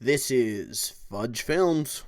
This is Fudge Films.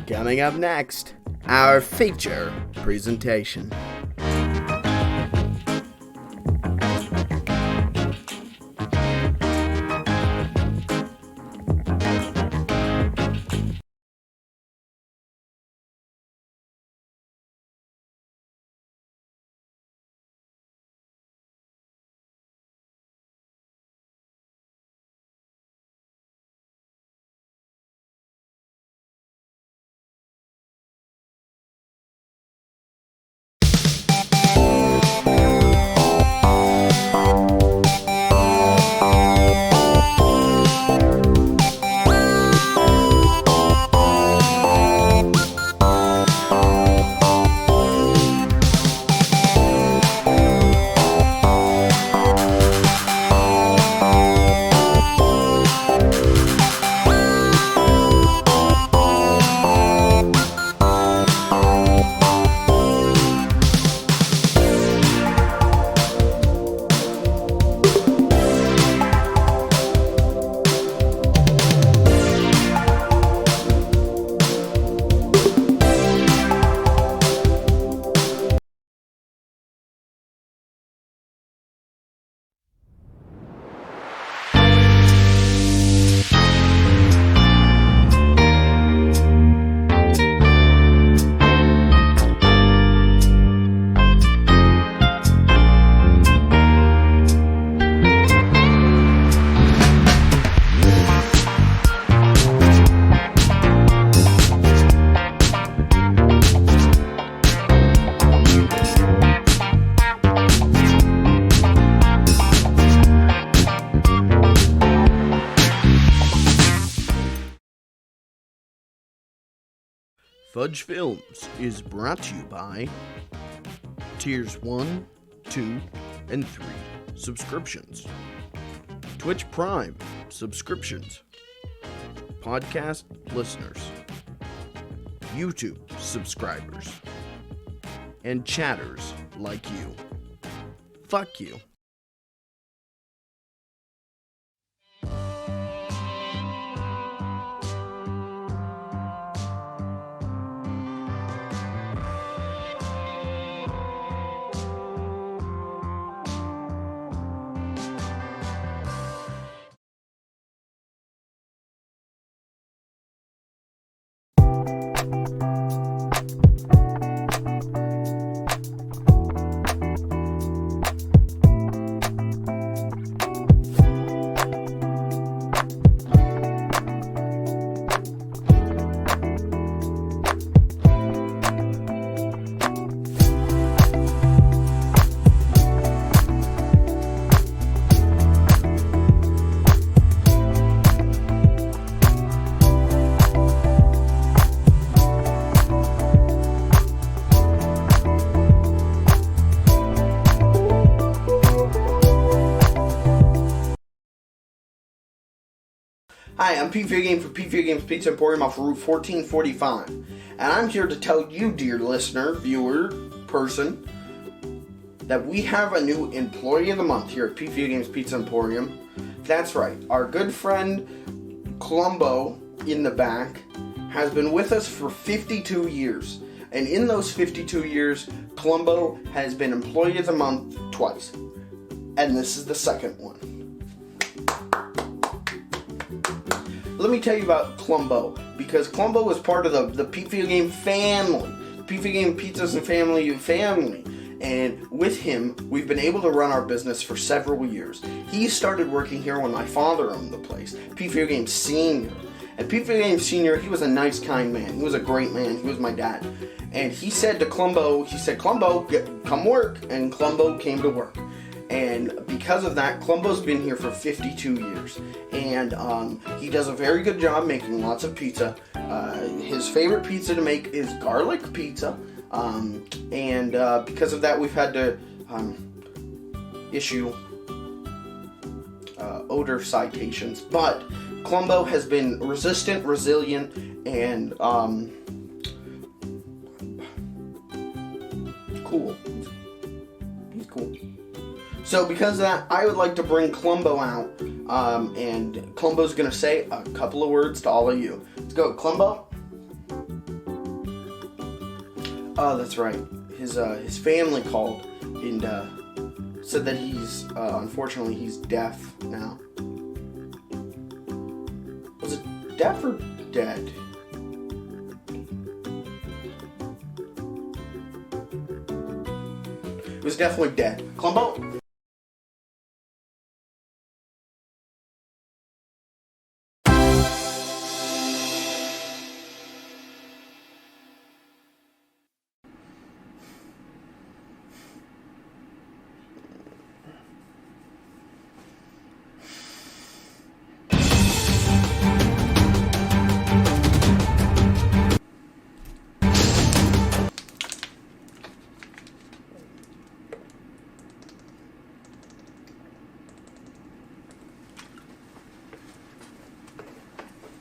Coming up next, our feature presentation. Fudge Films is brought to you by Tiers 1, 2, and 3 subscriptions, Twitch Prime subscriptions, podcast listeners, YouTube subscribers, and chatters like you. Fuck you. Hi, I'm P. Game for P. Games Pizza Emporium off Route 1445, and I'm here to tell you, dear listener, viewer, person, that we have a new Employee of the Month here at P. Games Pizza Emporium. That's right, our good friend Columbo in the back has been with us for 52 years. And in those 52 years, Columbo has been Employee of the Month twice. And this is the second one. Let me tell you about Columbo, because Columbo is part of the Pete Video Game family. Pete Video Game Pizzas and family. And with him, we've been able to run our business for several years. He started working here when my father owned the place, Pete Video Game Senior. And Pete Video Game Senior, he was a nice, kind man. He was a great man. He was my dad. And he said to Columbo, Columbo, come work. And Columbo came to work. And because of that, Columbo's been here for 52 years. And he does a very good job making lots of pizza. His favorite pizza to make is garlic pizza. And because of that, we've had to issue odor citations. But Columbo has been resistant, resilient, and cool. He's cool. So because of that, I would like to bring Columbo out, and Columbo's going to say a couple of words to all of you. Let's go, Columbo. Oh, that's right. His family called and said that he's unfortunately he's deaf now. Was it deaf or dead? It was definitely dead. Columbo.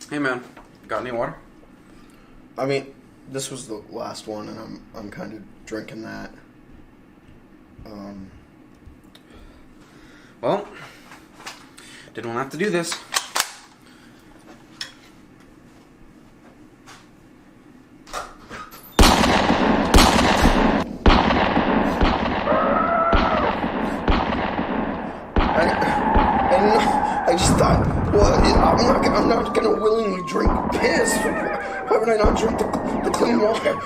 Hey man, got any water? I mean, this was the last one, and I'm kind of drinking that. Well, didn't want to have to do this. I just thought, well, I'm not gonna willingly drink piss. Why would I not drink the clean water?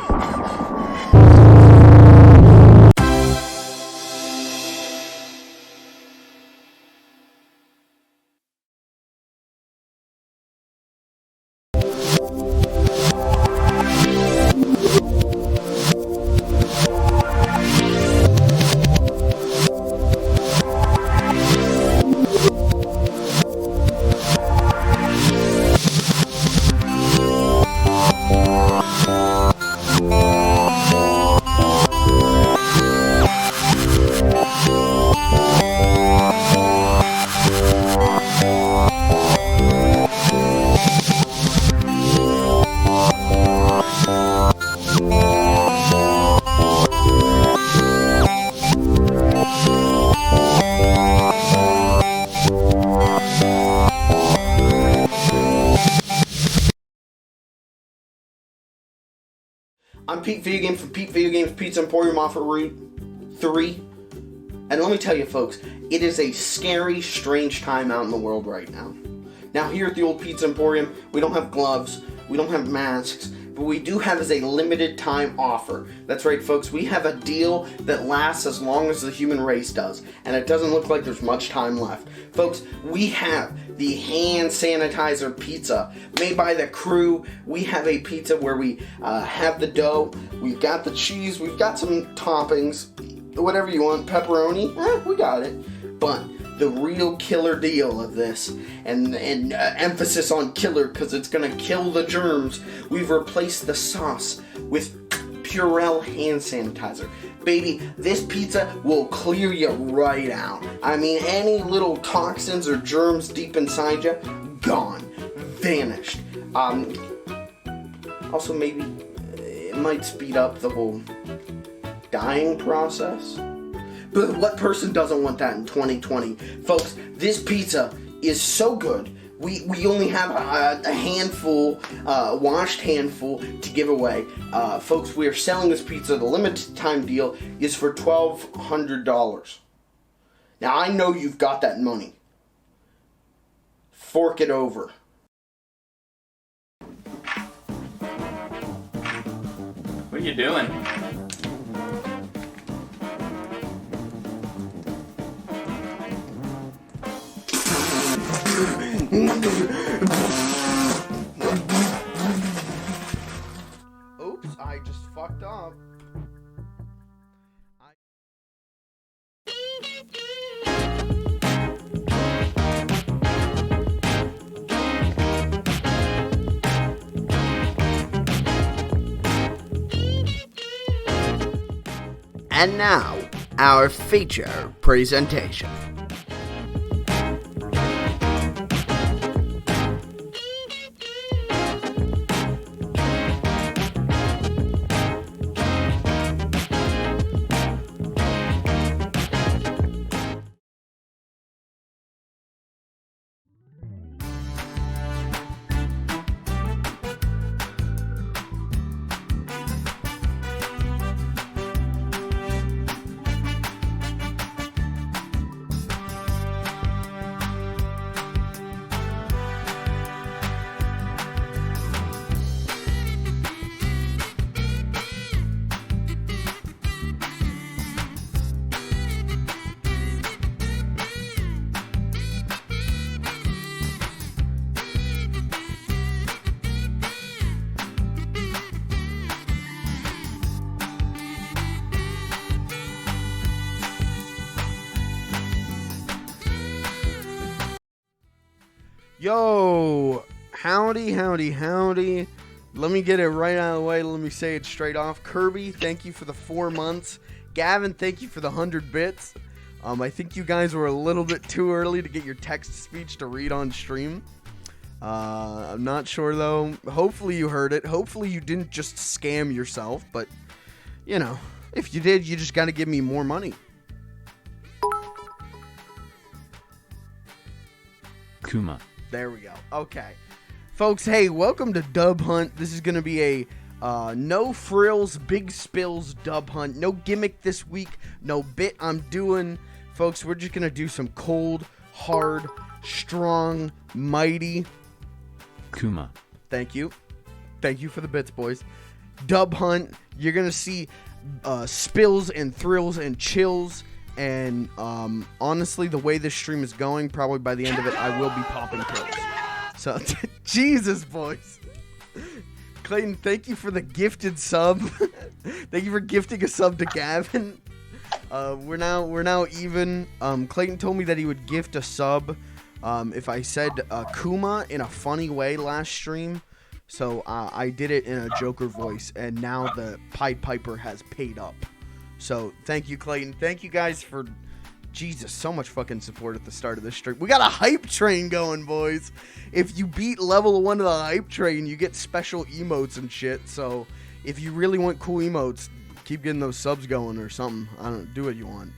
I'm Pete Video Game from Pete Video Games Pizza Emporium off of Route 3. And let me tell you folks, it is a scary, strange time out in the world right now. Now here at the old Pizza Emporium, we don't have gloves, we don't have masks, but we do have is a limited time offer. That's right folks, we have a deal that lasts as long as the human race does, and it doesn't look like there's much time left. Folks, we have the hand sanitizer pizza made by the crew. We have a pizza where we have the dough, we've got the cheese, we've got some toppings, whatever you want, pepperoni, we got it. But the real killer deal of this, and emphasis on killer because it's gonna kill the germs, we've replaced the sauce with Purell hand sanitizer. Baby, this pizza will clear you right out. I mean, any little toxins or germs deep inside you, gone, vanished. Also maybe it might speed up the whole dying process. But what person doesn't want that in 2020? Folks, this pizza is so good We only have a handful, washed handful to give away. Folks, we are selling this pizza. The limited time deal is for $1,200. Now, I know you've got that money. Fork it over. What are you doing? Oops, I just fucked up. And now, our feature presentation. Yo, howdy. Let me get it right out of the way. Let me say it straight off. Kirby, thank you for the 4 months. Gavin, thank you for the 100 bits. I think you guys were a little bit too early to get your text-to-speech to read on stream. I'm not sure, though. Hopefully you heard it. Hopefully you didn't just scam yourself. But, you know, if you did, you just got to give me more money. Kuma. There we go. Okay. Folks, hey, welcome to Dub Hunt. This is going to be a no frills, big spills dub hunt. No gimmick this week. No bit I'm doing. Folks, we're just going to do some cold, hard, strong, mighty. Kuma. Thank you. Thank you for the bits, boys. Dub hunt. You're going to see spills and thrills and chills. And honestly, the way this stream is going, probably by the end of it, I will be popping pills. So, Jesus, boys. Clayton, thank you for the gifted sub. Thank you for gifting a sub to Gavin. We're now even. Clayton told me that he would gift a sub if I said Kuma in a funny way last stream. So I did it in a Joker voice, and now the Pied Piper has paid up. So, thank you, Clayton. Thank you guys for, Jesus, so much fucking support at the start of this stream. We got a hype train going, boys. If you beat level 1 of the hype train, you get special emotes and shit. So, if you really want cool emotes, keep getting those subs going or something. I don't know, do what you want.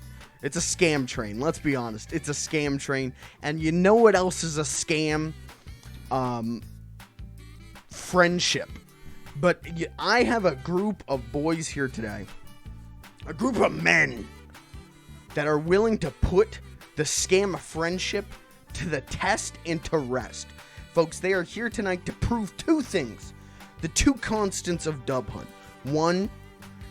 It's a scam train. Let's be honest. It's a scam train. And you know what else is a scam? Friendship. But I have a group of boys here today. A group of men that are willing to put the scam of friendship to the test and to rest. Folks, they are here tonight to prove two things. The two constants of Dub Hunt. One,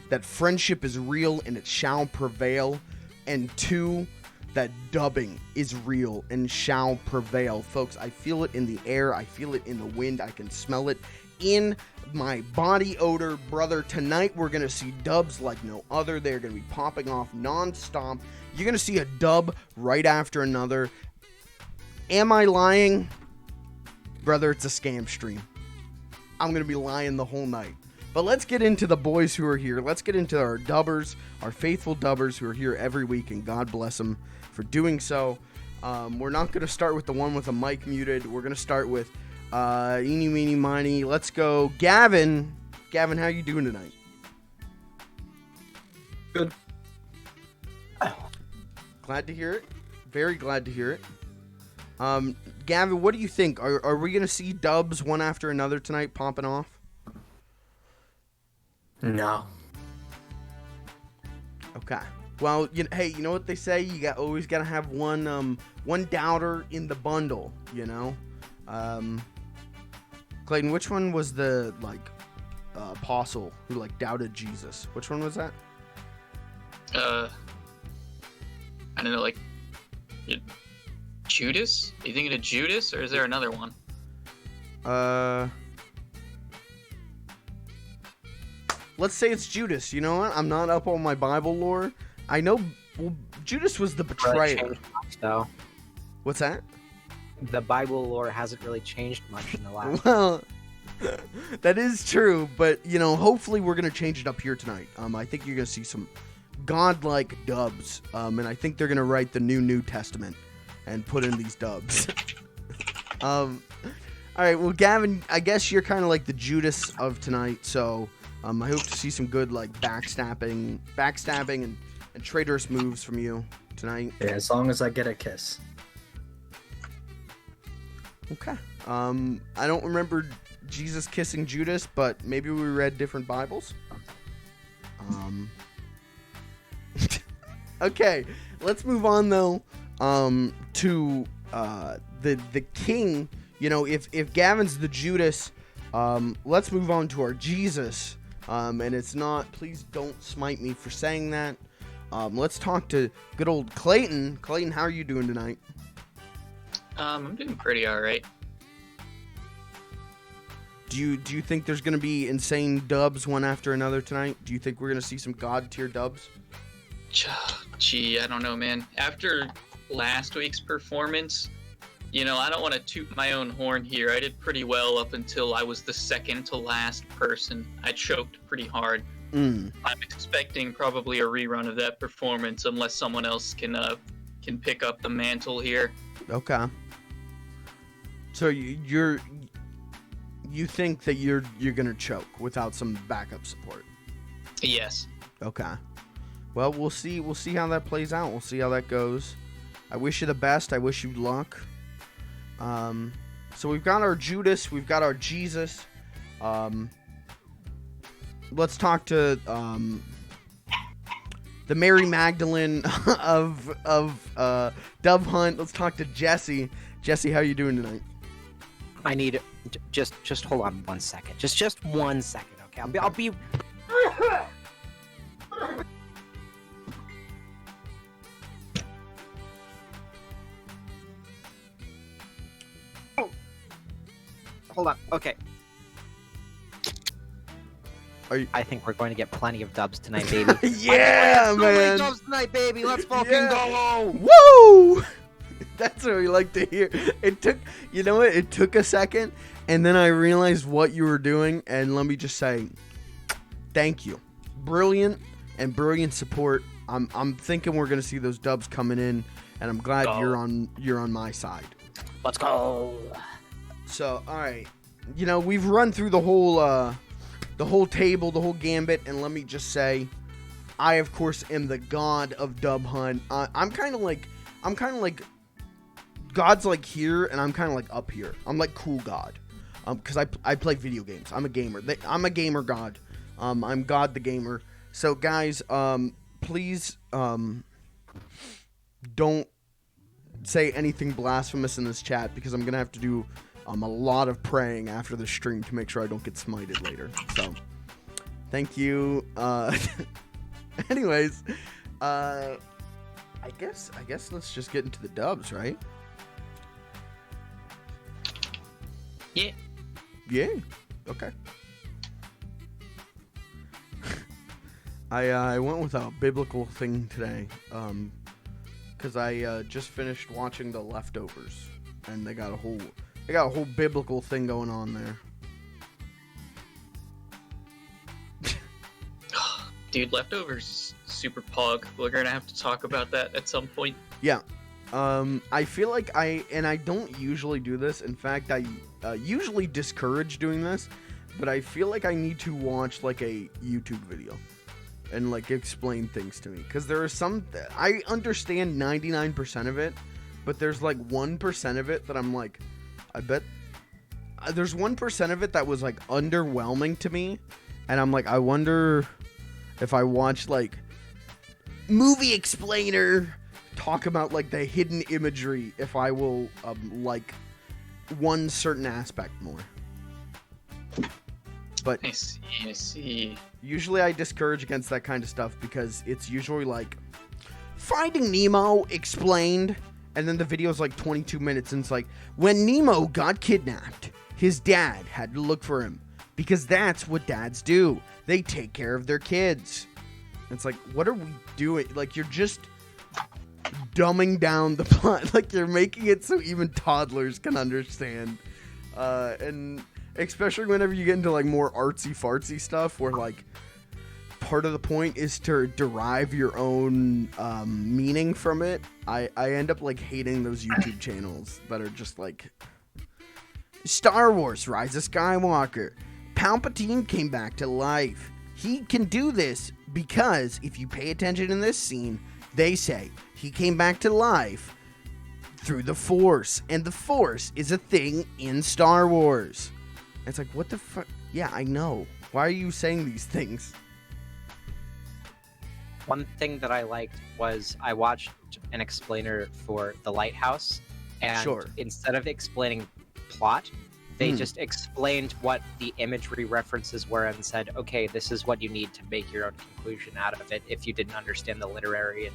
that friendship is real and it shall prevail. And two, that dubbing is real and shall prevail. Folks, I feel it in the air. I feel it in the wind. I can smell it in my body odor. Brother, tonight we're going to see dubs like no other. They're going to be popping off non-stop. You're going to see a dub right after another. Am I lying? Brother, it's a scam stream. I'm going to be lying the whole night. But let's get into the boys who are here. Let's get into our dubbers, our faithful dubbers who are here every week, and God bless them for doing so. We're not going to start with the one with the mic muted. We're going to start with eeny, meeny, miny. Let's go. Gavin. Gavin, how you doing tonight? Good. Glad to hear it. Very glad to hear it. Gavin, what do you think? Are we gonna see dubs one after another tonight popping off? No. Okay. Well, hey, you know what they say? You always gotta have one doubter in the bundle. You know. Clayton, which one was the apostle who doubted Jesus? Which one was that? I don't know, Judas? Are you thinking of Judas, or is there another one? Let's say it's Judas. You know what? I'm not up on my Bible lore. I know Judas was the betrayer. Changed much, though. What's that? The Bible lore hasn't really changed much in the last. Well, that is true, but hopefully we're gonna change it up here tonight. I think you're gonna see some godlike dubs, and I think they're gonna write the New Testament and put in these dubs. All right, well, Gavin, I guess you're kind of like the Judas of tonight, so I hope to see some good backstabbing and traitorous moves from you tonight. Yeah, as long as I get a kiss. Okay. I don't remember Jesus kissing Judas, but maybe we read different Bibles. Okay, let's move on though. To the king. If Gavin's the Judas, let's move on to our Jesus. And it's not. Please don't smite me for saying that. Let's talk to good old Clayton. Clayton, how are you doing tonight? I'm doing pretty alright. Do you think there's gonna be insane dubs one after another tonight? Do you think we're gonna see some god tier dubs? Gee, I don't know, man. After last week's performance, I don't want to toot my own horn here. I did pretty well up until I was the second to last person. I choked pretty hard. I'm expecting probably a rerun of that performance unless someone else can pick up the mantle here. Okay. So you think that you're gonna choke without some backup support? Yes. Okay. Well, we'll see how that plays out. We'll see how that goes. I wish you the best. I wish you luck. So we've got our Judas, we've got our Jesus. Let's talk to the Mary Magdalene of Dove Hunt. Let's talk to Jesse. Jesse, how are you doing tonight? I need just hold on 1 second. Just 1 second, okay? I'll be. Oh. Hold on. Okay. I think we're going to get plenty of dubs tonight, baby. Yeah, man. Dubs tonight, baby. Let's fucking go. Woo! That's what we like to hear. It took, you know what? It took a second, and then I realized what you were doing, and let me just say, thank you. Brilliant support. I'm thinking we're gonna see those dubs coming in, and I'm glad you're on my side. Let's go. So, all right, we've run through the whole table, the whole gambit, and let me just say, I of course am the god of Dub Hunt. I'm kind of like God's like here, and I'm kind of like up here. I'm like cool God, because I play video games. I'm a gamer. I'm a gamer god. I'm God the gamer. So guys, please don't say anything blasphemous in this chat, because I'm gonna have to do a lot of praying after the stream to make sure I don't get smited later. So thank you. Anyways, I guess let's just get into the dubs, right? Yeah. Yeah. Okay. I went with a biblical thing today, because I just finished watching The Leftovers, and they got a whole biblical thing going on there. Dude, Leftovers super pog. We're gonna have to talk about that at some point. Yeah. I feel like I don't usually do this. In fact, I usually discourage doing this, but I feel like I need to watch like a YouTube video and like explain things to me, because there are some, I understand 99% of it, but there's like 1% of it that I'm like, I bet there's 1% of it that was like underwhelming to me, and I'm like, I wonder if I watch like Movie Explainer talk about like the hidden imagery, if I will like one certain aspect more. But I see. usually I discourage against that kind of stuff because it's usually like Finding Nemo explained, and then the video's like 22 minutes, and it's like, when Nemo got kidnapped, his dad had to look for him because that's what dads do. They take care of their kids. It's like, what are we doing? Like, you're just dumbing down the plot. Like, you're making it so even toddlers can understand. And especially whenever you get into like more artsy fartsy stuff where like part of the point is to derive your own meaning from it, I end up like hating those YouTube channels that are just like Star Wars Rise of Skywalker, Palpatine came back to life. He can do this because if you pay attention in this scene, they say he came back to life through the Force, and the Force is a thing in Star Wars. It's like, what the fuck? Yeah, I know. Why are you saying these things? One thing that I liked was I watched an explainer for The Lighthouse, and Sure. instead of explaining plot, they just explained what the imagery references were and said, okay, this is what you need to make your own conclusion out of it if you didn't understand the literary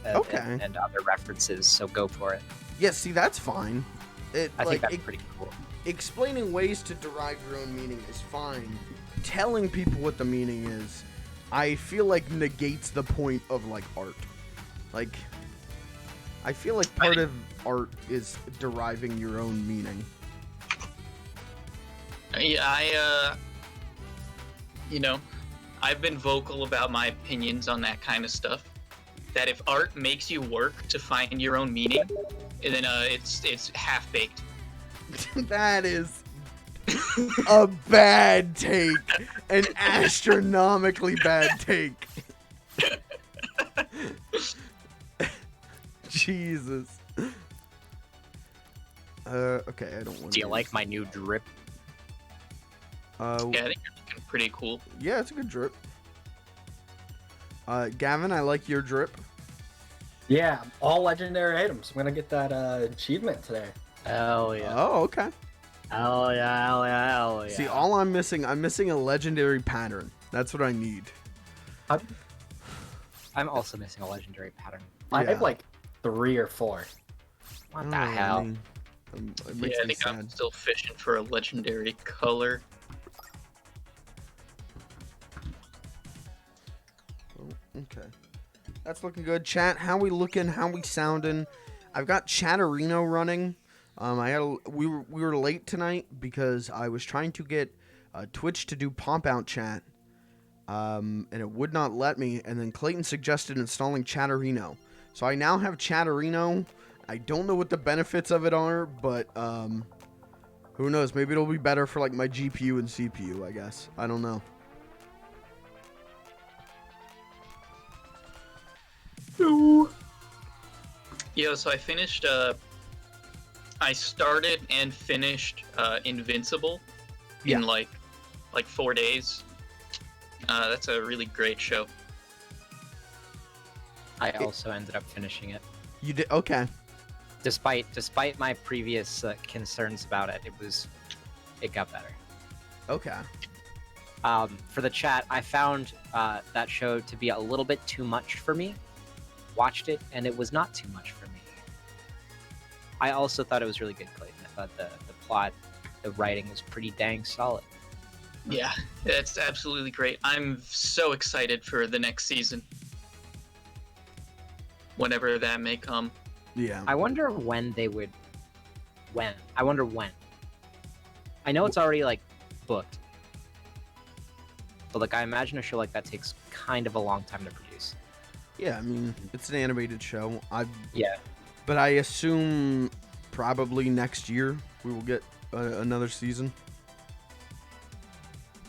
and other references, so go for it. Yeah, see, that's fine. I think that's pretty cool. Explaining ways to derive your own meaning is fine. Telling people what the meaning is, I feel like negates the point of like art. Like, I feel like part of art is deriving your own meaning. Yeah, I've been vocal about my opinions on that kind of stuff. That if art makes you work to find your own meaning, then it's half baked. That is a bad take, an astronomically bad take. Jesus. Okay, I don't want. Do you like my new drip? Yeah, I think you're looking pretty cool. Yeah, it's a good drip. Gavin, I like your drip. Yeah, all legendary items. I'm gonna get that achievement today. Hell yeah. Oh, okay. Hell yeah, hell yeah, hell yeah. See, all I'm missing a legendary pattern. That's what I need. I'm also missing a legendary pattern. I Yeah. have like 3 or 4. What the hell? It Yeah, makes I me think I'm sad. still fishing for a legendary color. Oh, okay. That's looking good. Chat, how we looking? How we sounding? I've got Chatterino running. We were late tonight because I was trying to get Twitch to do pop out chat, and it would not let me. And then Clayton suggested installing Chatterino, so I now have Chatterino. I don't know what the benefits of it are, but who knows? Maybe it'll be better for like my GPU and CPU. I guess I don't know. Yeah, so I started and finished Invincible in like 4 days. That's a really great show. I also ended up finishing it. You did okay. Despite my previous concerns about it, it got better. Okay. For the chat, I found that show to be a little bit too much for me. Watched it, and it was not too much for me. I also thought it was really good, Clayton. I thought the plot, the writing was pretty dang solid. Yeah, that's absolutely great. I'm so excited for the next season. Whenever that may come. Yeah. I wonder when they would. When? I wonder when. I know it's already, like, booked. But, like, I imagine a show like that takes kind of a long time to produce. Yeah, I mean, it's an animated show. Yeah. But I assume probably next year we will get another season.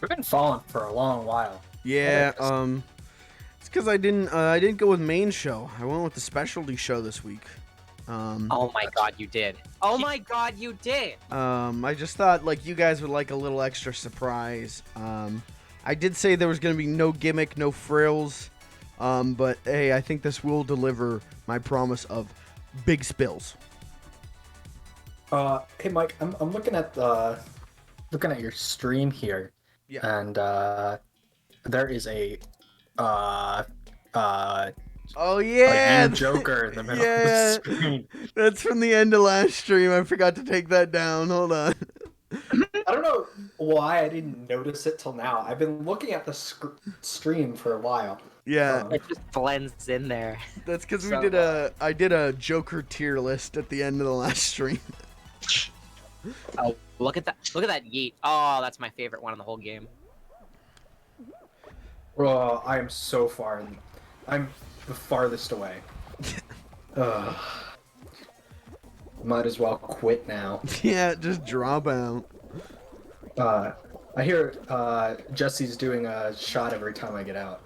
We've been following for a long while. Yeah, it's because I didn't go with main show. I went with the specialty show this week. Oh my god, you did. Oh my god, you did. I just thought like you guys would like a little extra surprise. I did say there was gonna be no gimmick, no frills, but hey, I think this will deliver my promise of big spills. Hey Mike, I'm looking at your stream here, Yeah. and there is a Oh yeah, you Joker in the middle yeah, of the screen. that's from the end of last stream. I forgot to take that down. Hold on. I don't know why I didn't notice it till now. I've been looking at the stream for a while. Yeah, It just blends in there. that's because So, I did a Joker tier list at the end of the last stream. Oh, look at that! Look at that yeet! Oh, that's my favorite one in the whole game. I am so far. I'm the farthest away. Might as well quit now. Yeah, just drop out. I hear Jesse's doing a shot every time I get out.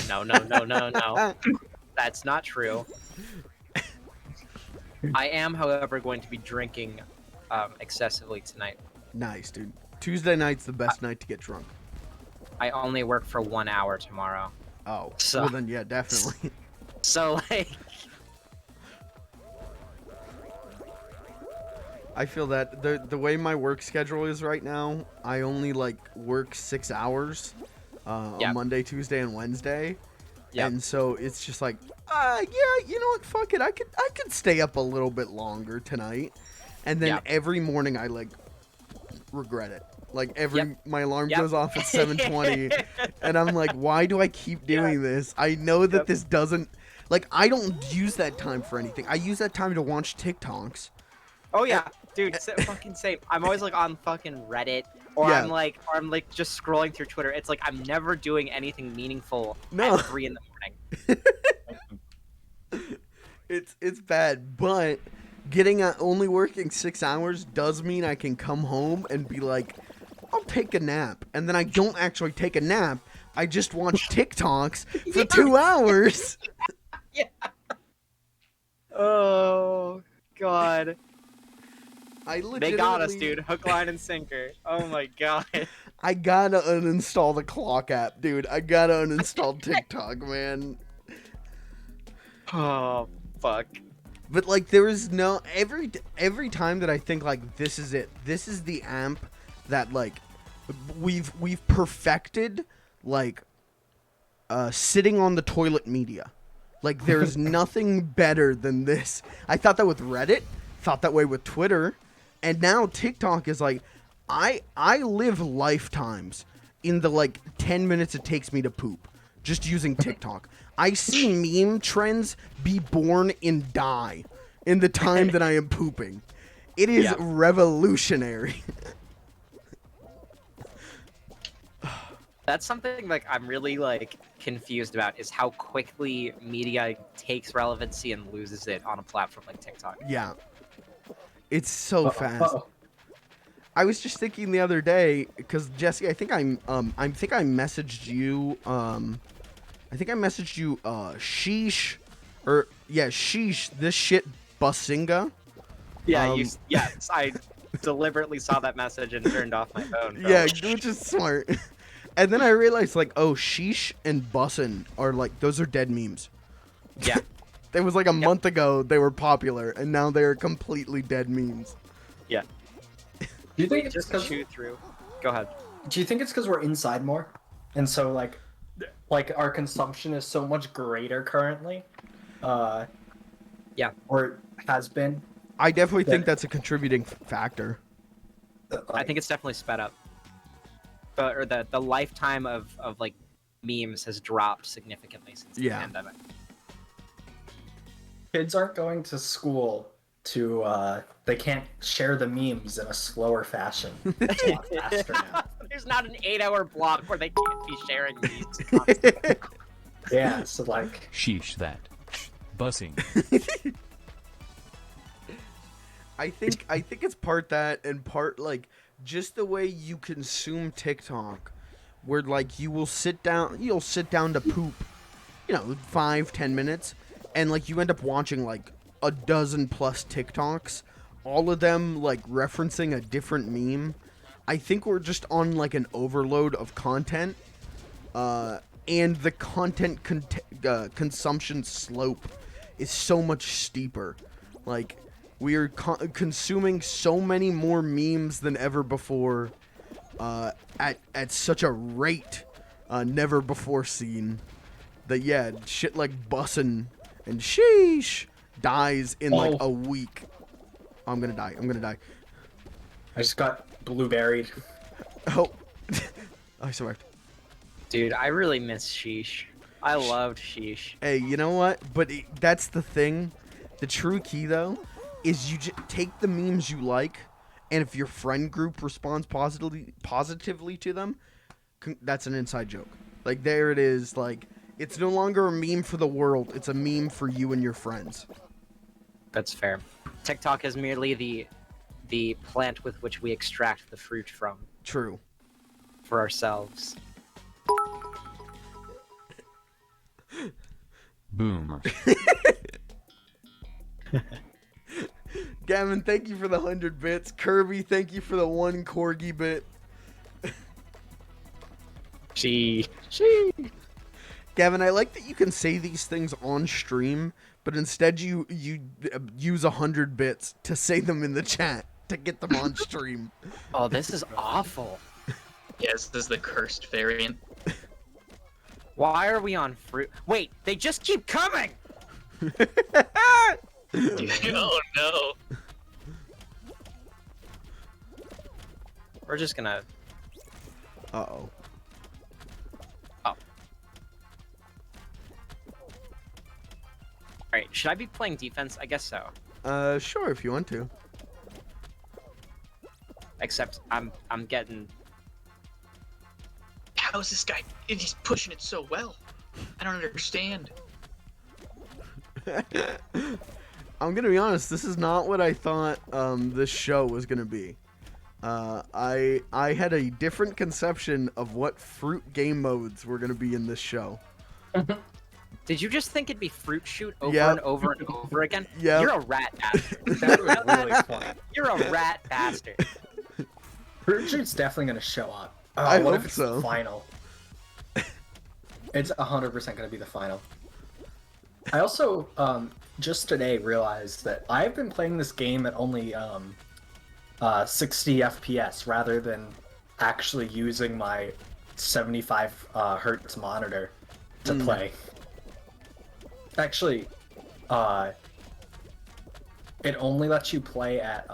No, no, no, no, no. That's not true. I am, however, going to be drinking excessively tonight. Nice, dude. Tuesday night's the best night to get drunk. I only work for 1 hour tomorrow. Oh, So- well then, yeah, definitely. So, like, I feel that the way my work schedule is right now, I only like work 6 hours on Yep. Monday, Tuesday, and Wednesday, Yep. and so it's just like, yeah, you know what? Fuck it, I could stay up a little bit longer tonight, and then Yep. every morning I like regret it. Like my alarm Yep. goes off at 7:20, and I'm like, why do I keep doing this? I know that Yep. this doesn't. Like, I don't use that time for anything. I use that time to watch TikToks. oh yeah, dude, fucking same. I'm always like on fucking Reddit, or Yeah. I'm like just scrolling through Twitter. It's like I'm never doing anything meaningful No. at 3 in the morning. It's bad, but getting only working 6 hours does mean I can come home and be like, I'll take a nap, and then I don't actually take a nap. I just watch TikToks for 2 hours. Oh god. I They got us, legitimately- dude. Hook, line, and sinker. Oh my god. I gotta uninstall the clock app, dude. I gotta uninstall TikTok, man. Oh fuck. But like, there is no every time that I think like this is it. This is the amp that like we've perfected, like sitting on the toilet media. Like, there's nothing better than this. I thought that with Reddit, thought that way with Twitter, and now TikTok is like, I live lifetimes in the like 10 minutes it takes me to poop just using TikTok. I see meme trends be born and die in the time that I am pooping. It is Yeah. revolutionary. That's something like I'm really like confused about is how quickly media takes relevancy and loses it on a platform like TikTok. Yeah. It's so fast. Uh-oh. I was just thinking the other day, because Jesse, I think I messaged you, sheesh, sheesh, this shit Basinga. Yeah, Um, yes, I deliberately saw that message and turned off my phone. bro. Yeah, which is smart. And then I realized, like, oh, sheesh and bussin are like, those are dead memes. Yeah. It was like a month ago they were popular, and now they are completely dead memes. Yeah. Do you think it's Just because? chew through. Go ahead. Do you think it's because we're inside more, and so like our consumption is so much greater currently? Yeah. Or has been. I definitely think Yeah. that's a contributing factor. I think it's definitely sped up. But or the lifetime of like memes has dropped significantly since the Yeah. pandemic. Kids aren't going to school to they can't share the memes in a slower fashion. It's a lot faster now. There's not an 8-hour block where they can't be sharing memes constantly. Yeah, so like Sheesh that. Bussing. I think it's part that and part like just the way you consume TikTok, where like you'll sit down to poop, 5-10 minutes, and like you end up watching like a dozen plus TikToks, all of them like referencing a different meme. I think we're just on like an overload of content, and the content consumption slope is so much steeper. Like, we are consuming so many more memes than ever before, at such a rate never before seen. That yeah, shit like bussin' and sheesh dies in like a week. I'm gonna die. I just got blueberried. Oh, I survived. Dude, I really miss Sheesh. I loved Sheesh. Hey, you know what? But that's the thing. The true key, though, is you just take the memes you like, and if your friend group responds positively to them, that's an inside joke. Like, there it is. Like, it's no longer a meme for the world. It's a meme for you and your friends. That's fair. TikTok is merely the plant with which we extract the fruit from. True. For ourselves. Boomer. Gavin, thank you for the 100 bits. Kirby, thank you for the 1 corgi bit. She. Gavin, I like that you can say these things on stream, but instead you use 100 bits to say them in the chat to get them on stream. Oh, this is awful. Yes, this is the cursed variant. Why are we on fruit? Wait, they just keep coming! Oh no. We're just gonna... Uh-oh. Oh. Alright, should I be playing defense? I guess so. Sure, if you want to. Except I'm getting... How is this guy? He's pushing it so well. I don't understand. I'm gonna be honest, this is not what I thought this show was gonna be. I had a different conception of what fruit game modes were gonna be in this show. Did you just think it'd be fruit shoot over Yep. and over and over again? Yep. You're a rat bastard. That was really funny. You're a rat bastard. Fruit Shoot's definitely gonna show up. I what hope if it's so. the final? It's 100% gonna be the final. I also just today realized that I've been playing this game at only 60 FPS rather than actually using my 75 hertz monitor to play. Actually, it only lets you play at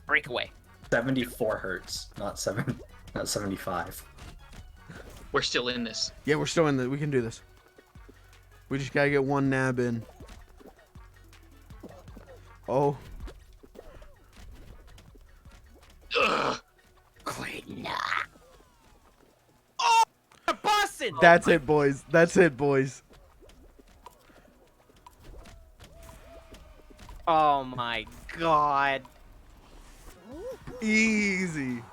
Breakaway. 74 hertz, not 75. We're still in this. Yeah, we're still in the. We can do this. We just gotta get one nab in. Oh. Ugh. Oh, a bussin'! That's it, boys. That's it, boys. Oh my god. Easy.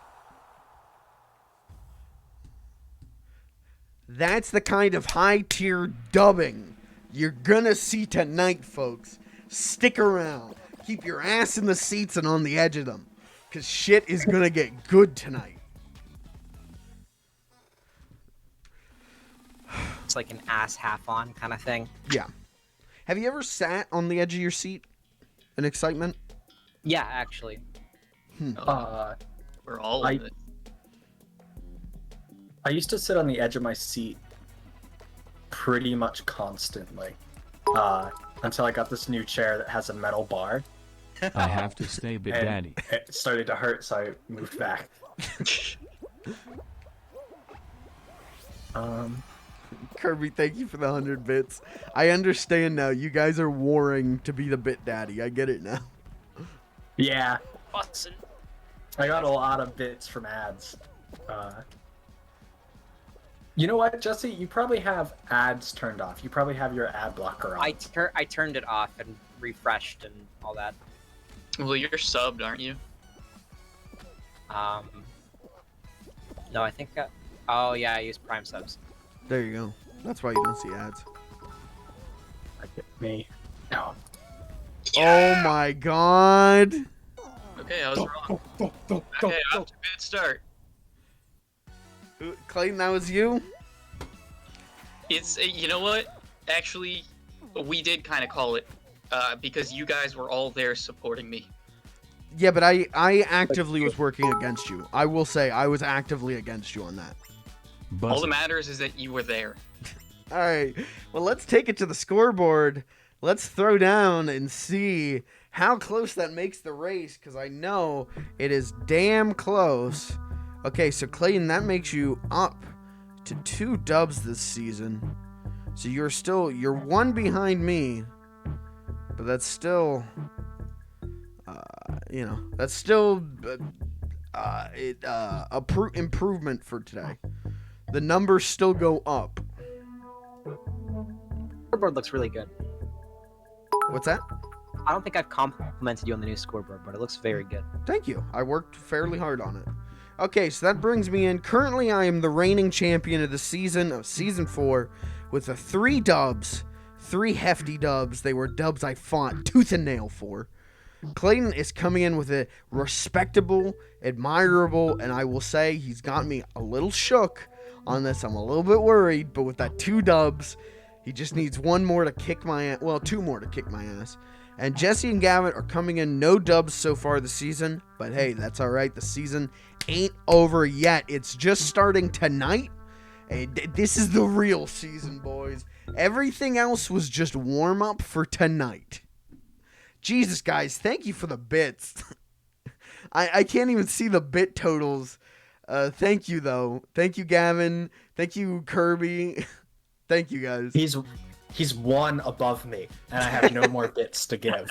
That's the kind of high-tier dubbing you're gonna see tonight, folks. Stick around. Keep your ass in the seats and on the edge of them, because shit is gonna get good tonight. It's like an ass half on kind of thing. Yeah. Have you ever sat on the edge of your seat in excitement? Yeah, actually. We're all in it. I used to sit on the edge of my seat pretty much constantly until I got this new chair that has a metal bar. I have to stay, Big And Daddy. it started to hurt, so I moved back. Kirby, thank you for the 100 bits. I understand now. You guys are warring to be the bit daddy. I get it now. Yeah, Bussin'. I got a lot of bits from ads. You know what, Jesse? You probably have ads turned off. You probably have your ad blocker on. I turned it off and refreshed and all that. Well, you're subbed, aren't you? No, I think. Oh yeah, I use Prime subs. There you go. That's why you don't see ads. Hit me. No. Oh my god. Okay, I was wrong. Go, Okay, off to a good start. Clayton, that was you? It's you know what? Actually, we did kind of call it because you guys were all there supporting me. Yeah, but I actively was working against you. I will say I was actively against you on that. All that matters is that you were there. All right. Well, let's take it to the scoreboard. Let's throw down and see how close that makes the race, because I know it is damn close. Okay, so Clayton, that makes you up to 2 dubs this season. So you're 1 behind me, but that's still, that's still improvement for today. The numbers still go up. Scoreboard looks really good. What's that? I don't think I've complimented you on the new scoreboard, but it looks very good. Thank you. I worked fairly hard on it. Okay, so that brings me in. Currently, I am the reigning champion of the season 4 with 3 dubs. 3 hefty dubs. They were dubs I fought tooth and nail for. Clayton is coming in with a respectable, admirable, and I will say he's got me a little shook on this. I'm a little bit worried, but with that 2 dubs, he just needs 1 more to kick my ass. Well, 2 more to kick my ass. And Jesse and Gavin are coming in no dubs so far this season, but hey, that's all right. The season ain't over yet. It's just starting tonight. And this is the real season, boys. Everything else was just warm up for tonight. Jesus, guys, thank you for the bits. I can't even see the bit totals. Thank you, though. Thank you, Gavin. Thank you, Kirby. Thank you, guys. He's 1 above me, and I have no more bits to give.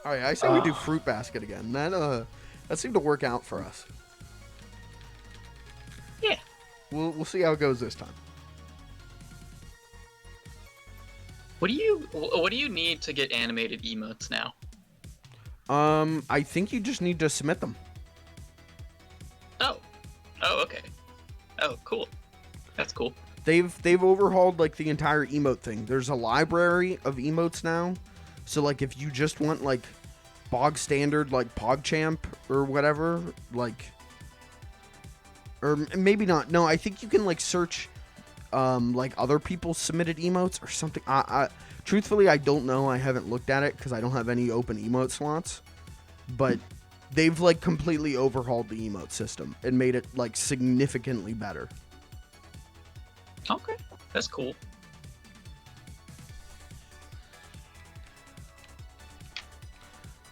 All right, I say we do fruit basket again. That seemed to work out for us. Yeah. We'll see how it goes this time. What do you need to get animated emotes now? I think you just need to submit them. Oh, okay. Oh, cool. That's cool. They've overhauled like the entire emote thing. There's a library of emotes now. So like if you just want like bog standard like PogChamp or whatever, like, or maybe not. No, I think you can like search like other people's submitted emotes or something. Truthfully, I don't know. I haven't looked at it because I don't have any open emote slots. But they've like completely overhauled the emote system and made it like significantly better. Okay, that's cool.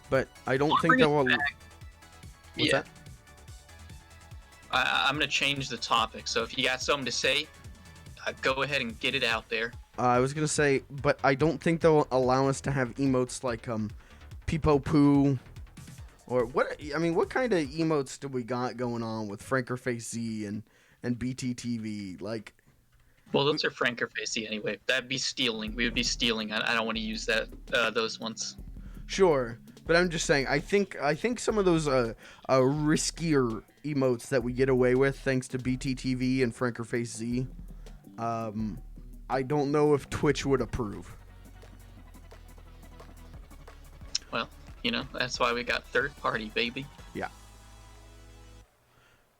But I don't I'll think bring that it will. back. What's Yeah. that? I'm gonna change the topic. So if you got something to say, go ahead and get it out there. I was gonna say, but I don't think they'll allow us to have emotes like Peepo Poo, or what? I mean, what kind of emotes do we got going on with Frankerface Z and BTTV? Like, Well, those are Frankerfacey anyway. That'd be stealing. We would be stealing. I don't want to use those ones. sure, but I'm just saying. I think some of those riskier emotes that we get away with thanks to BTTV and Frankerface Z. I don't know if Twitch would approve. Well, that's why we got third party, baby. Yeah.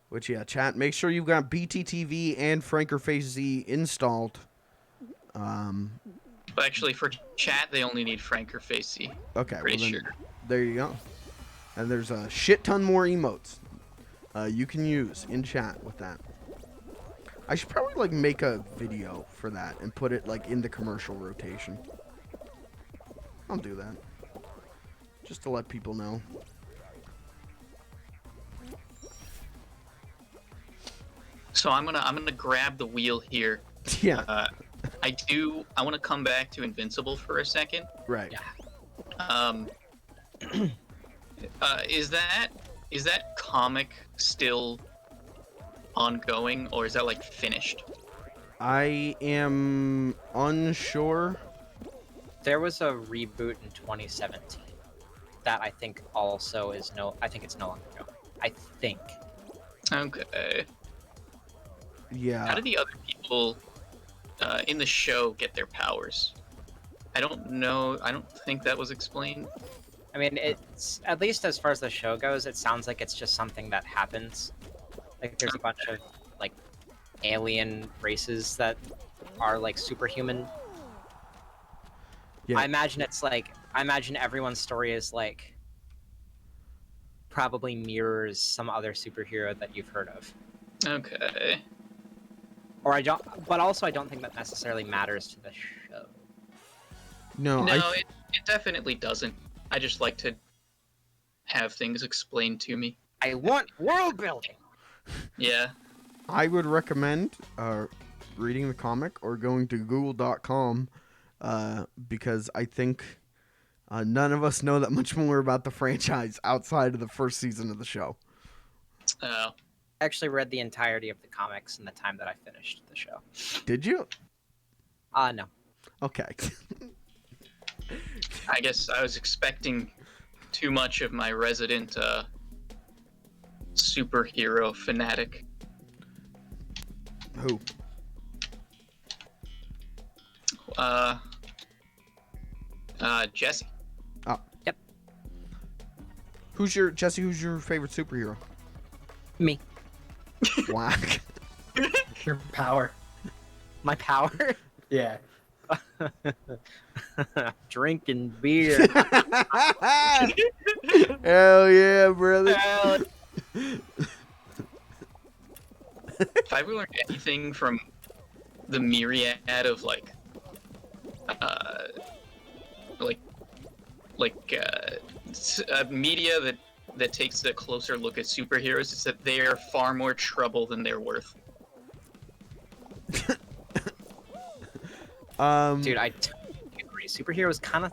Which, yeah, chat, make sure you've got BTTV and Frankerface Z installed. But actually, for chat, they only need Frankerfacey. Okay, Pretty well then, sure. there you go. And there's a shit ton more emotes you can use in chat with that. I should probably, like, make a video for that and put it, like, in the commercial rotation. I'll do that. Just to let people know. So I'm gonna grab the wheel here. Yeah, I want to come back to Invincible for a second. right. Is that comic still ongoing, or is that like finished? I am unsure. There was a reboot in 2017 that I think also is I think it's no longer going. I think. Okay. Yeah. How did the other people in the show get their powers. I don't know. I don't think that was explained. I mean, it's at least as far as the show goes, it sounds like it's just something that happens. Like there's a bunch of like alien races that are like superhuman. Yeah. I imagine everyone's story is like probably mirrors some other superhero that you've heard of. Okay. Or I don't, but also I don't think that necessarily matters to the show. No, No, it definitely doesn't. I just like to have things explained to me. I want world building. Yeah. I would recommend reading the comic or going to google.com because I think none of us know that much more about the franchise outside of the first season of the show. Oh. I actually read the entirety of the comics in the time that I finished the show. Did you? No. Okay. I guess I was expecting too much of my resident superhero fanatic. Who? Jesse. Oh. Yep. Who's your favorite superhero? Me. Whack. Your power. My power? Yeah. Drinking beer. Hell yeah, brother. If I learned anything from the myriad of media that takes a closer look at superheroes, is that they are far more trouble than they're worth. Dude, I agree. Superheroes kind of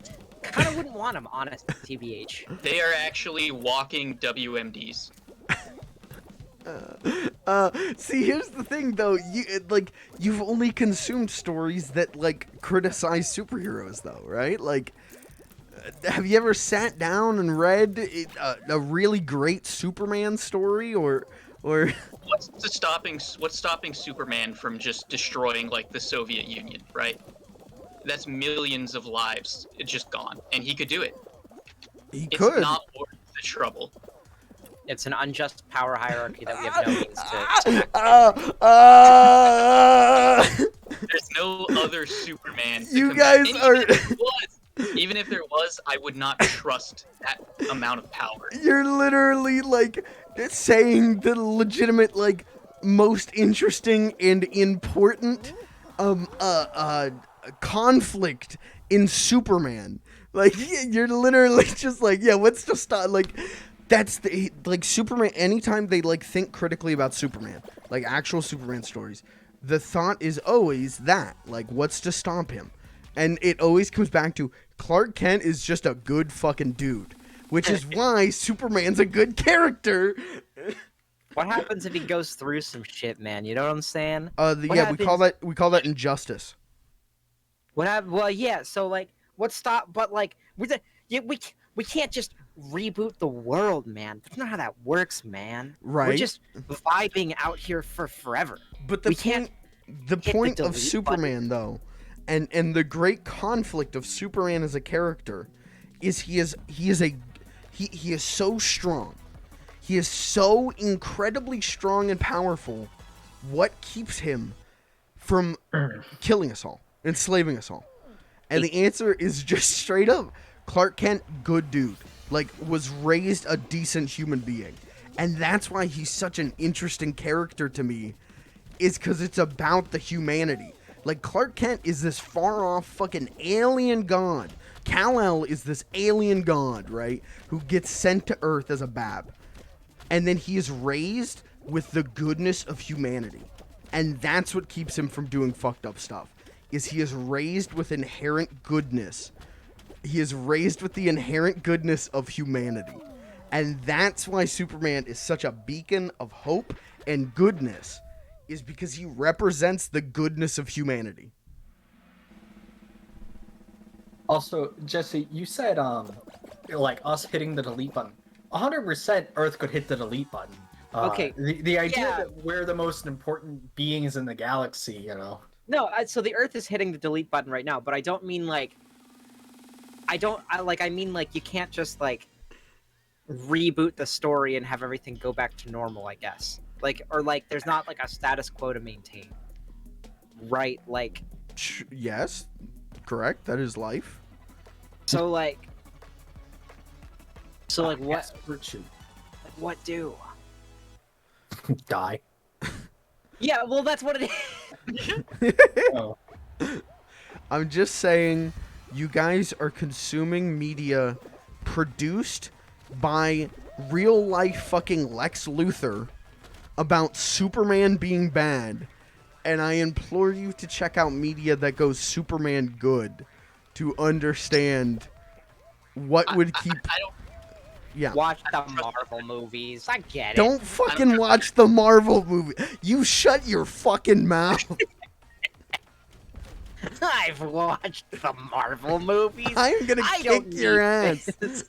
wouldn't want them, honest, TBH. They are actually walking WMDs. See, here's the thing, though. You've only consumed stories that criticize superheroes, though, right? Have you ever sat down and read a really great Superman story, or? What's stopping Superman from just destroying the Soviet Union, right? That's millions of lives just gone, and he could do it. It's not worth the trouble. It's an unjust power hierarchy that we have no means to. There's no other Superman. You guys are. Even if there was, I would not trust that amount of power. You're literally saying the legitimate most interesting and important conflict in Superman. You're literally just what's to stop that's the Superman. Anytime they think critically about Superman, actual Superman stories, the thought is always that what's to stop him, and it always comes back to Clark Kent is just a good fucking dude, which is why Superman's a good character. What happens if he goes through some shit, man? You know what I'm saying? We call that injustice. What happened? Well, yeah. So what stop? But we can't just reboot the world, man. That's not how that works, man. Right. We're just vibing out here for forever. But the point of Superman, though, and the great conflict of Superman as a character, is he is so strong. He is so incredibly strong and powerful. What keeps him from killing us all, enslaving us all? And the answer is just straight up Clark Kent, good dude. Was raised a decent human being. And that's why he's such an interesting character to me, is because it's about the humanity. Clark Kent is this far-off fucking alien god. Kal-El is this alien god, right? Who gets sent to Earth as a bab. And then he is raised with the goodness of humanity. And that's what keeps him from doing fucked up stuff. Is he is raised with inherent goodness. He is raised with the inherent goodness of humanity. And that's why Superman is such a beacon of hope and goodness, is because he represents the goodness of humanity. Also, Jesse, you said us hitting the delete button. 100% Earth could hit the delete button. Okay. The idea Yeah. that we're the most important beings in the galaxy, No, so the Earth is hitting the delete button right now, but I don't mean like. I mean like you can't just like reboot the story and have everything go back to normal. I guess or there's not like a status quo to maintain. Right, like. Yes, correct. That is life. So like. So like what? Yes, virtue. What do? Die. Yeah, well that's what it is. Oh. I'm just saying, you guys are consuming media produced by real life fucking Lex Luthor about Superman being bad, and I implore you to check out media that goes Superman good to understand what would keep. I don't. Yeah. Watch the Marvel movies. I get it. Don't fucking watch the Marvel movie. You shut your fucking mouth. I've watched the Marvel movies. I'm gonna I kick don't your need ass. this.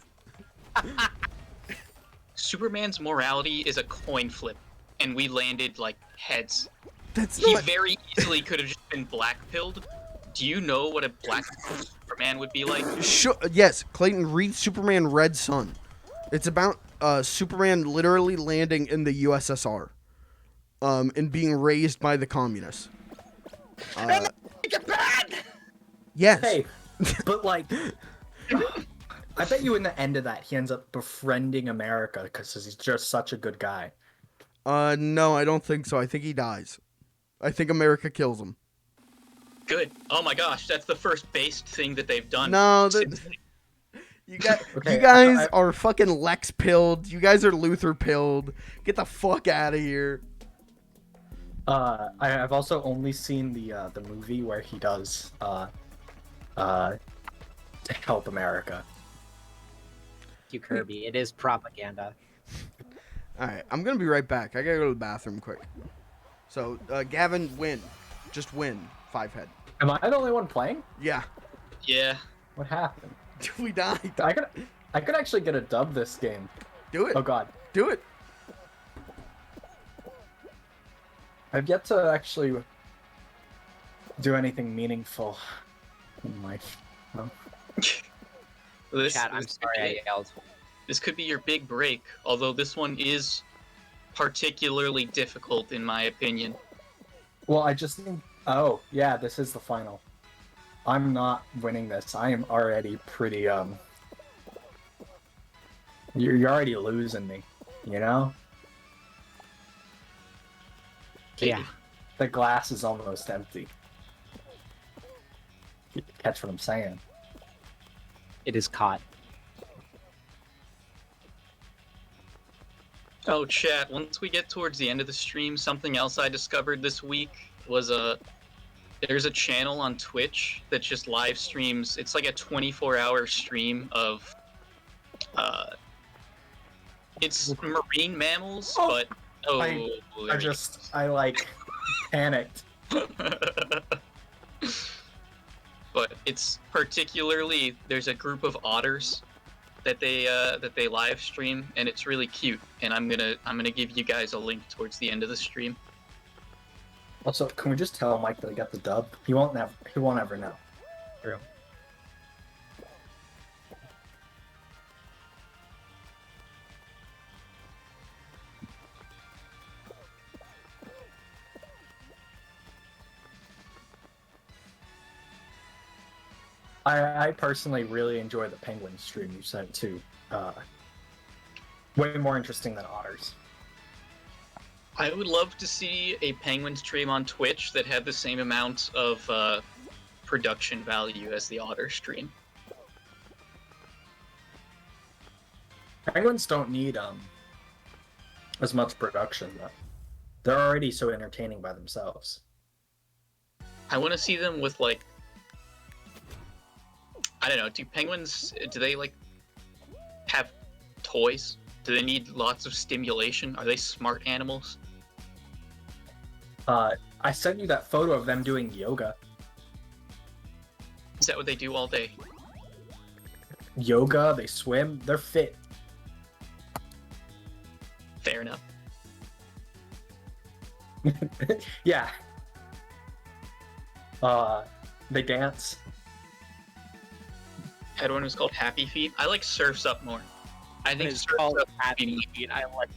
Superman's morality is a coin flip, and we landed like heads. That's He not. very easily could have just been black pilled. Do you know what a black Superman would be like? Yes, Clayton, read Superman Red Sun. It's about Superman literally landing in the USSR, and being raised by the communists. Yes. Hey, but like, I bet you in the end of that he ends up befriending America because he's just such a good guy. No, I don't think so. I think he dies. I think America kills him. Good. Oh my gosh, that's the first based thing that they've done. No, since- you got Okay, you guys I- are fucking Lex pilled. You guys are Luthor pilled. Get the fuck out of here. I've also only seen the movie where he does to help America. Thank you, Kirby. It is propaganda. All right, I'm gonna be right back. I gotta go to the bathroom quick. So, Gavin, win. Just win. 5-head. Am I the only one playing? Yeah. Yeah. What happened? We died. I could actually get a dub this game. Do it. Oh god. Do it. I've yet to actually do anything meaningful in life. No. This, Chat, I'm this sorry I yelled. This could be your big break, although this one is particularly difficult in my opinion. Well, I just think. Oh, yeah, this is the final. I'm not winning this. I am already pretty, You're already losing me, you know? Yeah. The glass is almost empty. You catch what I'm saying? It is caught. Oh, chat, once we get towards the end of the stream, something else I discovered this week was there's a channel on Twitch that just live streams. It's like a 24-hour stream of it's marine mammals, Oh, but I like panicked. But it's particularly there's a group of otters that they live stream, and it's really cute. And I'm gonna give you guys a link towards the end of the stream. Also, can we just tell Mike that I got the dub? He won't ever know. True. I personally really enjoy the penguin stream you sent too. Way more interesting than otters. I would love to see a penguin stream on Twitch that had the same amount of production value as the otter stream. Penguins don't need as much production though. They're already so entertaining by themselves. I want to see them with like, I don't know. Do penguins? Do they like have toys? Do they need lots of stimulation? Are they smart animals? I sent you that photo of them doing yoga. Is that what they do all day? Yoga, they swim, they're fit. Fair enough. Yeah. They dance. Had one was called Happy Feet. I like Surfs Up more. I think It's Surfs called Up. Happy Feet. I like.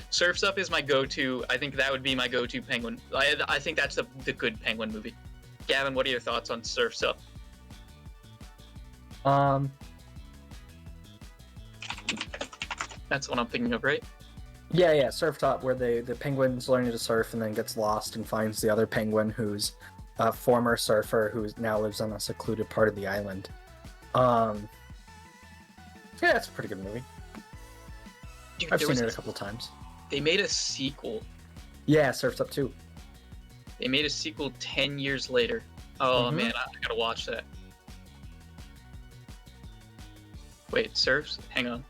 Surfs Up is my go-to. I think that would be my go-to penguin. I think that's the good penguin movie. Gavin, what are your thoughts on Surfs Up? That's the one I'm thinking of, right? Yeah, Surf Top, where the penguin's learning to surf and then gets lost and finds the other penguin who's a former surfer who now lives on a secluded part of the island. Yeah, it's a pretty good movie. Dude, I've there seen was it a couple times. They made a sequel. Yeah, Surf's Up too. They made a sequel 10 years later. Oh Mhm. man, I gotta watch that. Wait, Surfs? Hang on.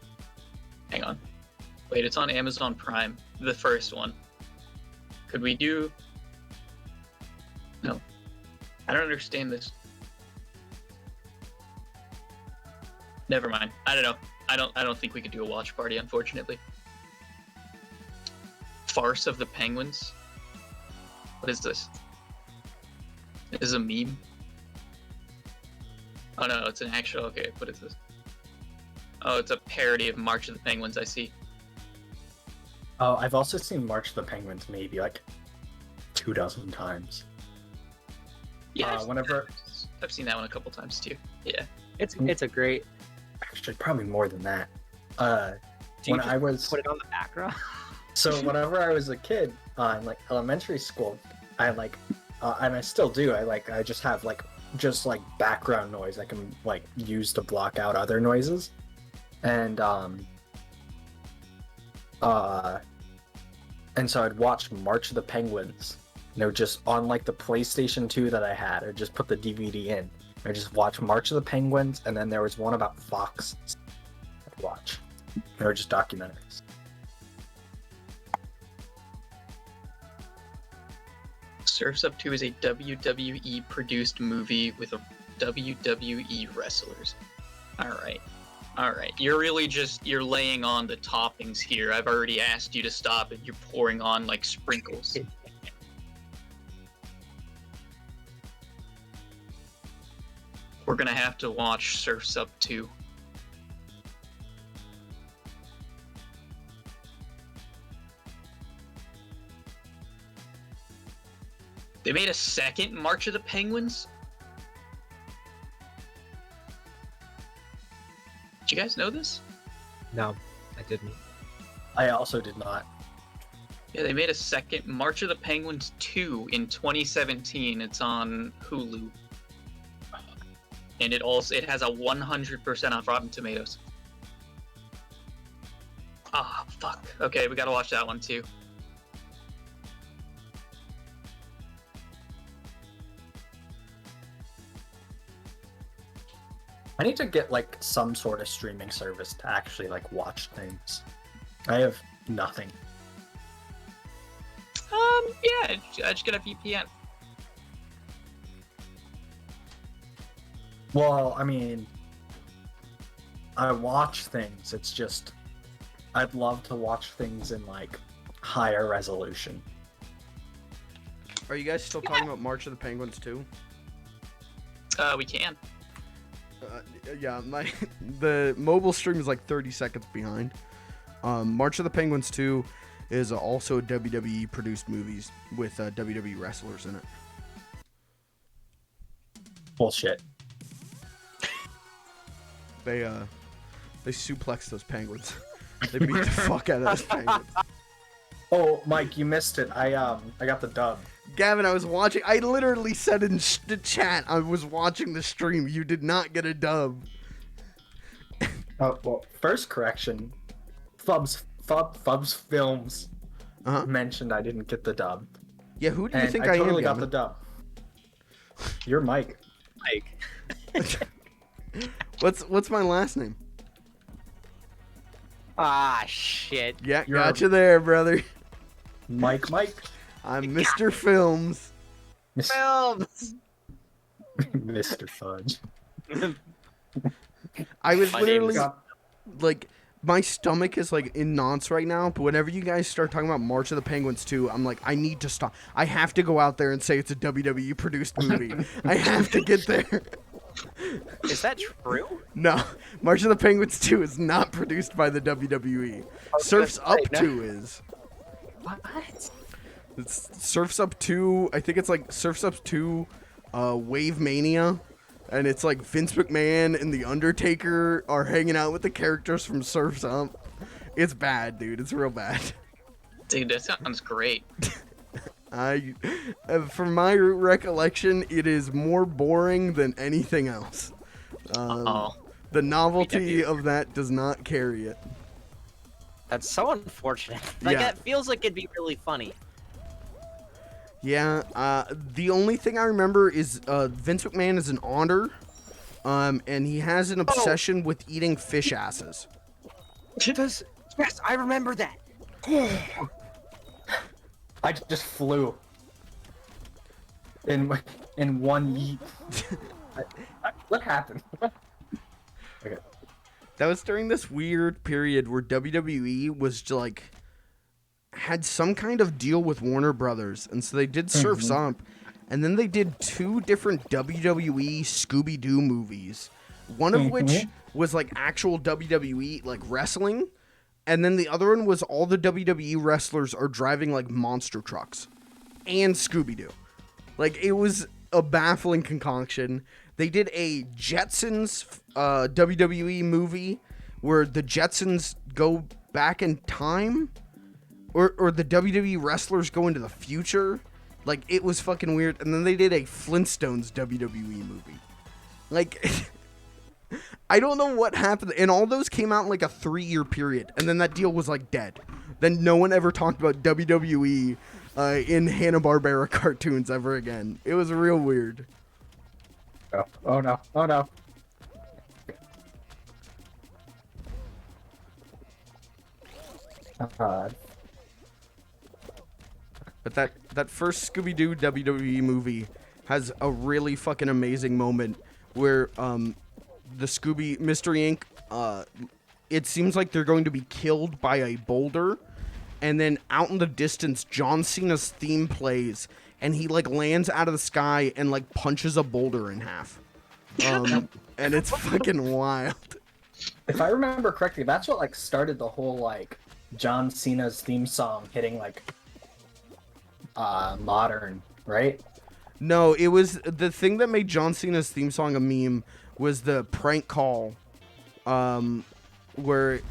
Wait, it's on Amazon Prime. The first one. Could we do... No. I don't understand this. Never mind. I don't know. I don't think we could do a watch party, unfortunately. Farce of the Penguins? What is this? This is a meme? Oh no, it's an actual... Okay, what is this? Oh, it's a parody of March of the Penguins, I see. Oh, I've also seen March of the Penguins maybe like 24 times. Yeah, Whenever, I've seen that one a couple times too. Yeah. It's a great. actually, probably more than that. Do you When just I was put it on the background? so whenever I was a kid in like elementary school, I like, and I still do. I just have like background noise I can like use to block out other noises, and so I'd watch March of the Penguins. Just on like the PlayStation 2 that I had, I'd just put the DVD in. I just watch March of the Penguins, and then there was one about foxes I'd watch. They were just documentaries. Surf's Up 2 is a WWE produced movie with a WWE wrestlers. Alright. You're really you're laying on the toppings here. I've already asked you to stop and you're pouring on like sprinkles. We're gonna have to watch Surf's Up 2. They made a second March of the Penguins? Did you guys know this? No, I didn't. I also did not. Yeah, they made a second March of the Penguins 2 in 2017. It's on Hulu. And it has a 100% off Rotten Tomatoes. Ah, fuck. Okay, we gotta watch that one too. I need to get like some sort of streaming service to actually like watch things. I have nothing. Yeah, I just got a VPN. Well, I mean, I watch things. It's just I'd love to watch things in like higher resolution. Are you guys still talking about March of the Penguins too? We can. Yeah, the mobile stream is like 30 seconds behind. March of the Penguins 2 is also WWE produced movies with WWE wrestlers in it. Bullshit. They suplex those penguins. They beat the fuck out of those penguins. Oh, Mike, you missed it. I got the dub. Gavin, I was watching. I literally said in the chat I was watching the stream. You did not get a dub. Oh, well, first correction. Fubs Films mentioned I didn't get the dub. Yeah, who do you And think I I totally am? got the dub. You're Mike. What's my last name? Ah, shit. Yeah, You're- got you there, brother. Mike. I'm Mr. Films. Films! Mr. Fudge. I was My literally name's- like my stomach is like in knots right now, but whenever you guys start talking about March of the Penguins 2, I'm like, I need to stop. I have to go out there and say it's a WWE produced movie. I have to get there. Is that true? No, March of the Penguins 2 is not produced by the WWE. Surf's Up 2 is. What? It's Surf's Up 2, I think it's like Surf's Up 2 Wave Mania. And it's like Vince McMahon and The Undertaker are hanging out with the characters from Surf's Up. It's bad, dude. It's real bad. Dude, that sounds great. From my recollection, it is more boring than anything else. The novelty of that does not carry it. That's so unfortunate. Like, Yeah. that feels like it'd be really funny. Yeah, the only thing I remember is Vince McMahon is an otter, and he has an obsession with eating fish asses. Yes, I remember that. I just flew in one yeet. What happened? Okay. That was during this weird period where WWE was like had some kind of deal with Warner Brothers, and so they did Surf's Up, and then they did 2 different WWE Scooby-Doo movies, one of which was like actual WWE like wrestling, and then the other one was all the WWE wrestlers are driving like monster trucks and Scooby-Doo. Like, it was a baffling concoction. They did a Jetsons WWE movie where the Jetsons go back in time, or the WWE wrestlers go into the future. Like, it was fucking weird. And then they did a Flintstones WWE movie. Like, I don't know what happened. And all those came out in like a 3-year period. And then that deal was like dead. Then no one ever talked about WWE in Hanna-Barbera cartoons ever again. It was real weird. Oh no. Oh no. But that first Scooby-Doo WWE movie has a really fucking amazing moment where the Scooby Mystery Inc. It seems like they're going to be killed by a boulder, and then out in the distance, John Cena's theme plays, and he like lands out of the sky and like punches a boulder in half. And it's fucking wild. If I remember correctly, that's what like started the whole like John Cena's theme song hitting like modern, right? No, it was the thing that made John Cena's theme song a meme was the prank call, where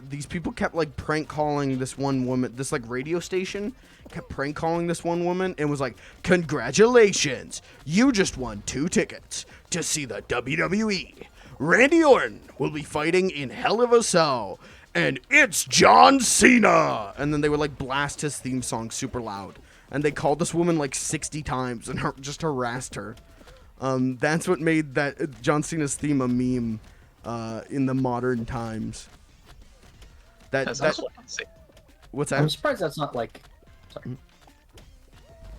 these people kept like prank calling this one woman, this like radio station kept prank calling this one woman and was like, "Congratulations, you just won 2 tickets to see the WWE. Randy Orton will be fighting in Hell in a Cell, and it's John Cena." And then they would like blast his theme song super loud. And they called this woman like 60 times and just harassed her. That's what made that John Cena's theme a meme in the modern times. That's classic. What's that? I'm surprised that's not like. Sorry.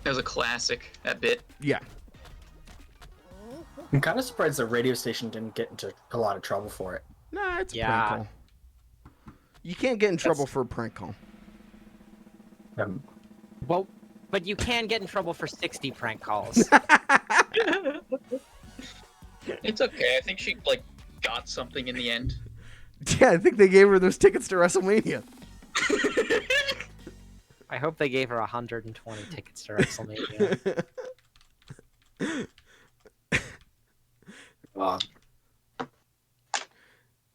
That was a classic, that bit. Yeah. I'm kind of surprised the radio station didn't get into a lot of trouble for it. Nah, it's a Yeah. prank call. You can't get in trouble for a prank call. Well, but you can get in trouble for 60 prank calls. It's okay. I think she like got something in the end. Yeah, I think they gave her those tickets to WrestleMania. I hope they gave her 120 tickets to WrestleMania.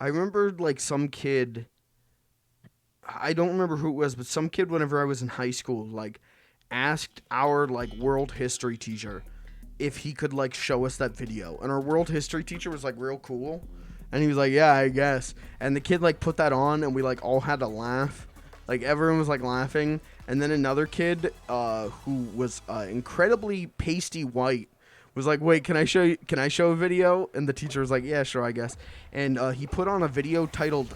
I remember like some kid, I don't remember who it was, but some kid whenever I was in high school like asked our like world history teacher if he could like show us that video, and our world history teacher was like real cool, and he was like, "Yeah, I guess." And the kid like put that on, and we like all had to laugh, like everyone was like laughing. And then another kid who was incredibly pasty white was like, "Wait, can I show a video?" And the teacher was like, "Yeah, sure, I guess." And he put on a video titled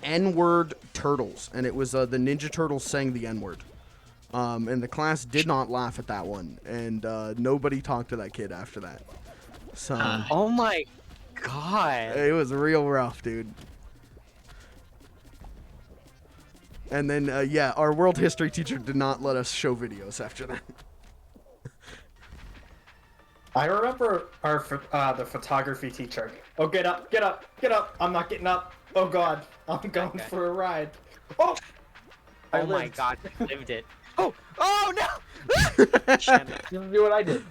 N-word turtles, and it was the Ninja Turtles saying the N-word. And the class did not laugh at that one, and nobody talked to that kid after that. So Oh my god. it was real rough, dude. And then, yeah, our world history teacher did not let us show videos after that. I remember the photography teacher. Oh, get up, get up, get up! I'm not getting up. Oh God, I'm going Okay. for a ride. Oh! I Oh my lived. god, you lived it. Oh no! Damn it. You do what I did.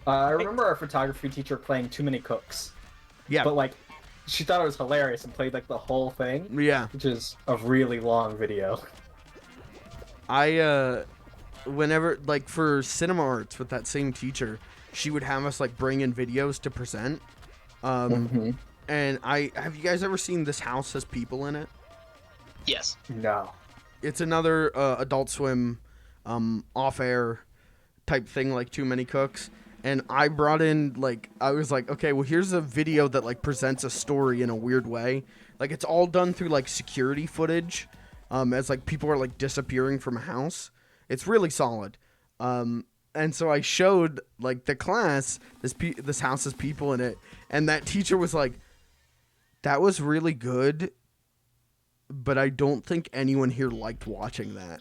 I remember our photography teacher playing Too Many Cooks, Yeah, but like, she thought it was hilarious and played like the whole thing, yeah. which is a really long video. Whenever, like, for cinema arts with that same teacher, she would have us, like, bring in videos to present. And have you guys ever seen This House Has People in It? Yes. No. It's another Adult Swim off-air type thing, like Too Many Cooks. And I brought in, like, I was like, okay, well, here's a video that, like, presents a story in a weird way. Like, it's all done through, like, security footage, as, like, people are, like, disappearing from a house. It's really solid. And so I showed, like, the class, this house has people in it, and that teacher was like, that was really good, but I don't think anyone here liked watching that.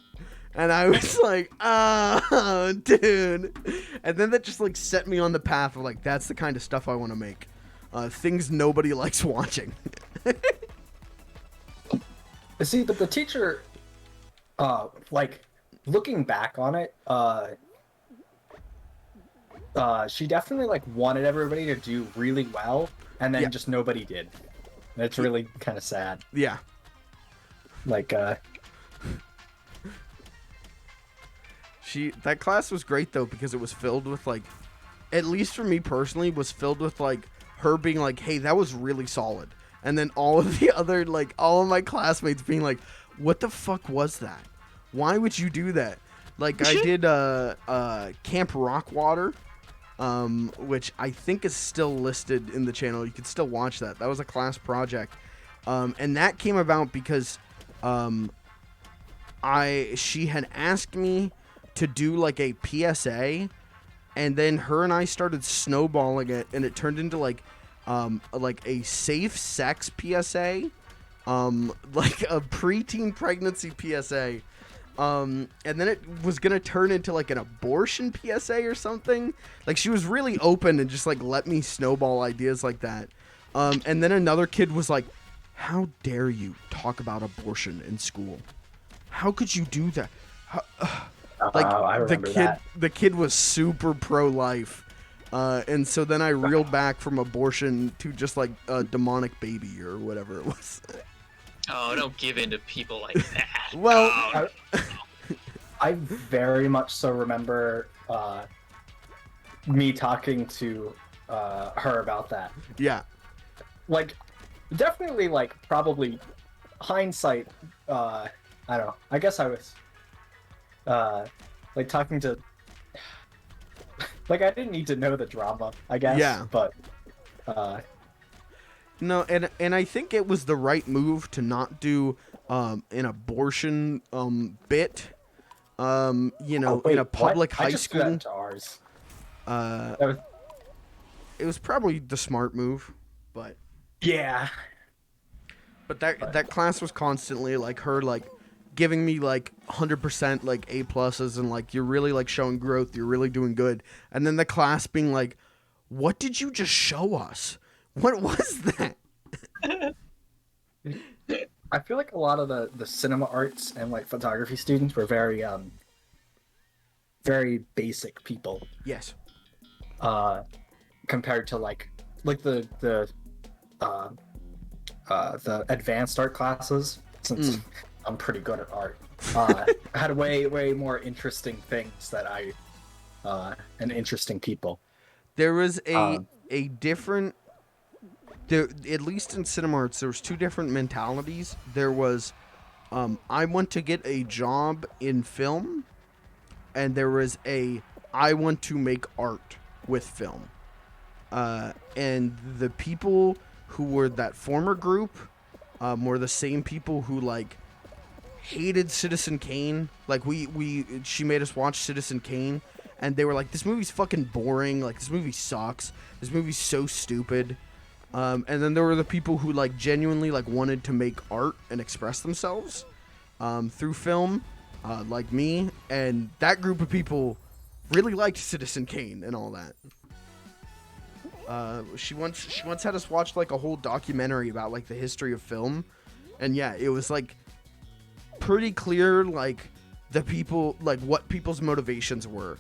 And I was like, oh, dude. And then that just, like, set me on the path of, like, that's the kind of stuff I want to make. Things nobody likes watching. See, but the teacher, like, looking back on it, she definitely, like, wanted everybody to do really well, and then just nobody did. And it's really kind of sad. Yeah. Like, that class was great, though, because it was filled with, like, at least for me personally, was filled with, like, her being like, hey, that was really solid. And then all of the other, like, all of my classmates being like, what the fuck was that? Why would you do that? Like, I did Camp Rockwater, which I think is still listed in the channel. You can still watch that. That was a class project. And that came about because she had asked me to do, like, a PSA, and then her and I started snowballing it, and it turned into, like a safe sex PSA, like a preteen pregnancy PSA, and then it was gonna turn into, like, an abortion PSA or something. Like, she was really open and just, like, let me snowball ideas like that. And then another kid was like, how dare you talk about abortion in school? How could you do that? Like, I remember that. The kid was super pro-life. And so then I reeled back from abortion to just, like, a demonic baby or whatever it was. Oh, don't give in to people like that. Well, Oh, I very much so remember me talking to her about that. yeah. Like, definitely, like, probably hindsight, I don't know. I guess I was, like, talking to, like, I didn't need to know the drama, I guess. Yeah. But, No, and I think it was the right move to not do an abortion bit, you know, wait, in a public what? I high just threw that school. into ours. Uh, That was, it was probably the smart move, but yeah. that class was constantly, like, her, like, giving me, like, 100%, like, A pluses, and, like, you're really, like, showing growth, you're really doing good. And then the class being like, what did you just show us? What was that? I feel like a lot of the cinema arts and, like, photography students were very, very basic people. Yes. Compared to, like the advanced art classes, since I'm pretty good at art, had way more interesting things that and interesting people. There was a different, at least in cinema arts, there was two different mentalities. There was, I want to get a job in film, and there was I want to make art with film. And the people who were that former group were the same people who, like, hated Citizen Kane. Like, she made us watch Citizen Kane, and they were like, this movie's fucking boring. Like, this movie sucks. This movie's so stupid. And then there were the people who, like, genuinely, like, wanted to make art and express themselves. through film, like me, and that group of people really liked Citizen Kane and all that. She once had us watch like a whole documentary about like the history of film, and yeah, it was like pretty clear like the people, like what people's motivations were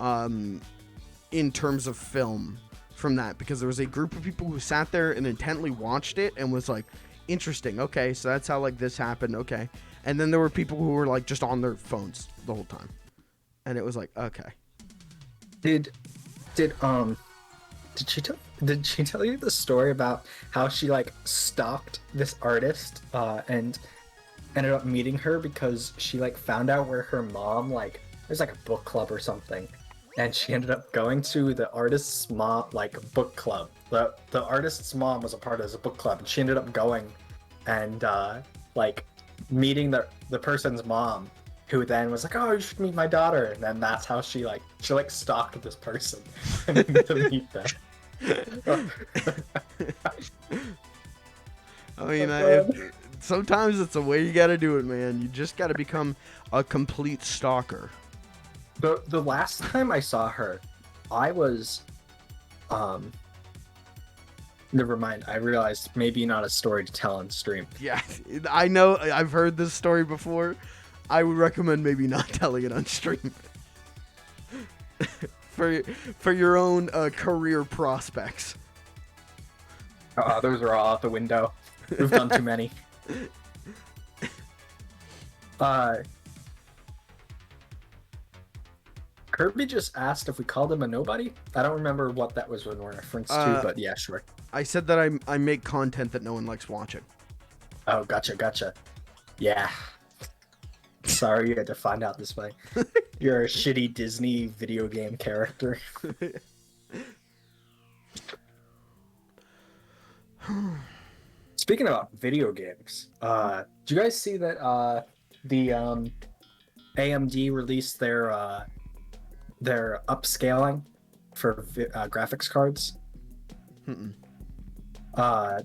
in terms of film from that, because there was a group of people who sat there and intently watched it and was like, interesting, okay, so that's how like this happened, okay. And then there were people who were like just on their phones the whole time, and it was like, okay. Did she tell you the story about how she like stalked this artist and ended up meeting her because she like found out where her mom, like there's like a book club or something, and she ended up going to the artist's mom like book club. The artist's mom was a part of this book club, and she ended up going and like meeting the person's mom, who then was like, oh, you should meet my daughter, and then that's how she stalked this person to meet them. I mean, sometimes it's a way you gotta do it, man. You just gotta become a complete stalker. The last time I saw her, I was, never mind. I realized maybe not a story to tell on stream. Yeah, I know. I've heard this story before. I would recommend maybe not telling it on stream. for your own career prospects. Those are all out the window. We've done too many. Kirby just asked if we called him a nobody. I don't remember what that was in reference to, but yeah, sure. I said that I make content that no one likes watching. Oh, gotcha. Yeah. Sorry you had to find out this way. You're a shitty Disney video game character. Speaking about video games, did you guys see that the AMD released their upscaling for graphics cards? Mm-mm.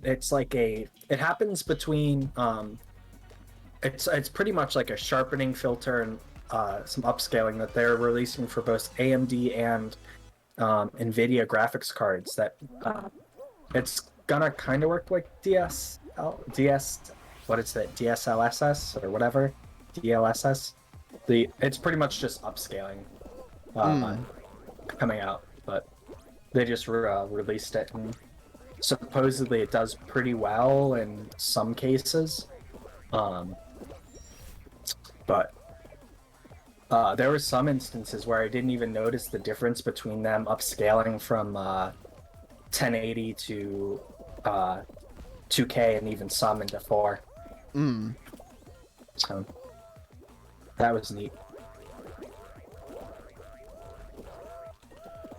It's like it happens between it's pretty much like a sharpening filter and some upscaling that they're releasing for both AMD and NVIDIA graphics cards. That it's gonna kind of work like DSLSS or whatever, DLSS. It's pretty much just upscaling coming out, but they just released it, and supposedly it does pretty well in some cases. But there were some instances where I didn't even notice the difference between them upscaling from 1080 to 2K, and even some into 4. So that was neat.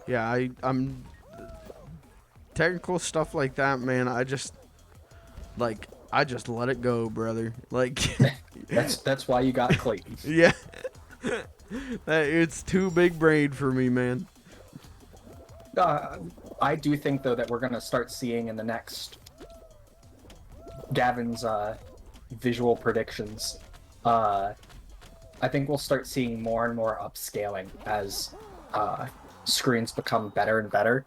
Yeah, I'm technical stuff like that, man. I just let it go, brother. Like that's why you got Clayton. Yeah. It's too big brain for me, man. I do think though that we're gonna start seeing in the next Gavin's visual predictions. I think we'll start seeing more and more upscaling as screens become better and better,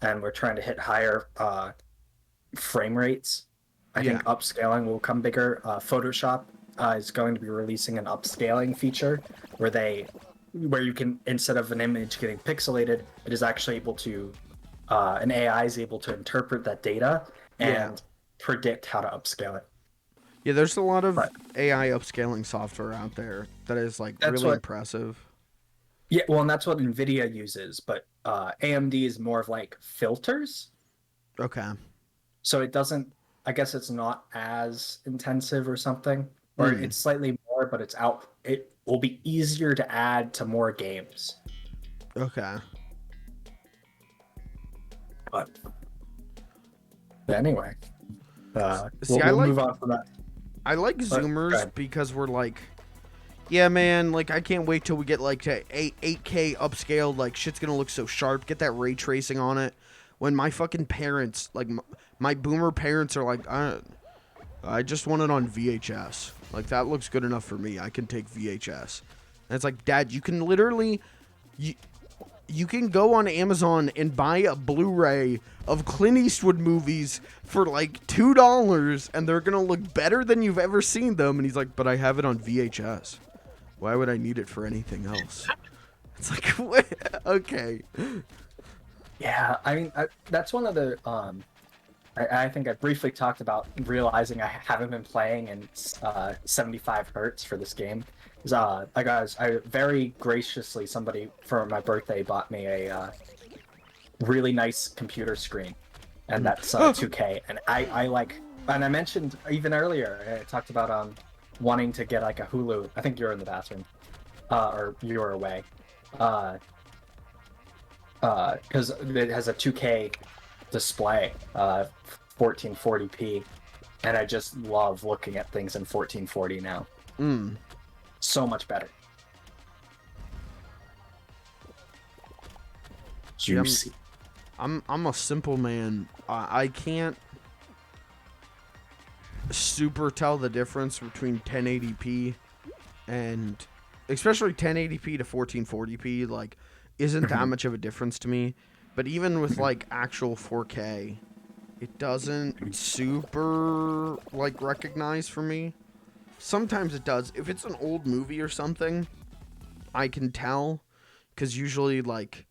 and we're trying to hit higher frame rates. I think upscaling will come bigger. Photoshop is going to be releasing an upscaling feature where you can, instead of an image getting pixelated, it is actually able to an AI is able to interpret that data and predict how to upscale it. Yeah, there's a lot of AI upscaling software out there that is like really impressive. Yeah, well, and that's what NVIDIA uses, but AMD is more of like filters. Okay. So it doesn't, I guess it's not as intensive or something, or it's slightly more, but it will be easier to add to more games. Okay. But anyway, See, we'll move on from that. I like Zoomers because we're like, yeah, man, like I can't wait till we get like to 8K upscaled, like shit's gonna look so sharp, get that ray tracing on it. When my fucking parents, like my boomer parents are like, I just want it on VHS. Like, that looks good enough for me. I can take VHS. And it's like, Dad, you can literally... You can go on Amazon and buy a Blu-ray of Clint Eastwood movies for like $2, and they're going to look better than you've ever seen them. And he's like, but I have it on VHS. Why would I need it for anything else? It's like, what? Okay. Yeah, I mean, that's one of the I think I briefly talked about realizing I haven't been playing in 75 hertz for this game. I very graciously, somebody for my birthday bought me a really nice computer screen, and that's 2K. And I like, and I mentioned even earlier, I talked about wanting to get like a Hulu. I think you're in the bathroom, or you were away, because it has a 2K display, 1440p, and I just love looking at things in 1440 now. So much better. Juicy. I'm a simple man. I can't super tell the difference between 1080p and especially 1080p to 1440p. Like, isn't that much of a difference to me. But even with like actual 4K, it doesn't super like recognize for me. Sometimes it does. If it's an old movie or something, I can tell, because usually like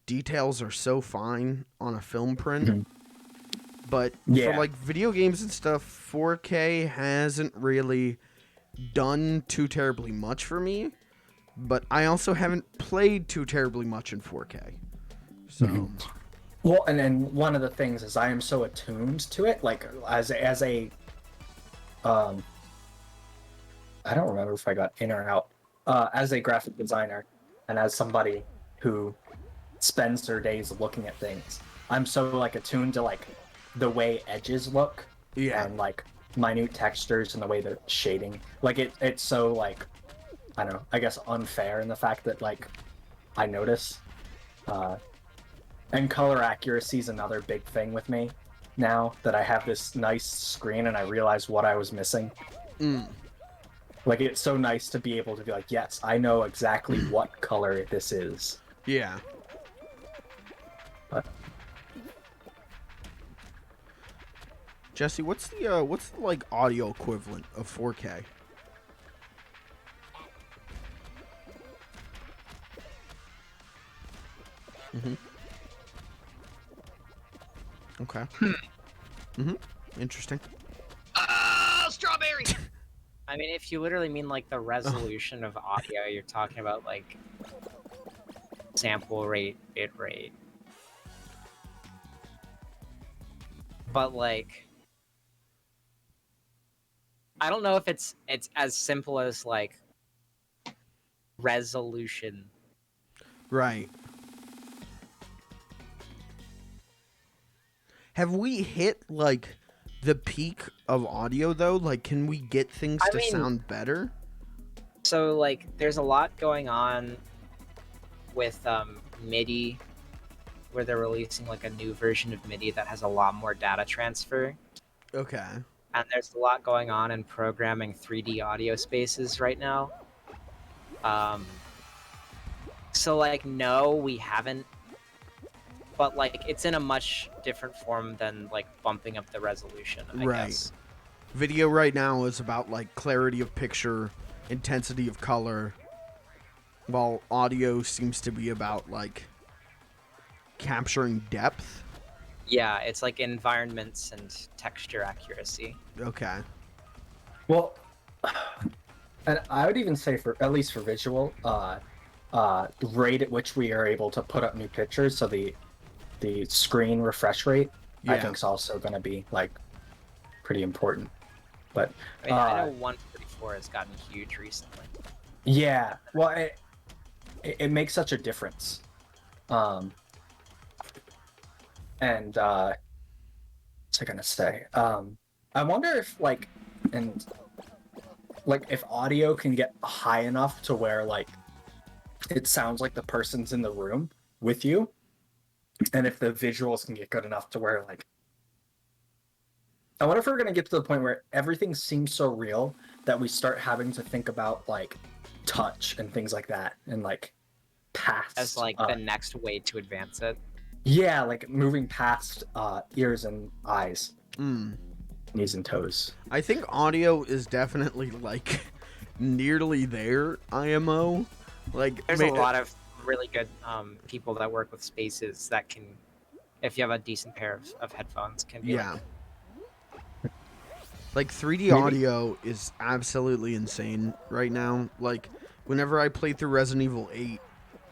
details are so fine on a film print. But for like video games and stuff, 4K hasn't really done too terribly much for me. But I also haven't played too terribly much in 4K. So, well, and then one of the things is I am so attuned to it, like as a I don't remember if I got in or out. As a graphic designer and as somebody who spends their days looking at things, I'm so like attuned to like the way edges look, and like minute textures and the way they're shading. Like it's so like, I don't know, I guess unfair in the fact that like I notice. And color accuracy is another big thing with me now that I have this nice screen and I realize what I was missing. Like, it's so nice to be able to be like, yes, I know exactly what color this is. Yeah. But... Jesse, what's the like audio equivalent of 4K? Okay. Interesting. Strawberry! I mean, if you literally mean like the resolution of audio, you're talking about like sample rate, bit rate. But like, I don't know if it's as simple as like resolution. Right. Have we hit like the peak of audio though? Like, can we get things to sound better? So like, there's a lot going on with MIDI, where they're releasing like a new version of MIDI that has a lot more data transfer. Okay. And there's a lot going on in programming 3D audio spaces right now. So like, no, we haven't. But like, it's in a much different form than like bumping up the resolution, I guess. Video right now is about like clarity of picture, intensity of color, while audio seems to be about like capturing depth. Yeah, it's like environments and texture accuracy. Okay. Well, and I would even say for, at least for visual, rate at which we are able to put up new pictures, so the screen refresh rate, I think is also going to be like pretty important. But I mean, I know 144 has gotten huge recently. Yeah, well, it makes such a difference. And what's I gonna say? I wonder if like, and like if audio can get high enough to where like it sounds like the person's in the room with you. And if the visuals can get good enough to where like I wonder if we're gonna get to the point where everything seems so real that we start having to think about like touch and things like that, and like past As like the next way to advance it. yeah, like moving past ears and eyes, Mm. knees and toes. I think audio is definitely like nearly there. IMO, like There's a lot of really good people that work with spaces that can, if you have a decent pair of headphones, can be yeah. Like 3D Maybe- audio is absolutely insane right now. Like whenever I played through Resident Evil 8,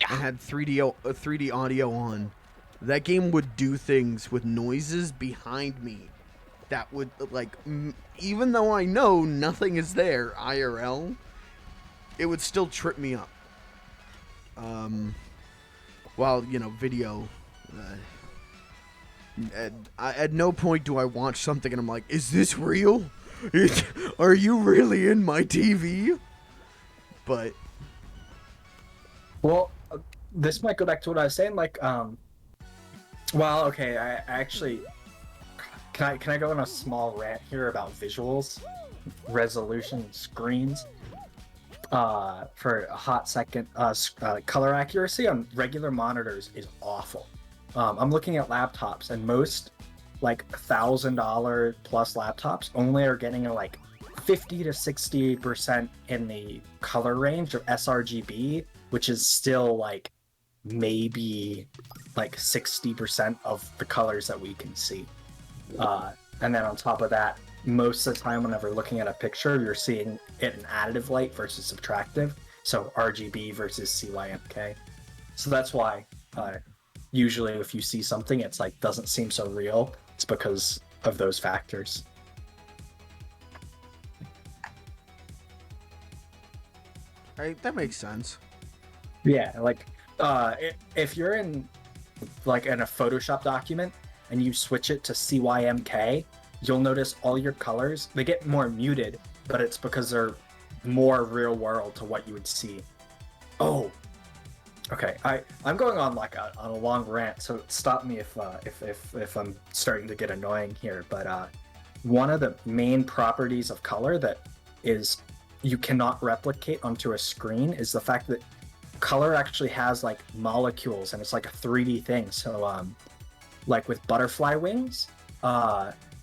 I had 3D audio on. That game would do things with noises behind me that would like even though I know nothing is there IRL, it would still trip me up. While video. At no point do I watch something and I'm like, is this real? Are you really in my TV? But Well, this might go back to what I was saying. Like, well, okay. I actually can I go on a small rant here about visuals, resolution, screens. For a hot second, color accuracy on regular monitors is awful. I'm looking at laptops, and most like $1,000 plus laptops only are getting like 50 to 60% in the color range of sRGB, which is still like maybe like 60% of the colors that we can see. And then on top of that, most of the time whenever looking at a picture, you're seeing it in additive light versus subtractive. So RGB versus CYMK. So that's why usually if you see something, it's like doesn't seem so real. It's because of those factors. that makes sense. Yeah, like if you're in like in a Photoshop document and you switch it to CYMK, you'll notice all your colors, they get more muted, but it's because they're more real world to what you would see. Oh, okay. I'm going on like on a long rant, so stop me if I'm starting to get annoying here. But one of the main properties of color that is you cannot replicate onto a screen is the fact that color actually has like molecules, and it's like a 3D thing. So like with butterfly wings,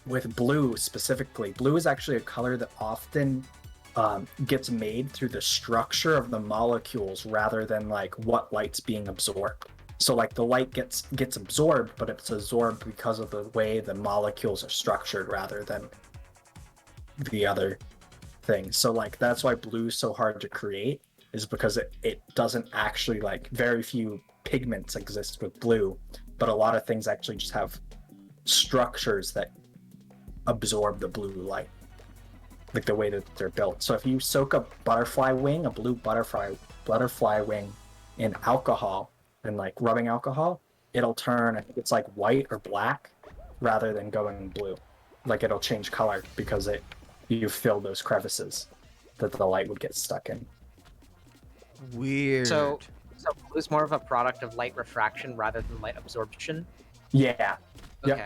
with blue specifically, blue is actually a color that often gets made through the structure of the molecules rather than like what light's being absorbed. So like the light gets absorbed, but it's absorbed because of the way the molecules are structured rather than the other thing. So like that's why blue's so hard to create, is because it doesn't actually, like, very few pigments exist with blue, but a lot of things actually just have structures that absorb the blue light, like the way that they're built. So if you soak a butterfly wing, a blue butterfly wing in alcohol, and like rubbing alcohol, it'll turn, I think it's like white or black rather than going blue. Like it'll change color because you fill those crevices that the light would get stuck in. Weird. So blue's more of a product of light refraction rather than light absorption. Yeah. Yep.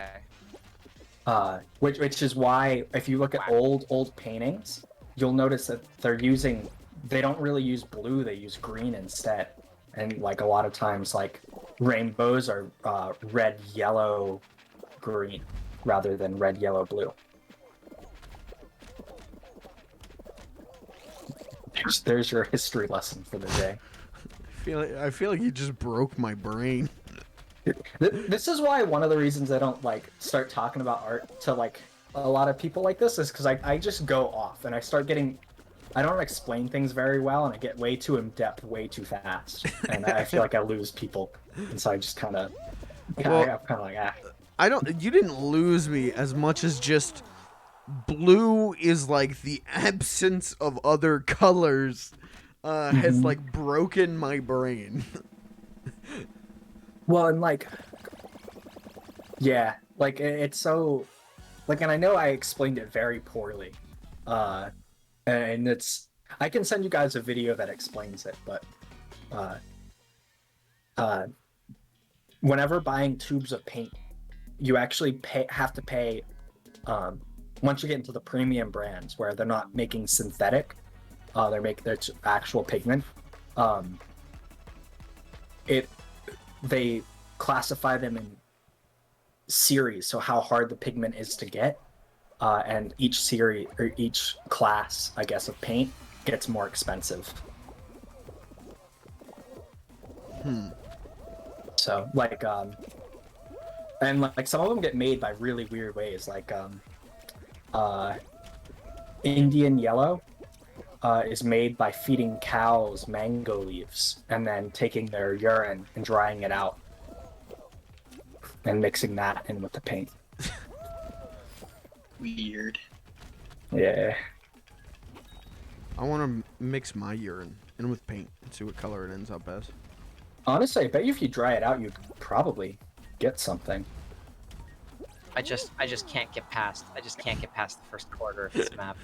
Okay. Which is why if you look at old paintings, you'll notice that they don't really use blue, they use green instead. And like a lot of times, like rainbows are red, yellow, green rather than red, yellow, blue. There's your history lesson for the day. I feel like you just broke my brain. This is why one of the reasons I don't like start talking about art to like a lot of people like this is because I just go off and I start getting, I don't explain things very well and I get way too in depth way too fast, and I feel like I lose people, and so I just kind of like You didn't lose me as much as just blue is like the absence of other colors has like broken my brain. Well, and like, yeah, like it's so, like, and I know I explained it very poorly, and I can send you guys a video that explains it, but, whenever buying tubes of paint, you actually have to pay, once you get into the premium brands where they're not making synthetic, they're making their actual pigment. They classify them in series, so how hard the pigment is to get, and each series or each class, I guess, of paint gets more expensive. So like, and like some of them get made by really weird ways, like Indian yellow is made by feeding cows mango leaves and then taking their urine and drying it out and mixing that in with the paint. Weird. Yeah. I want to mix my urine in with paint and see what color it ends up as. Honestly, I bet you if you dry it out, you'd probably get something. I just can't get past. I just can't get past the first quarter of this map.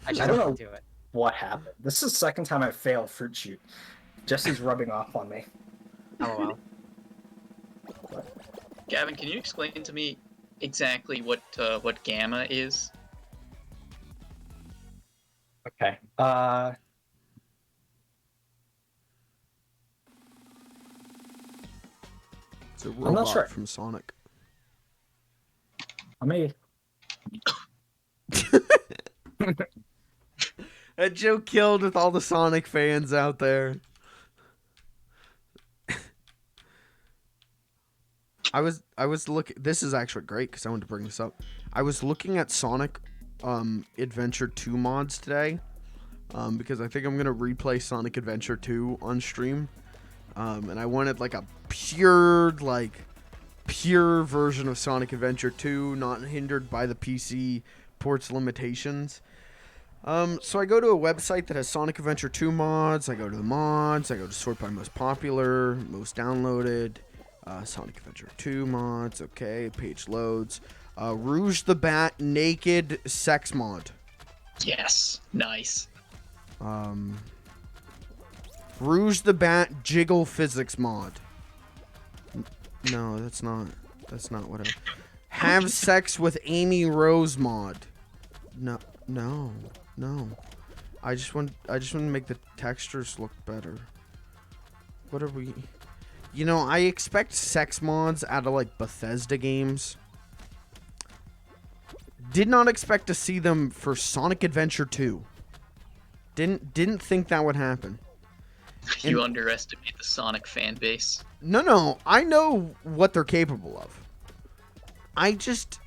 I just I don't know. can't do it. What happened? This is the second time I've failed fruit shoot. Jesse's rubbing off on me. LOL. Gavin, can you explain to me exactly what gamma is? Okay. It's a not robot sure. from Sonic. Let me. That joke killed with all the Sonic fans out there. I was looking. This is actually great because I wanted to bring this up. I was looking at Sonic Adventure 2 mods today because I think I'm gonna replay Sonic Adventure 2 on stream, and I wanted like a pure version of Sonic Adventure 2, not hindered by the PC ports limitations. So I go to a website that has Sonic Adventure 2 mods. I go to the mods. I go to sort by most popular, most downloaded. Sonic Adventure 2 mods. Okay, page loads. Rouge the Bat naked sex mod. Yes. Nice. Rouge the Bat jiggle physics mod. No, that's not what I... Have sex with Amy Rose mod. No. I just want to make the textures look better. What are we... You know, I expect sex mods out of like Bethesda games. Did not expect to see them for Sonic Adventure 2. Didn't think that would happen. You underestimate the Sonic fan base. No, I know what they're capable of. I just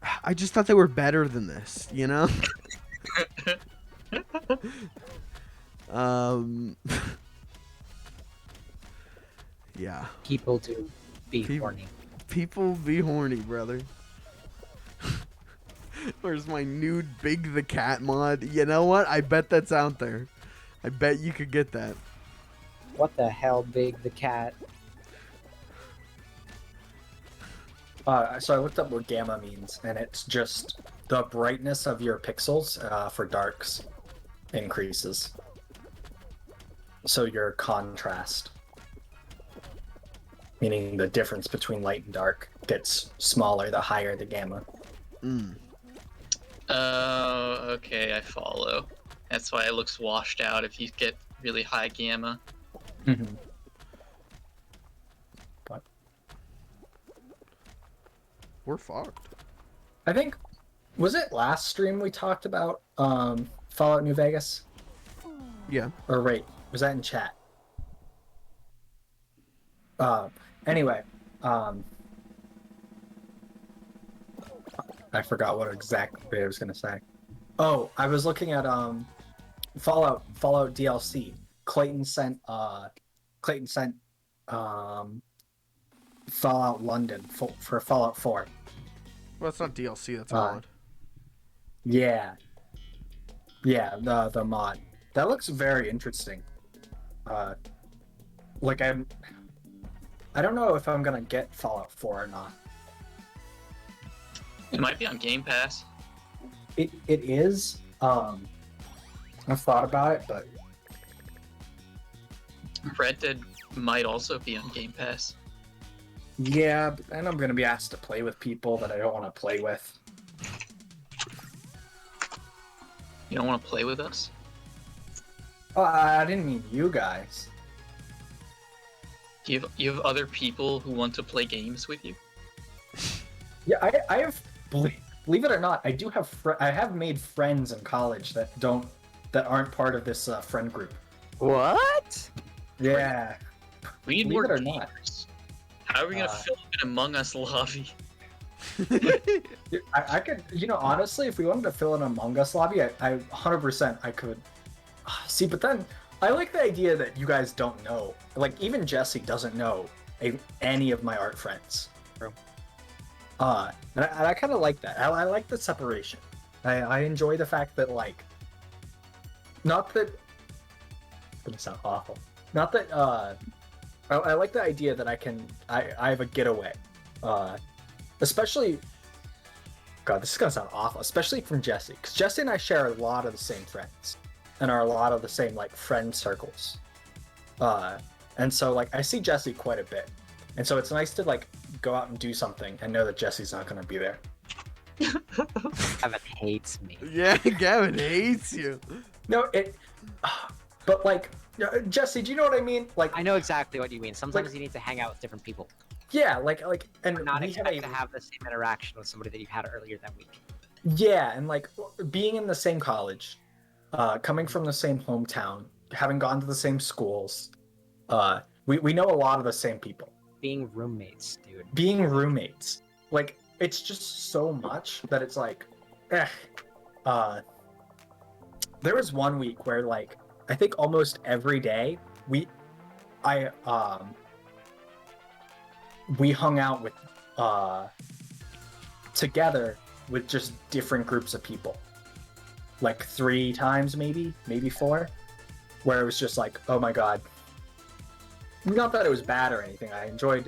thought they were better than this, you know? Yeah. People do be horny. People be horny, brother. Where's my nude Big the Cat mod? You know what? I bet that's out there. I bet you could get that. What the hell, Big the Cat? So I looked up what gamma means, and it's just the brightness of your pixels for darks increases. So your contrast, meaning the difference between light and dark, gets smaller the higher the gamma. Okay, I follow. That's why it looks washed out if you get really high gamma. Mm-hmm. But We're fucked. I think, was it last stream we talked about Fallout New Vegas? Yeah. Or wait, was that in chat? Anyway, I forgot what exactly I was gonna say. Oh, I was looking at Fallout DLC. Clayton sent Fallout London for Fallout 4. Well, that's not DLC. That's a mod. Yeah, the mod that looks very interesting. Like I don't know if I'm gonna get Fallout 4 or not. It might be on Game Pass. It is. I've thought about it, but Red Dead might also be on Game Pass. Yeah, but then I'm gonna be asked to play with people that I don't want to play with. You don't want to play with us? Oh, I didn't mean you guys. You have other people who want to play games with you? Yeah, I have. Believe it or not, I do have. I have made friends in college that aren't part of this friend group. What? Yeah. We need Believe more it or not. gamers. How are we gonna fill up an Among Us lobby? I could, honestly, if we wanted to fill an Among Us lobby, I 100% I could. See, but then I like the idea that you guys don't know. Like, even Jesse doesn't know any of my art friends. True. And I kind of like that. I like the separation. I enjoy the fact that, like, not that. It's gonna sound awful. Not that. I like the idea that I have a getaway. Especially. God, this is gonna sound awful. Especially from Jesse, because Jesse and I share a lot of the same friends, and are a lot of the same like friend circles. And so like I see Jesse quite a bit, and so it's nice to like go out and do something and know that Jesse's not gonna be there. Kevin hates me. Yeah, Gavin hates you. No, but like Jesse, do you know what I mean? Like I know exactly what you mean. Sometimes you need to hang out with different people. yeah, and Not we expect have to have the same interaction with somebody that you had earlier that week. yeah, and like being in the same college, coming from the same hometown, having gone to the same schools, we know a lot of the same people. Being roommates, dude. Being roommates, like it's just so much that it's like, there was one week where like I think almost every day we hung out with together with just different groups of people, like 3 times maybe 4, where it was just like, oh my god. Not that it was bad or anything. I enjoy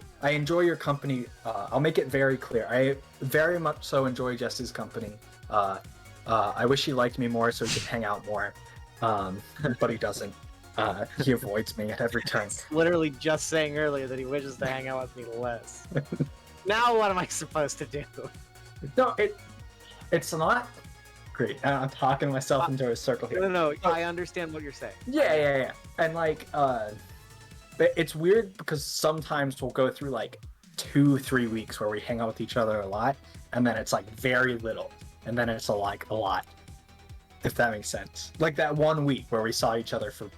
your company. I'll make it very clear. I very much so enjoy Jesse's company. I wish he liked me more so he could hang out more. But he doesn't. He avoids me at every turn. Literally just saying earlier that he wishes to hang out with me less. Now what am I supposed to do? No, it's not great. I'm talking myself into a circle here. No, I understand what you're saying. Yeah. And like, it's weird because sometimes we'll go through like 2-3 weeks where we hang out with each other a lot, and then it's like very little, and then it's like a lot. If that makes sense. Like that 1 week where we saw each other for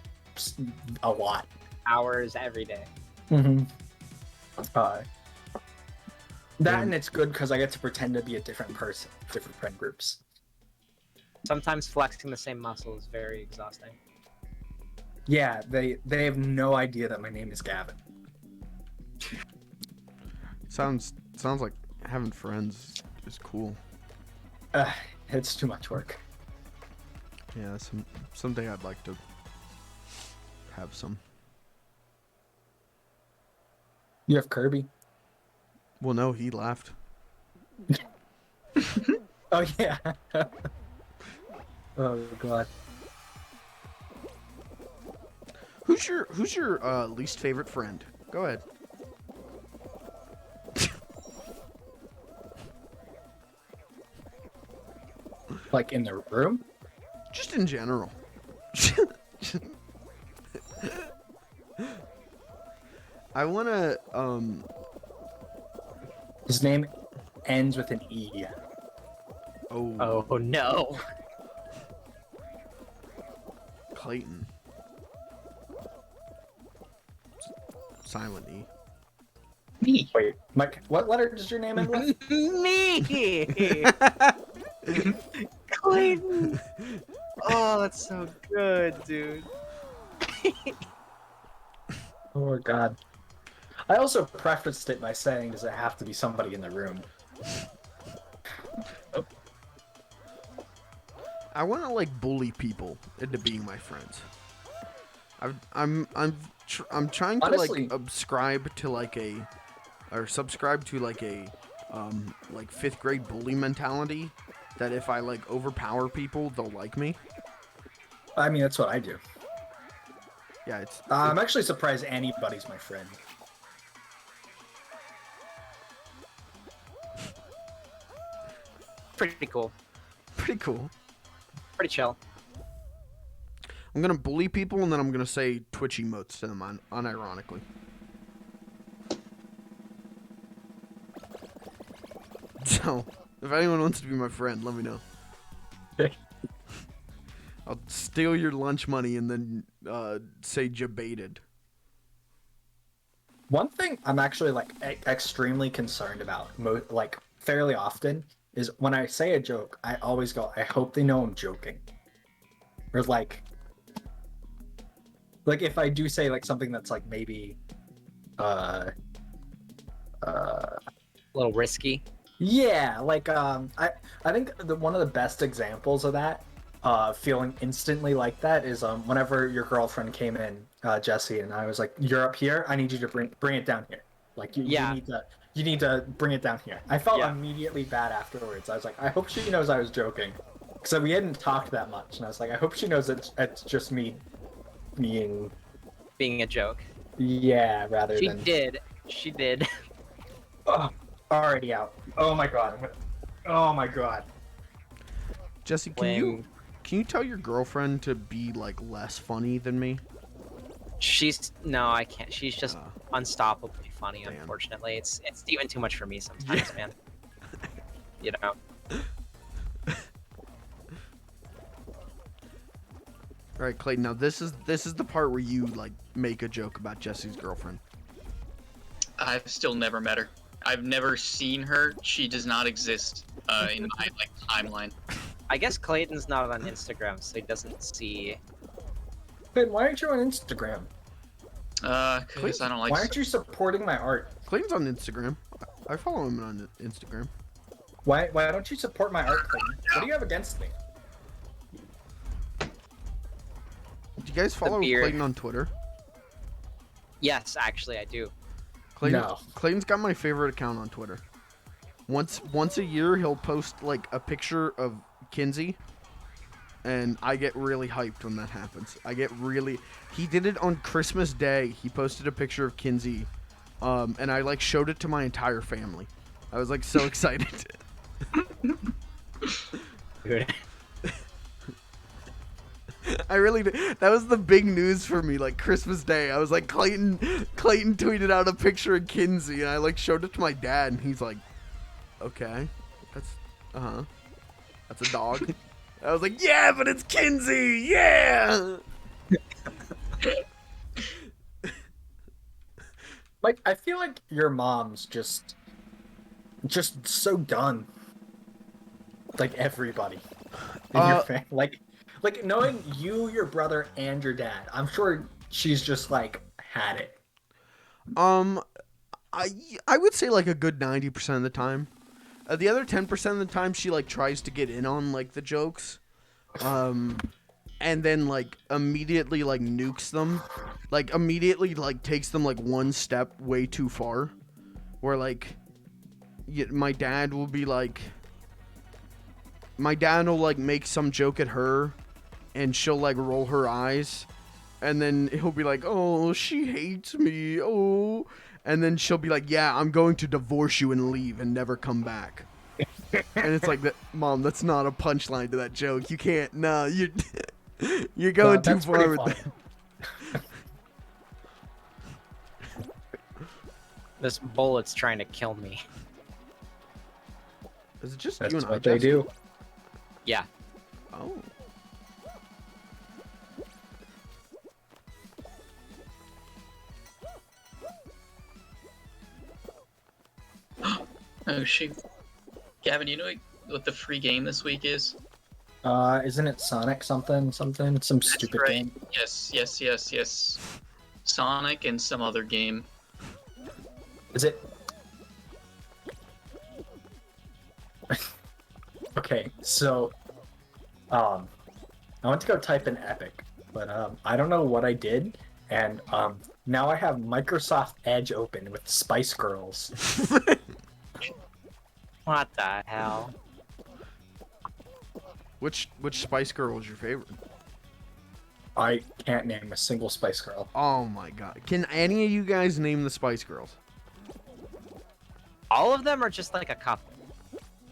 a lot. Hours every day. Mm-hmm. And it's good because I get to pretend to be a different person, different friend groups. Sometimes flexing the same muscle is very exhausting. Yeah, they have no idea that my name is Gavin. Sounds like having friends is cool. It's too much work. Yeah, someday I'd like to have some. You have Kirby. Well, no, he left. Oh yeah. Oh god. Who's your least favorite friend? Go ahead. Like in the room? Just in general. I wanna His name ends with an E. Oh no. Clayton. Silent E. Me. Wait, Mike, what letter does your name end with? Me. Clayton. Oh, that's so good, dude. Oh god. I also prefaced it by saying, does it have to be somebody in the room? I want to like bully people into being my friends. I'm trying to Honestly, like subscribe to like a 5th grade bully mentality that if I like overpower people, they'll like me. I mean, that's what I do. Yeah, I'm actually surprised anybody's my friend. Pretty cool. Pretty cool. Pretty chill. I'm gonna bully people and then I'm gonna say Twitch emotes to them unironically. So, if anyone wants to be my friend, let me know. I'll steal your lunch money and then say jebaited. One thing I'm actually like extremely concerned about, like fairly often, is when I say a joke, I always go, I hope they know I'm joking. Or like if I do say like something that's like maybe A little risky. yeah, like I think one of the best examples of that, feeling instantly like that is whenever your girlfriend came in, Jesse, and I was like, "You're up here. I need you to bring it down here. Like you need to bring it down here." I felt immediately bad afterwards. I was like, "I hope she knows I was joking," because we hadn't talked that much, and I was like, "I hope she knows it's just me being a joke. yeah rather She than did. She did. oh, already out. Oh my god. Oh my god. Jesse, can you tell your girlfriend to be like less funny than me? No, I can't. She's just unstoppably funny. Damn. Unfortunately, it's even too much for me sometimes, man. You know. All right, Clayton. Now this is the part where you like make a joke about Jesse's girlfriend. I've still never met her. I've never seen her. She does not exist in my like timeline. I guess Clayton's not on Instagram, so he doesn't see. Ben, why aren't you on Instagram? Because I don't like. Why aren't you supporting my art? Clayton's on Instagram. I follow him on Instagram. Why don't you support my art, Clayton? What do you have against me? Do you guys follow beard. Clayton on Twitter? Yes, actually, I do. Clayton, No. Clayton's got my favorite account on Twitter. Once a year, he'll post like a picture of Kinsey, and I get really hyped when that happens. He did it on Christmas Day. He posted a picture of Kinsey, and I like showed it to my entire family. I was like so excited. Dude. I really did. That was the big news for me, like Christmas Day. I was like, Clayton tweeted out a picture of Kinsey, and I like showed it to my dad, and he's like, okay, that's a dog. I was like, yeah, but it's Kinsey, yeah. Like, I feel like your mom's just so done. Like everybody in your family, like knowing you, your brother, and your dad. I'm sure she's just like had it. I would say like a good 90% of the time. The other 10% of the time, she like tries to get in on like the jokes, and then like immediately like nukes them, like immediately like takes them like one step way too far, where like my dad will like make some joke at her, and she'll like roll her eyes, and then he'll be like, oh, she hates me, oh. And then she'll be like, yeah, I'm going to divorce you and leave and never come back. And it's like, Mom, that's not a punchline to that joke. You can't, no, you're going too far with that. This bullet's trying to kill me. Is it just That's you and I, what they Jesse? do. Yeah. Oh. Oh shoot, Gavin, you know what the free game this week is? Isn't it Sonic something? Some stupid right. game? Yes. Sonic and some other game. Is it? Okay, so, I went to go type in Epic, but I don't know what I did, and now I have Microsoft Edge open with Spice Girls. What the hell? Which Spice Girl was your favorite? I can't name a single Spice Girl. Oh my god. Can any of you guys name the Spice Girls? All of them are just like a couple.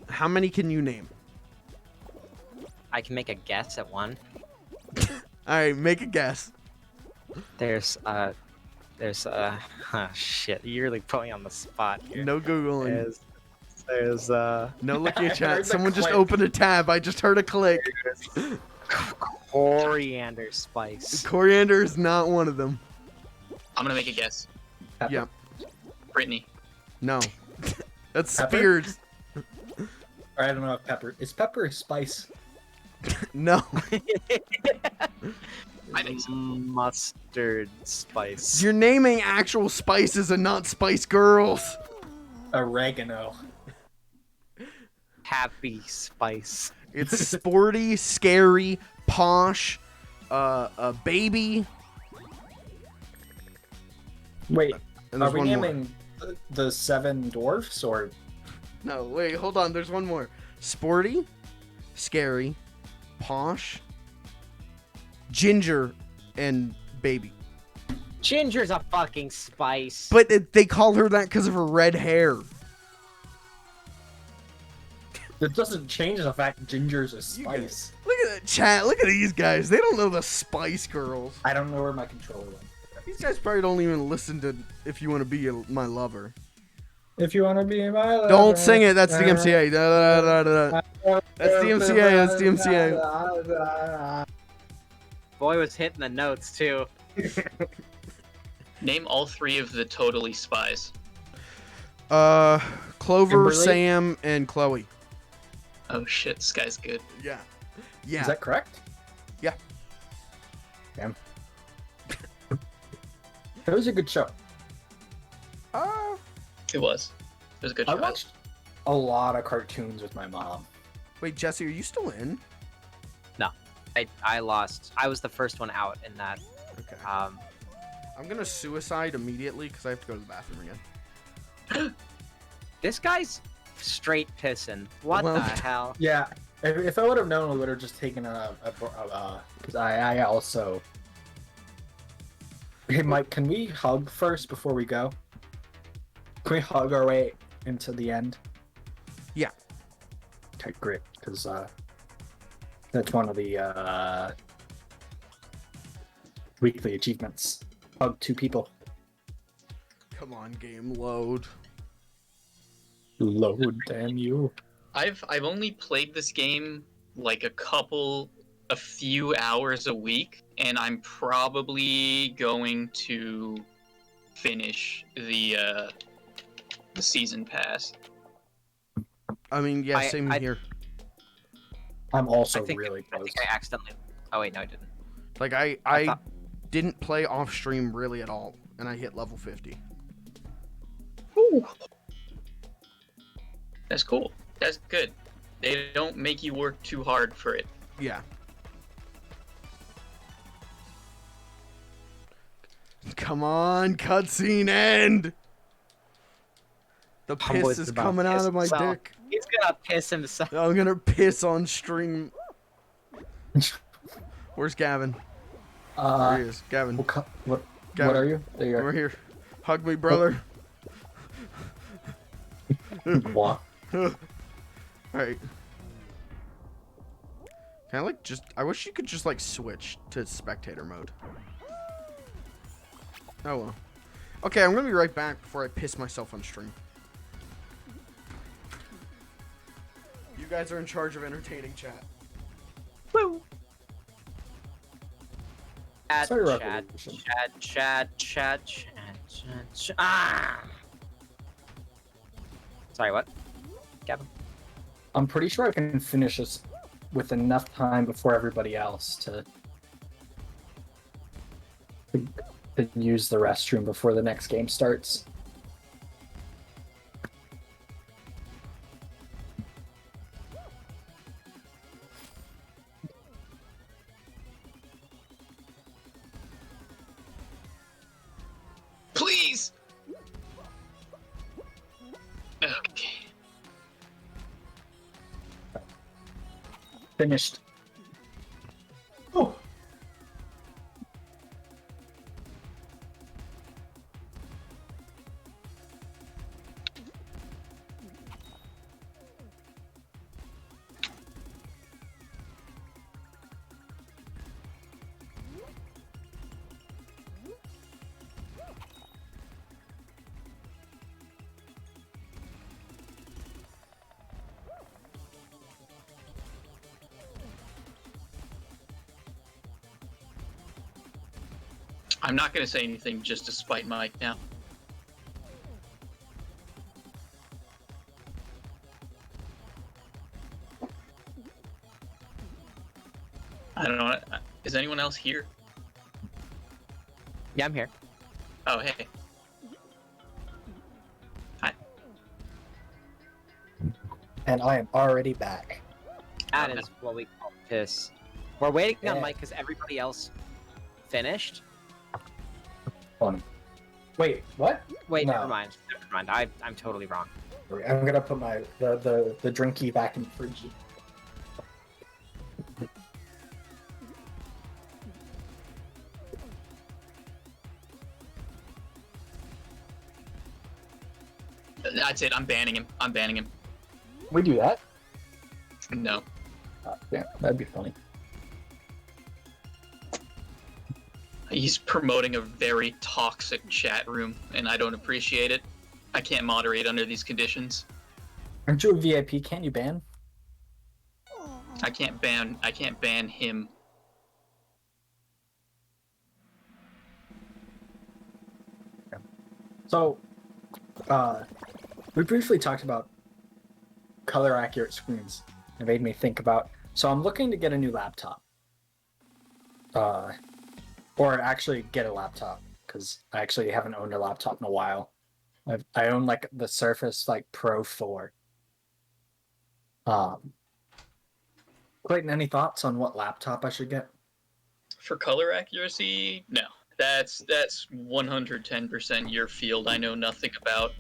How many can you name? I can make a guess at one. All right, make a guess. There's shit. You really put me on the spot here. No googling. There's No looking at I chat. heard the Someone just click. opened a tab. I just heard a click. coriander spice. Coriander is not one of them. I'm gonna make a guess. Pepper. Yeah. Brittany. No. That's Pepper? Spears. Or I don't know if pepper is pepper a spice. No. I think so. Mustard spice. You're naming actual spices and not Spice Girls. Oregano. Happy spice. It's sporty, scary, posh, baby. Wait, And are there's we one more. naming the 7 dwarfs or? No, wait, hold on. There's one more. Sporty, scary, posh, ginger, and baby. Ginger's a fucking spice. But they call her that because of her red hair. It doesn't change the fact ginger's a You spice. Look at that chat. Look at these guys. They don't know the Spice Girls. I don't know where my controller went. These guys probably don't even listen to If You Want to Be My Lover. If you want to be my lover, Don't sing it. That's the MCA. Da, da, da, da. That's the MCA. That's the MCA. Boy was hitting the notes too. Name all 3 of the Totally Spies. Clover, Kimberly? Sam, and Chloe. Oh shit, this guy's good. Yeah. Yeah. Is that correct? Yeah. Damn. It was a good show. It was. It was a good I show. watched a lot of cartoons with my mom. Wait, Jesse, are you still in? I lost. I was the first one out in that. Okay. Um, I'm gonna suicide immediately because I have to go to the bathroom again. this guy's straight pissing. What Well- the hell? Yeah, if I would have known, I would have just taken because I also. Hey, Mike, can we hug first before we go? Can we hug our way into the end? Yeah. Okay, great, because that's one of the weekly achievements. Hug 2 people. Come on, game, load. Load, damn you. I've only played this game like a few hours a week, and I'm probably going to finish the season pass. I mean, yeah, I- same I- here. I'm also I think really I close. think I accidentally. Oh wait, no, I didn't. Like, I I thought- didn't play off stream really at all, and I hit level 50. That's cool. That's good. They don't make you work too hard for it. Yeah. Come on, cutscene end! The Humble piss is is about coming out piss of my himself. dick. He's gonna piss himself. I'm gonna piss on stream. Where's Gavin? There he is. Gavin, What Gavin. are you? There you over are. here. Hug me, brother. What? Alright. Can I, like, just... I wish you could just, like, switch to spectator mode. Oh, well. Okay, I'm gonna be right back before I piss myself on stream. You guys are in charge of entertaining chat. Woo. Chad, Sorry, Chad, Revolution. Chad. Ah! Sorry, what? Gavin? I'm pretty sure I can finish this with enough time before everybody else to use the restroom before the next game starts. Please! Okay. Finished. Oh. I'm not gonna say anything just to spite Mike now. I don't know. Is anyone else here? Yeah, I'm here. Oh, hey. Hi. And I am already back. That is what we call piss. We're waiting on Yeah. Mike because everybody else finished. Fun. Wait, what? Wait, No. never mind. Never mind. I'm totally wrong. I'm gonna put my the drinky back in the fridge. That's it. I'm banning him. I'm banning him. We do that? No. Yeah, that'd be funny. He's promoting a very toxic chat room, and I don't appreciate it. I can't moderate under these conditions. Aren't you a VIP? Can't you ban? I can't ban him. So, we briefly talked about color accurate screens. It made me think about. So I'm looking to get a new laptop. Or actually get a laptop because I actually haven't owned a laptop in a while. I own like the Surface like Pro 4. Clayton, any thoughts on what laptop I should get? For color accuracy, no. That's 110% your field. I know nothing about.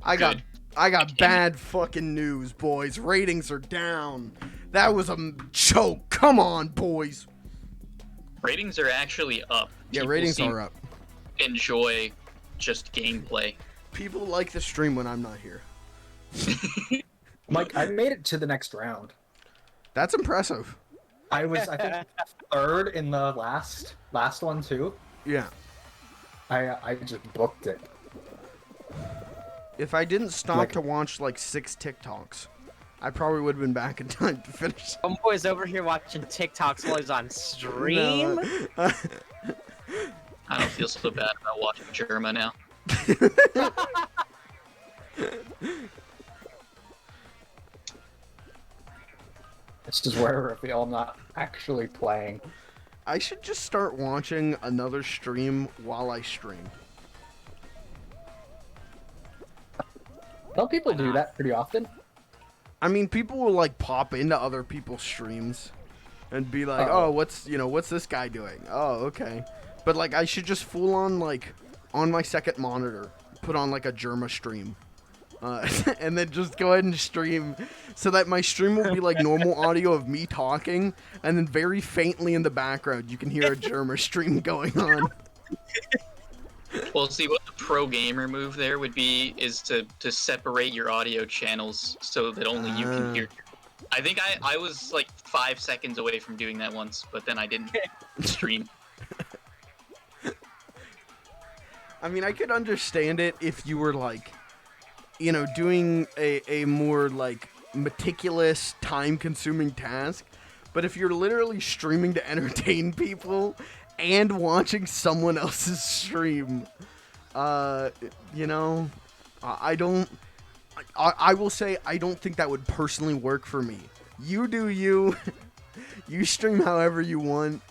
I got Good. bad fucking news, boys. Ratings are down. That was a choke. Come on, boys. Ratings are actually up. Yeah, People ratings seem are up. to enjoy just gameplay. People like the stream when I'm not here. Mike, I made it to the next round. That's impressive. I was, I think, third in the last one too. Yeah. I just booked it. If I didn't stop Like- to watch like 6 TikToks, I probably would have been back in time to finish. Homeboy's over here watching TikToks while he's on stream. No. I don't feel so bad about watching Germa now. It's just where I feel I'm not actually playing. I should just start watching another stream while I stream. Don't people do that pretty often? I mean, people will like pop into other people's streams and be like, Uh-oh. "Oh, what's this guy doing?" Oh, okay. But like, I should just full on like on my second monitor put on like a Germa stream, and then just go ahead and stream, so that my stream will be like normal audio of me talking, and then very faintly in the background you can hear a Germa stream going on. Well, see, what the pro gamer move there would be is to separate your audio channels so that only you can hear. I think I was like 5 seconds away from doing that once, but then I didn't stream. I mean, I could understand it if you were like, you know, doing a more like meticulous, time-consuming task. But if you're literally streaming to entertain people and watching someone else's stream, you know, I don't. I will say I don't think that would personally work for me. You do you. You stream however you want.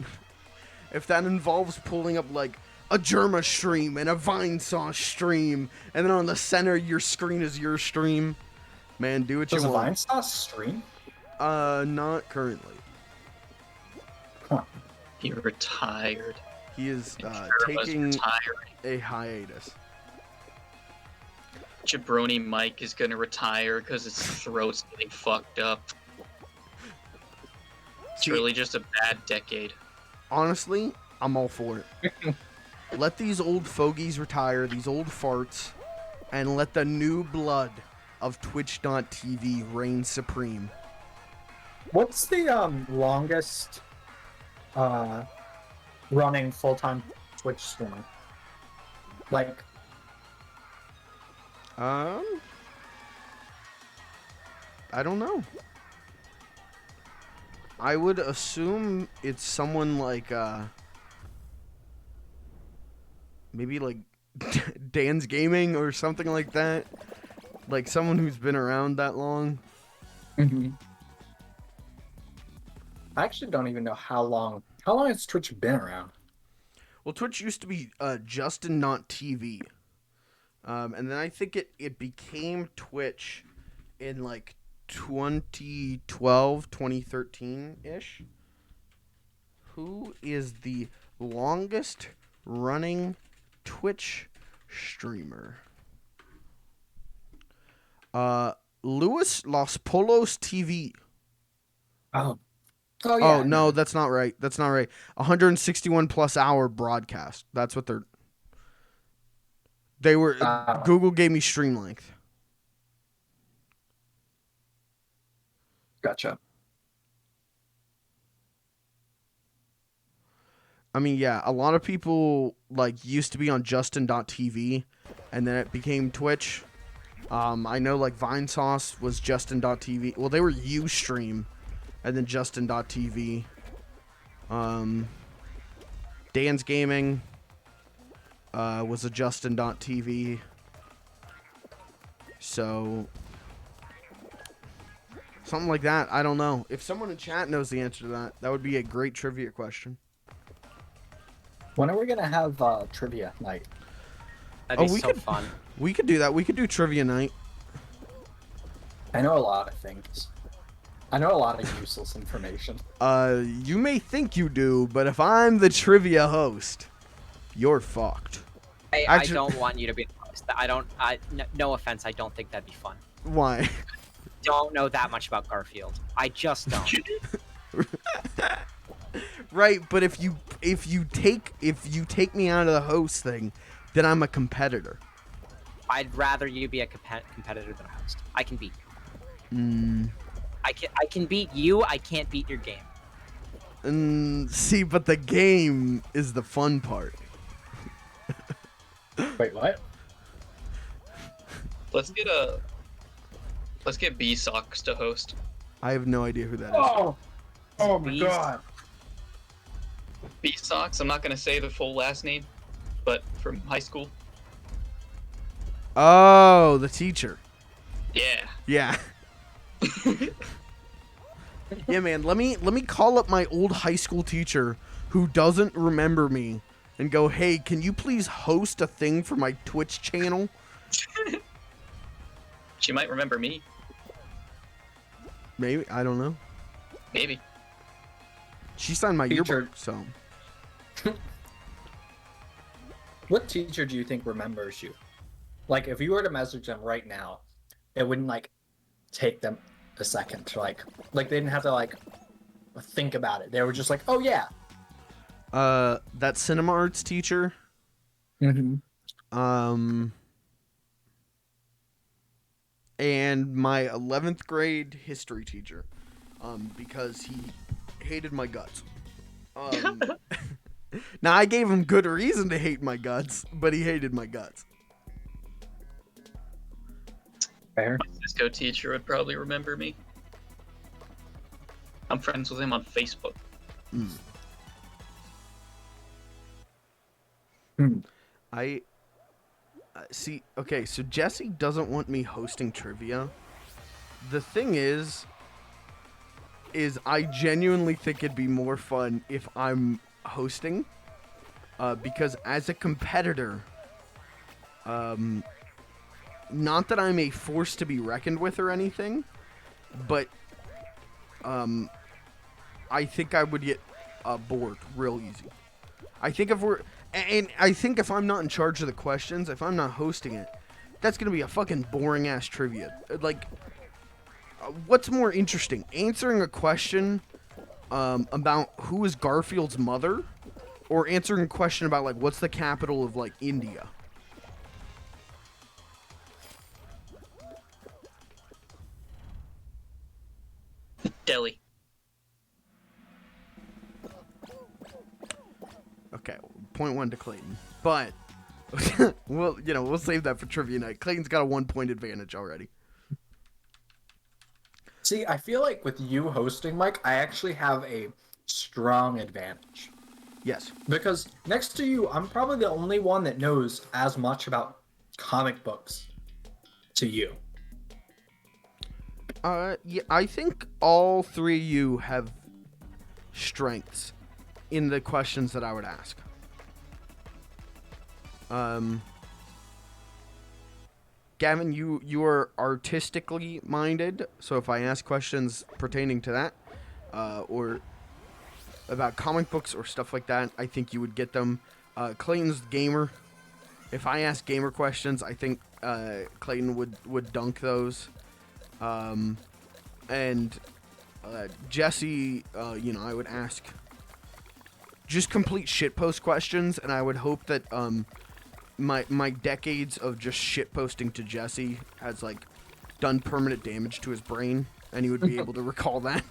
If that involves pulling up like a Germa stream and a Vine Sauce stream, and then on the center of your screen is your stream, man, do what Does you a want. Vine Sauce stream? Not currently. Huh. He retired. He is Germa's taking retiring. a hiatus. Jabroni Mike is gonna retire because his throat's getting fucked up. It's See- really just a bad decade. Honestly, I'm all for it. Let these old fogies retire, these old farts, and let the new blood of Twitch.tv reign supreme. What's the longest running full-time Twitch streamer? Like, I don't know. I would assume it's someone like maybe like Dan's Gaming or something like that. Like someone who's been around that long. Mm-hmm. I actually don't even know how long. How long has Twitch been around? Well, Twitch used to be Justin Not TV. And then I think it became Twitch in like 2012, 2013-ish. Who is the longest running Twitch streamer? Luis Los Polos TV. Oh. Oh, Oh, no, that's not right. 161 plus hour broadcast. That's what they were. Google gave me stream length. Gotcha. I mean, yeah, a lot of people like used to be on Justin.tv and then it became Twitch. I know like Vinesauce was Justin.tv. Well, they were Ustream and then Justin.tv. Dan's Gaming was a Justin.tv. So something like that. I don't know. If someone in chat knows the answer to that, that would be a great trivia question. When are we gonna have trivia night? That'd be so fun. We could do that. We could do trivia night. I know a lot of things. I know a lot of useless information. You may think you do, but if I'm the trivia host, you're fucked. I don't want you to be the host. No offense, I don't think that'd be fun. Why? Don't know that much about Garfield. I just don't. Right, but if you take me out of the host thing, then I'm a competitor. I'd rather you be a competitor than a host. I can beat you. I can beat you. I can't beat your game. See, but the game is the fun part. Wait, what? Let's get B-Socks to host. I have no idea who that is. Oh my god. B-Socks, I'm not going to say the full last name, but from high school. Oh, the teacher. Yeah. Yeah. Yeah, man, let me call up my old high school teacher who doesn't remember me and go, "Hey, can you please host a thing for my Twitch channel?" She might remember me. Maybe, I don't know. Maybe. She signed my yearbook, so. What teacher do you think remembers you? Like, if you were to message them right now, it wouldn't like take them a second to like they didn't have to like think about it. They were just like, "Oh yeah." That cinema arts teacher. Mm-hmm. And my 11th grade history teacher, because he hated my guts. Now, I gave him good reason to hate my guts, but he hated my guts. Fair. My Cisco teacher would probably remember me. I'm friends with him on Facebook. I see. Okay, so Jesse doesn't want me hosting trivia. The thing is I genuinely think it'd be more fun if I'm hosting, because as a competitor, not that I'm a force to be reckoned with or anything, but I think I would get bored real easy. I think if I'm not in charge of the questions, if I'm not hosting it, that's gonna be a fucking boring ass trivia. Like, what's more interesting, answering a question about who is Garfield's mother, or answering a question about like what's the capital of like India? Delhi. Okay, point one to Clayton, but we'll save that for trivia night. Clayton's got a 1 point advantage already. See, I feel like with you hosting, Mike, I actually have a strong advantage. Yes. Because next to you, I'm probably the only one that knows as much about comic books to you. Yeah, I think all three of you have strengths in the questions that I would ask. Gavin, you are artistically minded, so if I ask questions pertaining to that, or about comic books or stuff like that, I think you would get them. Clayton's gamer. If I ask gamer questions, I think Clayton would dunk those. And Jesse, I would ask just complete shitpost questions, and I would hope that my decades of just shitposting to Jesse has like done permanent damage to his brain, and he would be able to recall that.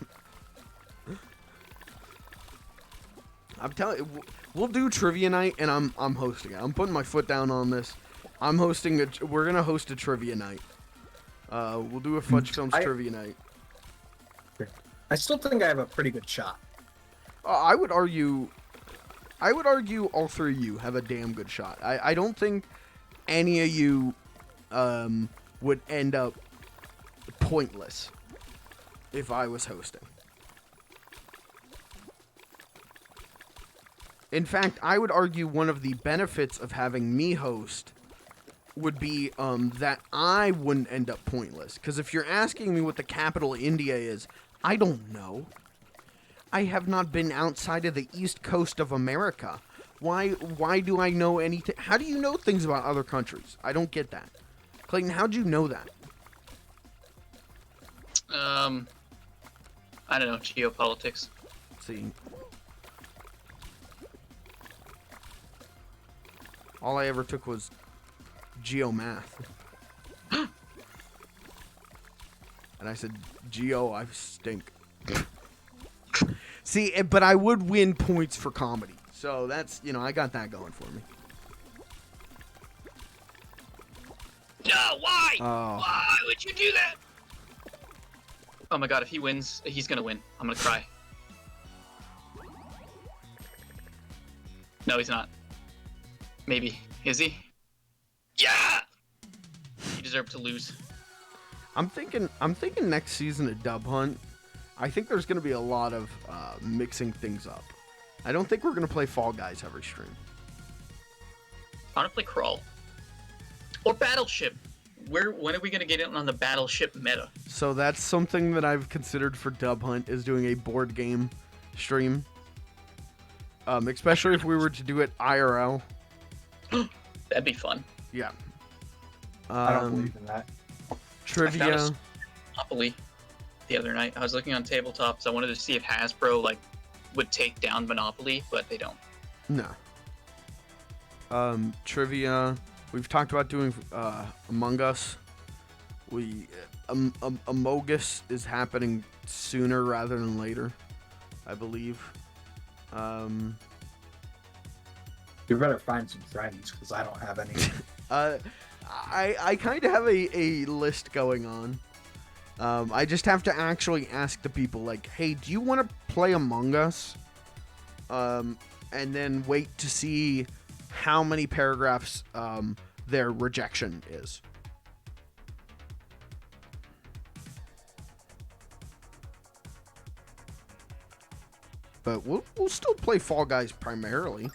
I'm telling you, we'll do trivia night, and I'm hosting it. I'm putting my foot down on this. We're gonna host a trivia night. We'll do a Fudge Films trivia night. I still think I have a pretty good shot. I would argue all three of you have a damn good shot. I don't think any of you would end up pointless if I was hosting. In fact, I would argue one of the benefits of having me host would be that I wouldn't end up pointless. Because if you're asking me what the capital of India is, I don't know. I have not been outside of the east coast of America. Why do I know anything? How do you know things about other countries? I don't get that. Clayton, how'd you know that? I don't know, geopolitics. See. All I ever took was geomath. And I said, Geo, I stink. See, but I would win points for comedy. So that's, I got that going for me. No, why? Oh. Why would you do that? Oh my god, if he wins, he's gonna win. I'm gonna cry. No, he's not. Maybe. Is he? Yeah! You deserve to lose. I'm thinking next season at Dub Hunt, I think there's going to be a lot of mixing things up. I don't think we're going to play Fall Guys every stream. I want to play Crawl. Or Battleship. When are we going to get in on the Battleship meta? So that's something that I've considered for Dub Hunt, is doing a board game stream. Especially if we were to do it IRL. That'd be fun. Yeah. I don't believe in that. Trivia. I found a Monopoly the other night. I was looking on tabletops. I wanted to see if Hasbro would take down Monopoly, but they don't. No. Trivia. We've talked about doing Among Us. Amogus is happening sooner rather than later, I believe. You better find some friends, because I don't have any. I kind of have a list going on. I just have to actually ask the people, like, hey, do you want to play Among Us? And then wait to see how many paragraphs their rejection is. But we'll still play Fall Guys primarily.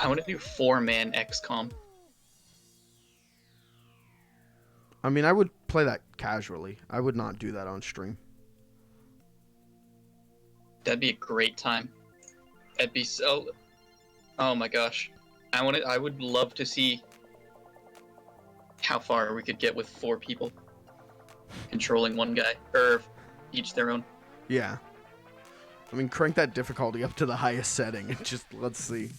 I want to do 4-man XCOM. I mean, I would play that casually. I would not do that on stream. That'd be a great time. That'd be so... Oh my gosh. I would love to see how far we could get with 4 people controlling one guy, or each their own. Yeah. I mean, crank that difficulty up to the highest setting and just let's see.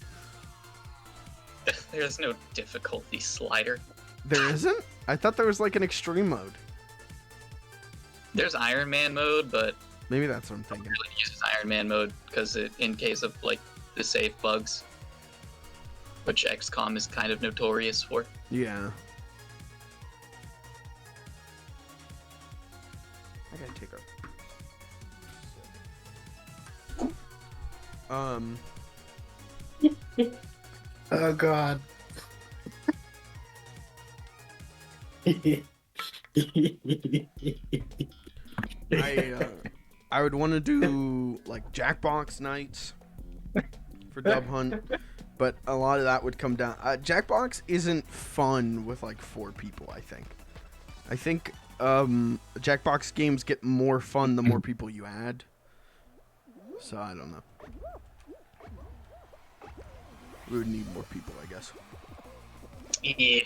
There's no difficulty slider. There isn't? I thought there was like an extreme mode. There's Iron Man mode, but Maybe that's what I'm thinking. really uses Iron Man mode because in case of the save bugs, which XCOM is kind of notorious for. Yeah. I gotta take a... Oh god. I would want to do like Jackbox nights for Dub Hunt, but a lot of that would come down. Jackbox isn't fun with like 4 people. I think Jackbox games get more fun the more people you add. So I don't know. We would need more people, I guess. Yeah.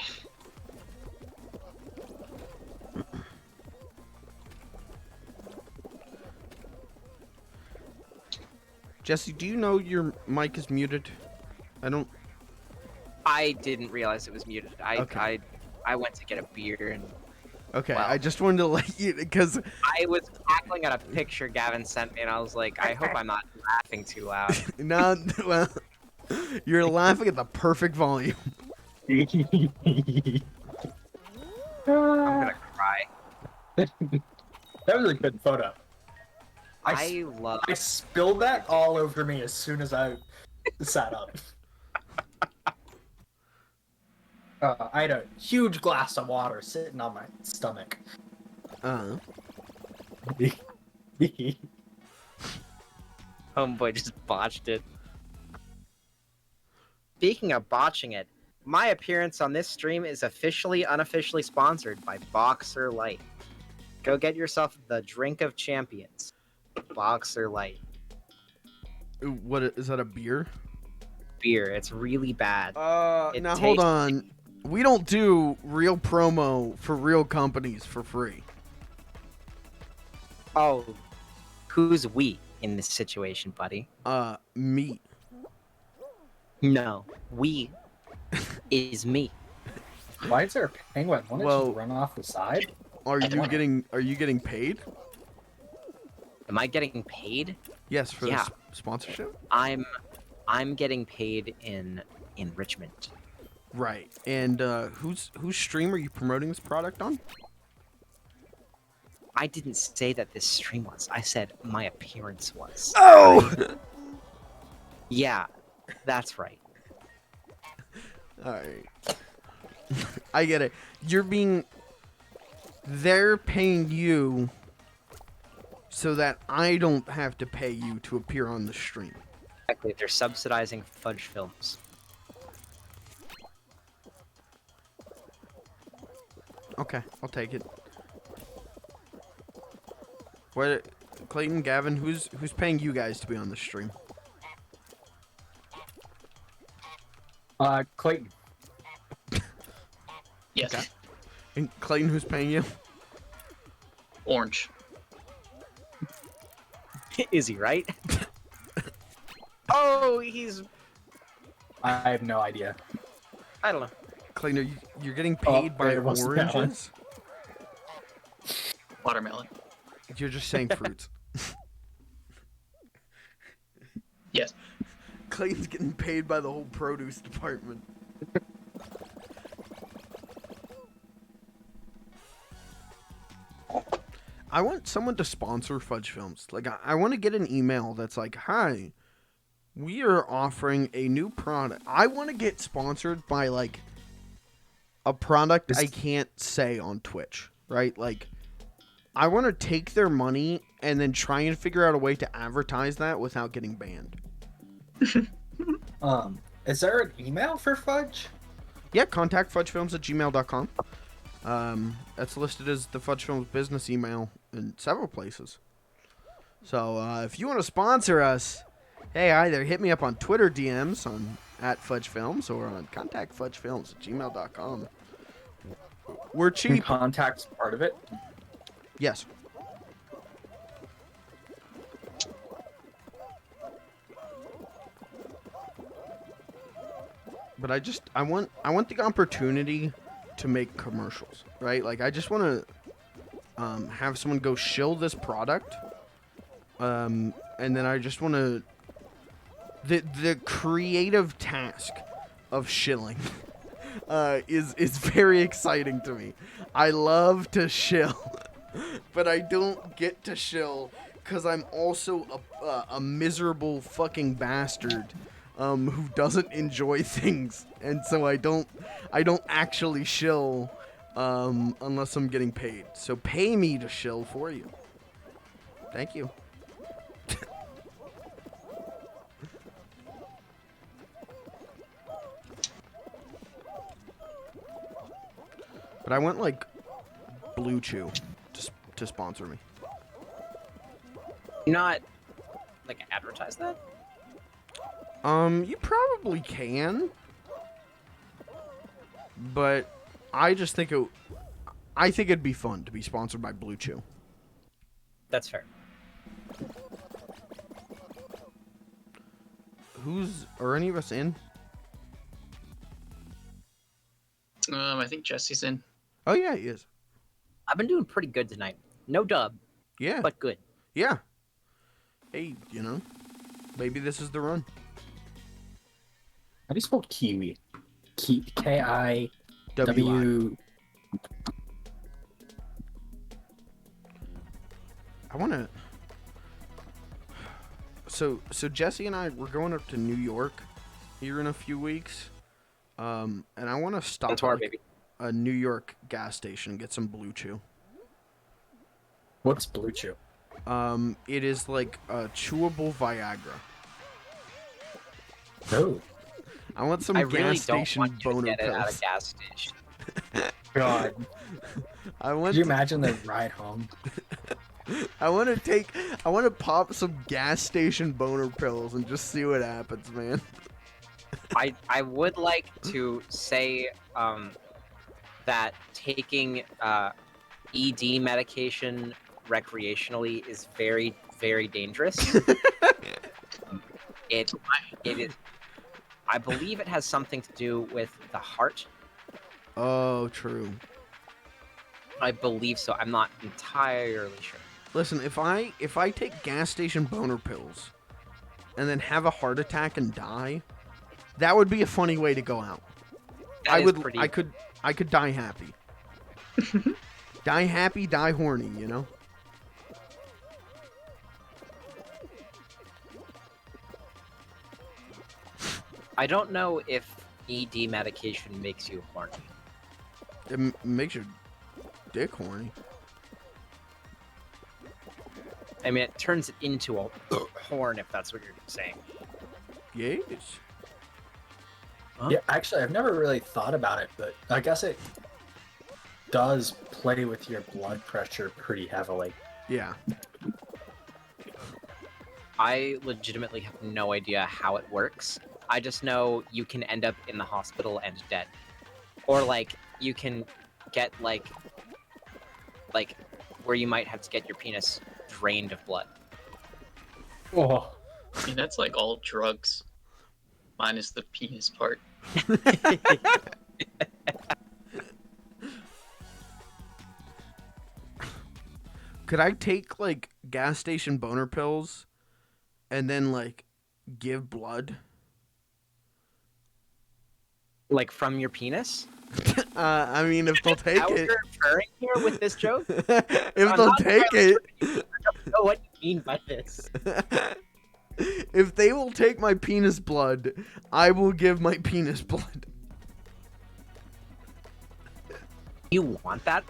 Jesse, do you know your mic is muted? I didn't realize it was muted. Okay. I went to get a beer and Okay, Wow. I just wanted to let you, because I was cackling at a picture Gavin sent me, and I was like, I hope I'm not laughing too loud. no, well, you're laughing at the perfect volume. I'm gonna cry. That was a good photo. I love. I spilled that all over me as soon as I sat up. I had a huge glass of water sitting on my stomach. Homeboy just botched it. Speaking of botching it, my appearance on this stream is unofficially sponsored by Boxer Light. Go get yourself the drink of champions. Boxer Light. What is that, a beer? Beer. It's really bad. It Now hold tastes- on. We don't do real promo for real companies for free. Oh, who's we in this situation, buddy? Me. No, we is me. Why is there a penguin? Won't it Well- just run off the side? Are you getting paid? Am I getting paid? Yes, for Yeah. this sponsorship? I'm getting paid in enrichment. Right. And whose stream are you promoting this product on? I didn't say that this stream was. I said my appearance was. Oh! Yeah, that's right. Alright. I get it. They're paying you so that I don't have to pay you to appear on the stream. Exactly. They're subsidizing Fudge Films. Okay, I'll take it. What, Clayton, Gavin, who's paying you guys to be on the stream? Clayton. Yes. Okay. And Clayton, who's paying you? Orange. Is he right? Oh, he's. I have no idea. I don't know. Clayton, you're getting paid by it wasn't that one. oranges? Watermelon. You're just saying fruits. Yes. Clayton's getting paid by the whole produce department. I want someone to sponsor Fudge Films. Like, I want to get an email that's like, hi, we are offering a new product. I want to get sponsored by, like, a product I can't say on Twitch, right? Like, I want to take their money and then try and figure out a way to advertise that without getting banned. Is there an email for Fudge? Yeah, contact fudgefilms@gmail.com. That's listed as the Fudge Films business email in several places. So if you want to sponsor us, hey, either hit me up on Twitter DMs on @FudgeFilms or on contactfudgefilms@gmail.com. We're cheap. Contact's part of it. Yes. But I want the opportunity to make commercials, right? Like, I just want to have someone go shill this product, and then I just want to the creative task of shilling is very exciting to me. I love to shill, but I don't get to shill because I'm also a miserable fucking bastard who doesn't enjoy things, and so I don't actually shill unless I'm getting paid. So pay me to shill for you. Thank you. But I want like Blue Chew to sponsor me. Not like advertise that. You probably can, but I just think I think it'd be fun to be sponsored by Blue Chew. That's fair. Are any of us in? I think Jesse's in. Oh yeah, he is. I've been doing pretty good tonight. No dub, Yeah, but good. yeah. Hey, maybe this is the run. How do you spell kiwi? Kiwi. I want to. So Jesse and we're going up to New York here in a few weeks, and I want to stop That's hard, at baby. a New York gas station and get some Blue Chew. What's Blue Chew? It is like a chewable Viagra. Oh, I want some I gas really don't station want you to boner get it at pills. a gas station. God. I want. Could you imagine the ride home? I want to pop some gas station boner pills and just see what happens, man. I would like to say that taking ED medication recreationally is very, very dangerous. It is. I believe it has something to do with the heart. Oh, true. I believe so. I'm not entirely sure. Listen, if I take gas station boner pills and then have a heart attack and die, that would be a funny way to go out. That is pretty... I could die happy. Die happy, die horny, you know? I don't know if ED medication makes you horny. It makes your dick horny. I mean, it turns it into a horn, if that's what you're saying. Yes. Huh? Yeah, actually, I've never really thought about it, but I guess it does play with your blood pressure pretty heavily. Yeah. I legitimately have no idea how it works. I just know you can end up in the hospital and dead. Or, like, you can get, like, where you might have to get your penis drained of blood. Oh, I mean, that's like all drugs, minus the penis part. Could I take, like, gas station boner pills and then, like, give blood? Like, from your penis? I mean, if they'll take How it. you're referring here with this joke? If I'm they'll not take entirely it. sure I don't know what you mean by this. If they will take my penis blood, I will give my penis blood. You want that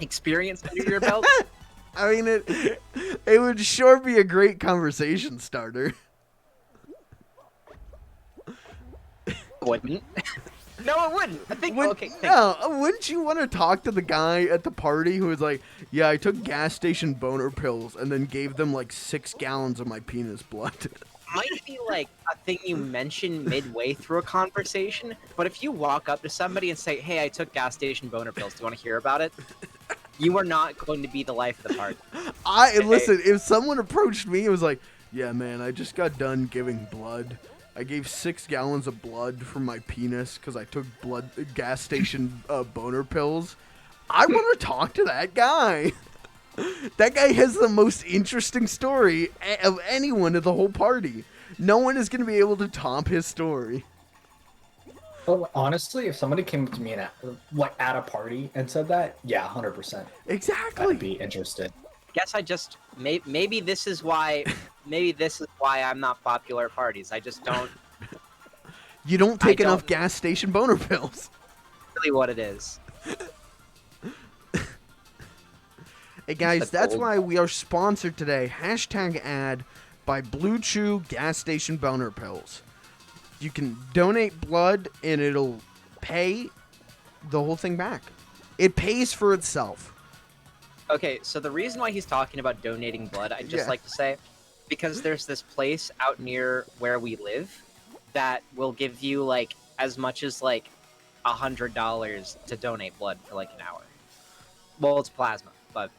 experience under your belt? I mean, it would sure be a great conversation starter. Wouldn't. No, it wouldn't. I think. Okay. Thanks. No, wouldn't you want to talk to the guy at the party who was like, "Yeah, I took gas station boner pills and then gave them like 6 gallons of my penis blood." Might be like a thing you mention midway through a conversation, but if you walk up to somebody and say, "Hey, I took gas station boner pills. Do you want to hear about it?" You are not going to be the life of the party. Listen, if someone approached me and was like, "Yeah, man, I just got done giving blood. I gave 6 gallons of blood from my penis because I took gas station boner pills," I want to talk to that guy. That guy has the most interesting story of anyone at the whole party. No one is going to be able to top his story. well, honestly, if somebody came up to me at a party and said that, yeah, 100%, Exactly. I'd be interested. guess I just maybe this is why I'm not popular at parties. I just don't You don't take I don't- enough gas station boner pills. really what it is. Hey guys, the that's gold why we are sponsored today. Hashtag ad by Blue Chew gas station boner pills. You can donate blood and it'll pay the whole thing back. It pays for itself. Okay, so the reason why he's talking about donating blood, I'd just Yeah. like to say, because there's this place out near where we live that will give you like as much as like $100 to donate blood for like an hour. Well, it's plasma, but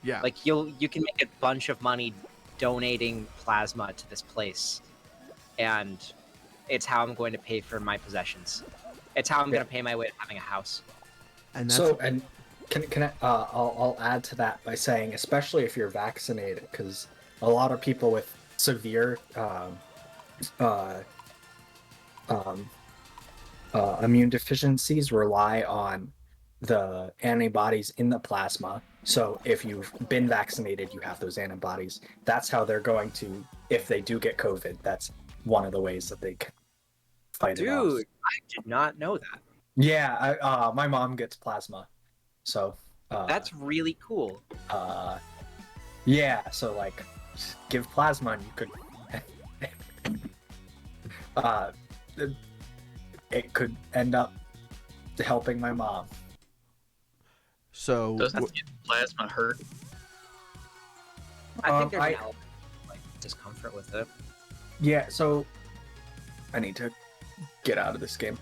Yeah. like you can make a bunch of money donating plasma to this place, and it's how I'm going to pay for my possessions. It's how I'm going to pay my way to having a house. And that's So, and can I, I'll add to that by saying, especially if you're vaccinated, because a lot of people with severe immune deficiencies rely on the antibodies in the plasma. So if you've been vaccinated, you have those antibodies. That's how they're going to, if they do get COVID, that's one of the ways that they can fight it off. Dude, I did not know that. Yeah, my mom gets plasma, so That's really cool. yeah. So like, just give plasma, and you could, it could end up helping my mom. so Doesn't plasma hurt? I think there's I- an element of, like discomfort with it. Yeah. So I need to get out of this game.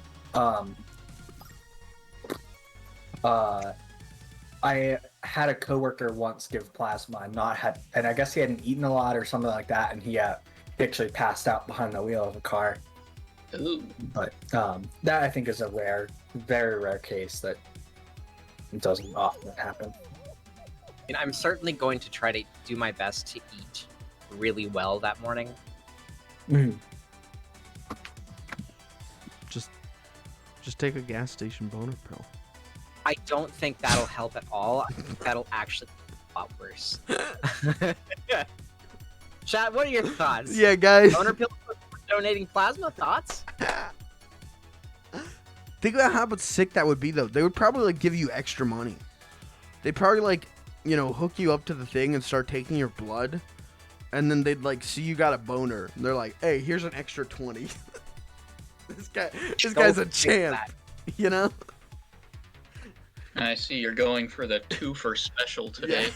I had a coworker once give plasma and and I guess he hadn't eaten a lot or something like that, and he actually passed out behind the wheel of a car. Ooh. But that I think is a very rare case that doesn't often happen. And I'm certainly going to try to do my best to eat really well that morning. just take a gas station boner pill. I don't think that'll help at all. I think that'll actually be a lot worse. Chat, what are your thoughts? Yeah, guys. Donor pills for donating plasma? Thoughts? Think about how much sick that would be, though. They would probably like give you extra money. They'd probably like, hook you up to the thing and start taking your blood, and then they'd like see you got a boner. And they're like, "Hey, here's an extra 20." This guy's a Don't think champ, that. I see you're going for the 2 for special today.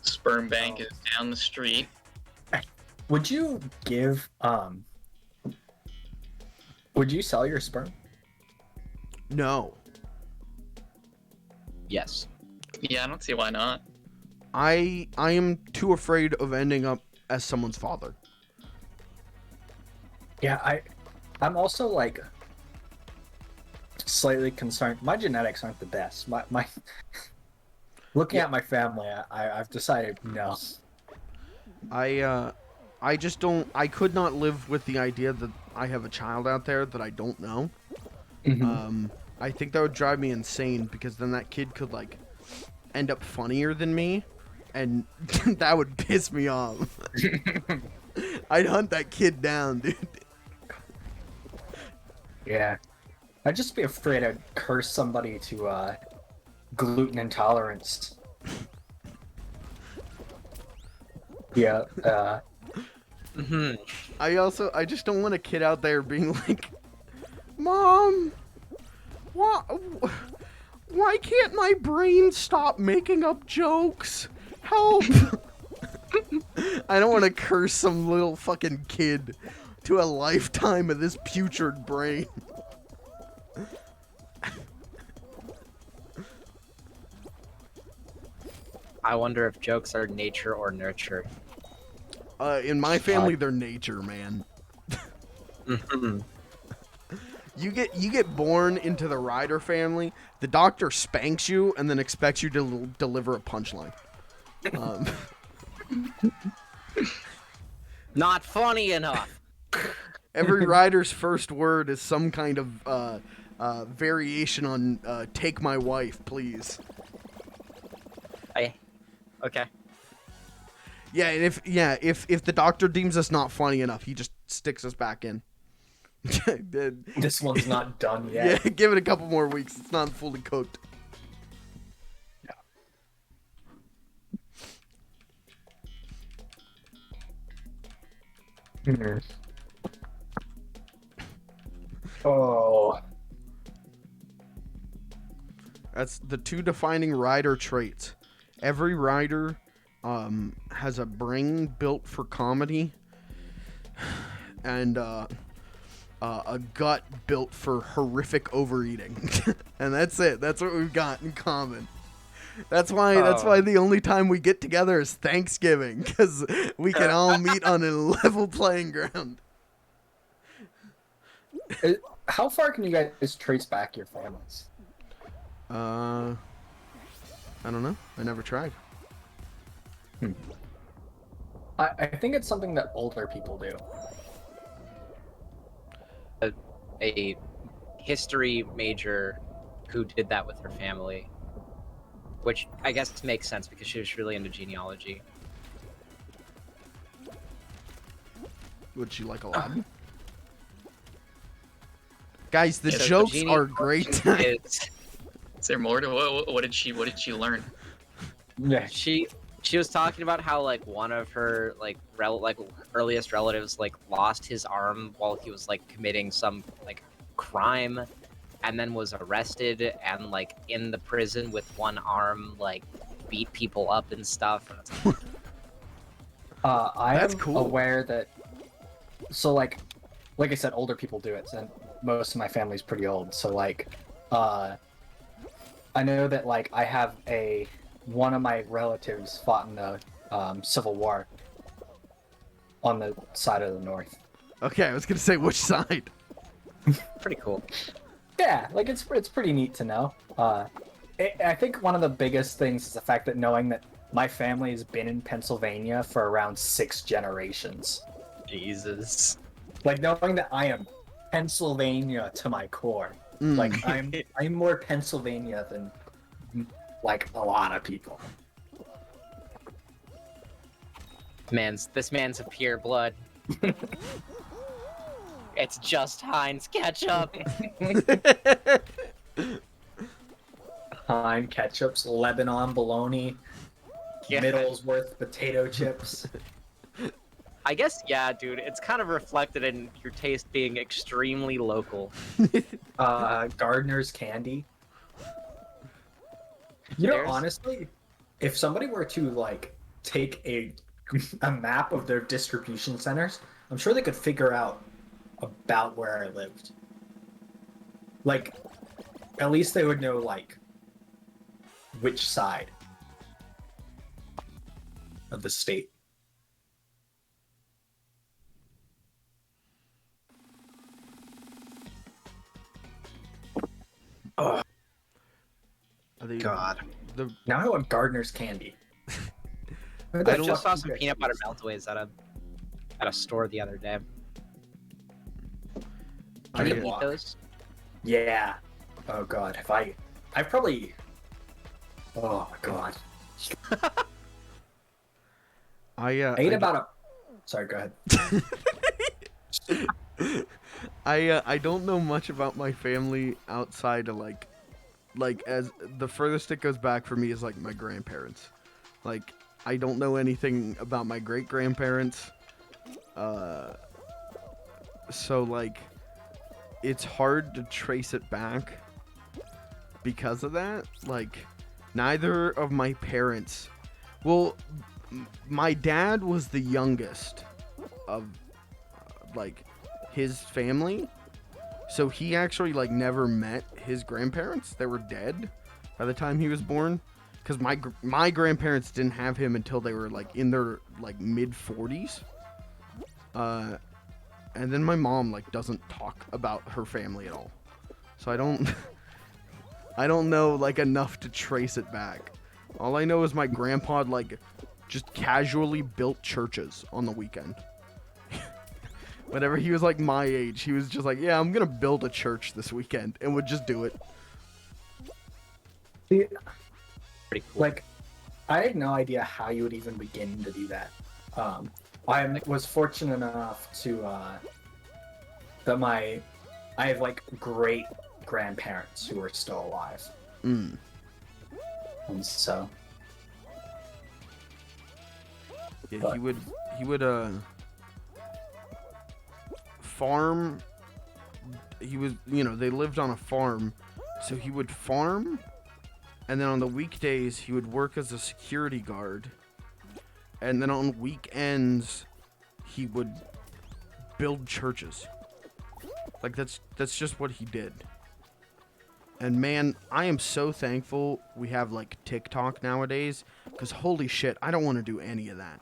Sperm bank is down the street. Would you give would you sell your sperm? No, Yes. Yeah, I don't see why not. I am too afraid of ending up as someone's father. Yeah, I'm also like slightly concerned. My genetics aren't the best. My looking at my family, I've decided no. I just don't. I could not live with the idea that I have a child out there that I don't know. I think that would drive me insane, because then that kid could like end up funnier than me, and that would piss me off. I'd hunt that kid down, dude. Yeah, I'd just be afraid I'd curse somebody to gluten intolerance. Yeah. I just don't want a kid out there being like, "Mom, why can't my brain stop making up jokes? Help!" I don't want to curse some little fucking kid to a lifetime of this putrid brain. I wonder if jokes are nature or nurture. In my family, they're nature, man. You get born into the Ryder family. The doctor spanks you and then expects you to deliver a punchline. Not funny enough. Every Ryder's first word is some kind of variation on "Take My Wife, Please." Okay. Yeah, and if the doctor deems us not funny enough, he just sticks us back in. This one's not done Yeah, yet. give it a couple more weeks. It's not fully cooked. Mhm. Oh. That's the two defining rider traits. Every rider has a brain built for comedy and a gut built for horrific overeating. And that's it. That's what we've got in common. That's why the only time we get together is Thanksgiving, because we can all meet on a level playing ground. How far can you guys trace back your families? I don't know. I never tried. I think it's something that older people do. A history major who did that with her family, which I guess makes sense because she was really into genealogy. Would you like Aladdin? Guys, the So jokes are great. Is, Is there more to what did she learn? Yeah. she was talking about how like one of her like earliest relatives like lost his arm while he was like committing some like crime, and then was arrested and like in the prison with one arm, like beat people up and stuff. And it's like, I That's am cool. aware that. So like I said, older people do it, and most of my family's pretty old. So like, I know that like I have one of my relatives fought in the Civil War on the side of the North. Okay, I was gonna say which side. pretty cool. Yeah, like it's pretty neat to know. I think one of the biggest things is the fact that knowing that my family has been in Pennsylvania for around 6 generations. Jesus. Like knowing that I am Pennsylvania to my core. Like I'm more Pennsylvania than like a lot of people. This man's of pure blood. It's just Heinz ketchup. Heinz ketchups, Lebanon bologna, Yeah. Middlesworth potato chips. I guess, yeah, dude. It's kind of reflected in your taste being extremely local. Gardner's candy. You know, There's- honestly, if somebody were to like take a map of their distribution centers, I'm sure they could figure out about where I lived. Like, at least they would know like which side of the state. Oh God! The Now I want Gardner's candy. I just saw some peanut butter meltaways at a store the other day. I Can could you eat walk. those? Yeah. Oh God. I've probably. Oh my God. I ate about a. Sorry. Go ahead. I don't know much about my family outside of like as the furthest it goes back for me is like my grandparents. Like I don't know anything about my great grandparents. So like it's hard to trace it back because of that. Like neither of my parents. Well, my dad was the youngest of like his family, so he actually like never met his grandparents. They were dead by the time he was born, because my grandparents didn't have him until they were like in their like mid 40s. And then my mom like doesn't talk about her family at all, so I don't know like enough to trace it back. All I know is my grandpa like just casually built churches on the weekend. Whenever he was like my age, he was just like, yeah, I'm gonna build a church this weekend, and would just do it. See, Pretty cool. like, I had no idea how you would even begin to do that. I was fortunate enough to I have like great grandparents who are still alive, Mm. and so Yeah, But- he would farm. He was, they lived on a farm, so he would farm, and then on the weekdays he would work as a security guard, and then on weekends he would build churches. Like that's just what he did. And man, I am so thankful we have like TikTok nowadays, because holy shit, I don't want to do any of that.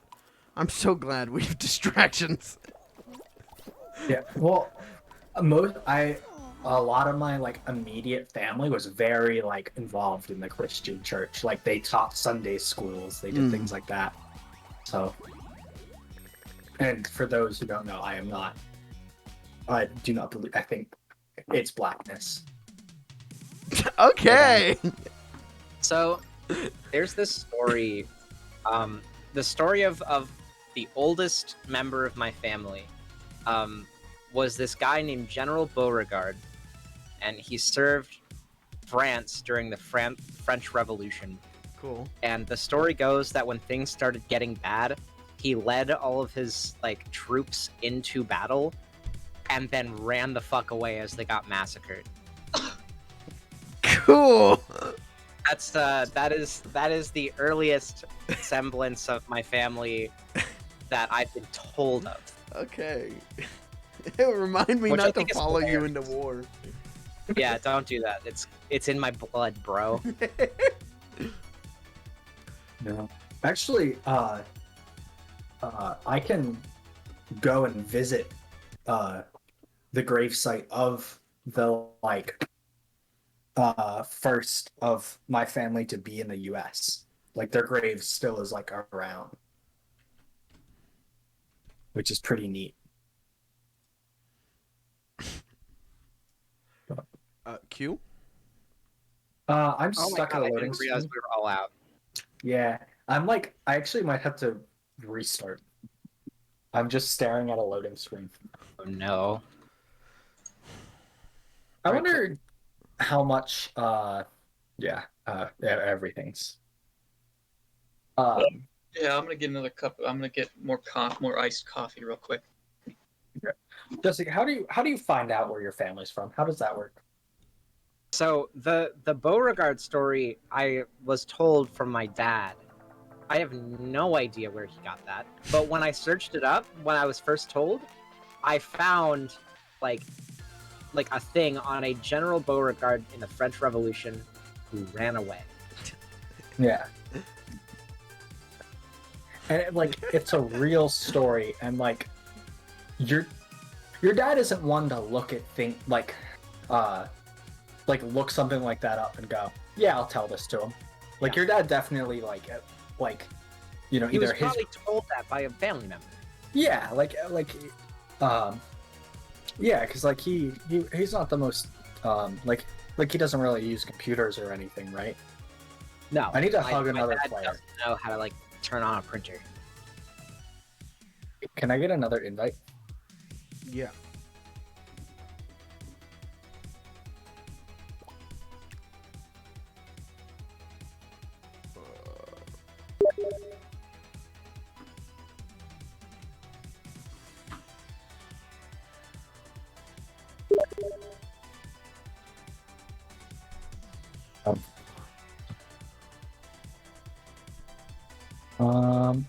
I'm so glad we have distractions. yeah. Well, a lot of my like immediate family was very like involved in the Christian church. Like they taught Sunday schools, they did things like that. So, and for those who don't know, I am not. I do not believe. I think it's blackness. Okay. So there's this story, the story of the oldest member of my family was this guy named General Beauregard, and he served France during the French Revolution. Cool. And the story goes that when things started getting bad, he led all of his like troops into battle and then ran the fuck away as they got massacred. Cool. That is the earliest semblance of my family that I've been told of. Okay. It would remind me Which I not to think is follow you hilarious. into war. Yeah, don't do that. It's in my blood, bro. No. Actually, I can go and visit the gravesite of the like first of my family to be in the U.S. Like their grave still is like around, which is pretty neat. Q? I'm Oh my stuck god, at a I loading didn't realize screen. we were all out. Yeah, I actually might have to restart. I'm just staring at a loading screen. Oh no. I Alright, wonder how much everything's Yeah, I'm gonna get another cup. I'm gonna get more iced coffee real quick. Jessica, how do you find out where your family's from? How does that work? So the Beauregard story I was told from my dad. I have no idea where he got that. But when I searched it up, when I was first told, I found like a thing on a General Beauregard in the French Revolution who ran away. Yeah. And it's a real story, and like your dad isn't one to look at look something like that up and go, yeah, I'll tell this to him. Like your dad definitely He was either his probably told that by a family member. yeah because like he's not the most like he doesn't really use computers or anything, right? No, I need to my- hug my another dad player. doesn't know how to turn on a printer. Can I get another invite? Yeah. Um,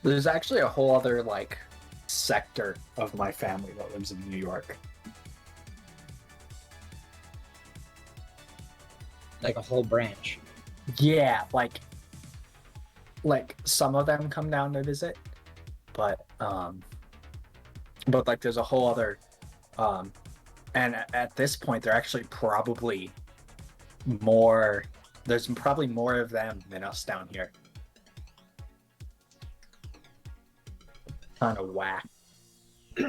there's actually a whole other sector of my family that lives in New York. Like a whole branch. Yeah, like some of them come down to visit, but But like, there's a whole other, and at this point, they're actually probably more. There's probably more of them than us down here. Kind of whack. How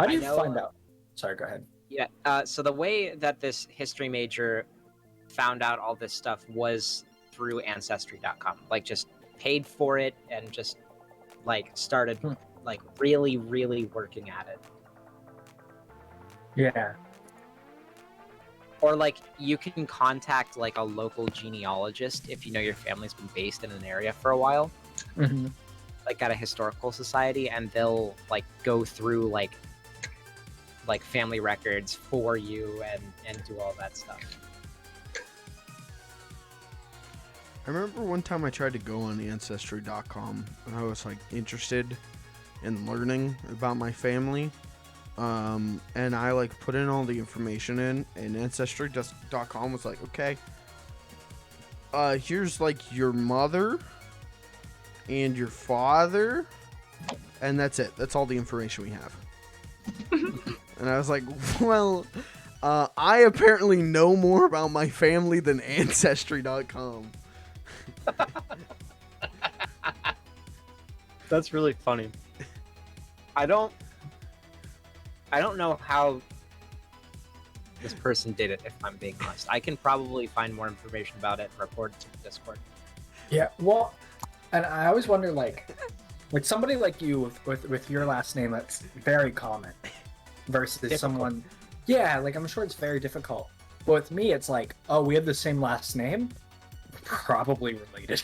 do you find out? Sorry, go ahead. Yeah. So the way that this history major found out all this stuff was through Ancestry.com. Like, just paid for it and just like started like really, really working at it. Yeah. Or like you can contact like a local genealogist if you know your family's been based in an area for a while, Mm-hmm. like at a historical society, and they'll like go through like family records for you and do all that stuff. I remember one time I tried to go on Ancestry.com and I was like interested in learning about my family. And I like put in all the information in, and Ancestry.com was like, okay, here's like your mother and your father, and that's it. That's all the information we have. And I was like, well, I apparently know more about my family than Ancestry.com. That's really funny. I don't know how this person did it, if I'm being honest. I can probably find more information about it and report it to the Discord. Yeah. Well, and I always wonder, like somebody like you with your last name, that's very common, versus Difficult. someone. Yeah, like I'm sure it's very difficult. But with me, it's like, oh, we have the same last name, probably related,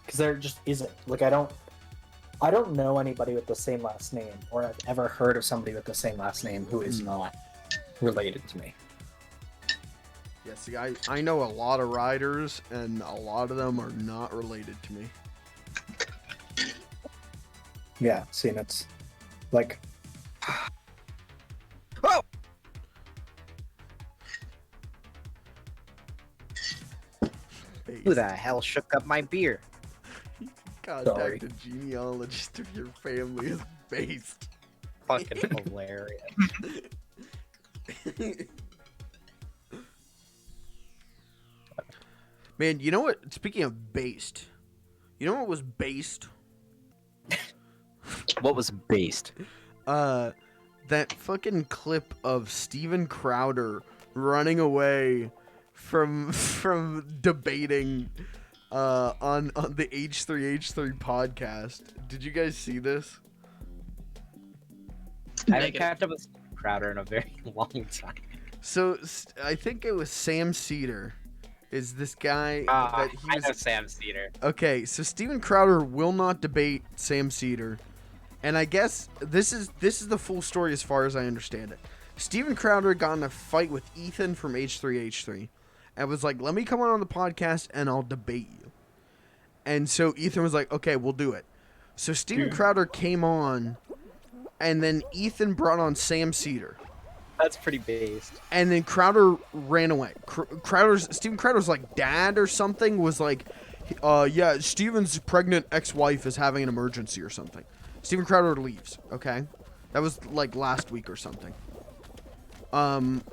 because there just isn't. Like I don't know anybody with the same last name, or I've ever heard of somebody with the same last name who is not related to me. Yeah, see, I know a lot of riders, and a lot of them are not related to me. Yeah, see, and it's like, Oh! Who the hell shook up my beer? Contact a genealogist if your family is based. Fucking hilarious. Man, you know what? Speaking of based, you know what was based? What was based? That fucking clip of Steven Crowder running away from debating on the H3H3 podcast. Did you guys see this? I haven't kept up with Crowder in a very long time. So I think it was Sam Cedar. Is this guy I that he was? know Sam Cedar. Okay, so Steven Crowder will not debate Sam Cedar, and I guess this is the full story as far as I understand it. Steven Crowder got in a fight with Ethan from H3H3, and was like, "Let me come on the podcast and I'll debate you." And so Ethan was like, "Okay, we'll do it." So Steven Crowder came on, and then Ethan brought on Sam Cedar. That's pretty based. And then Crowder ran away. Steven Crowder's like dad or something was like, yeah, Steven's pregnant ex-wife is having an emergency or something. Steven Crowder leaves. Okay, that was like last week or something. And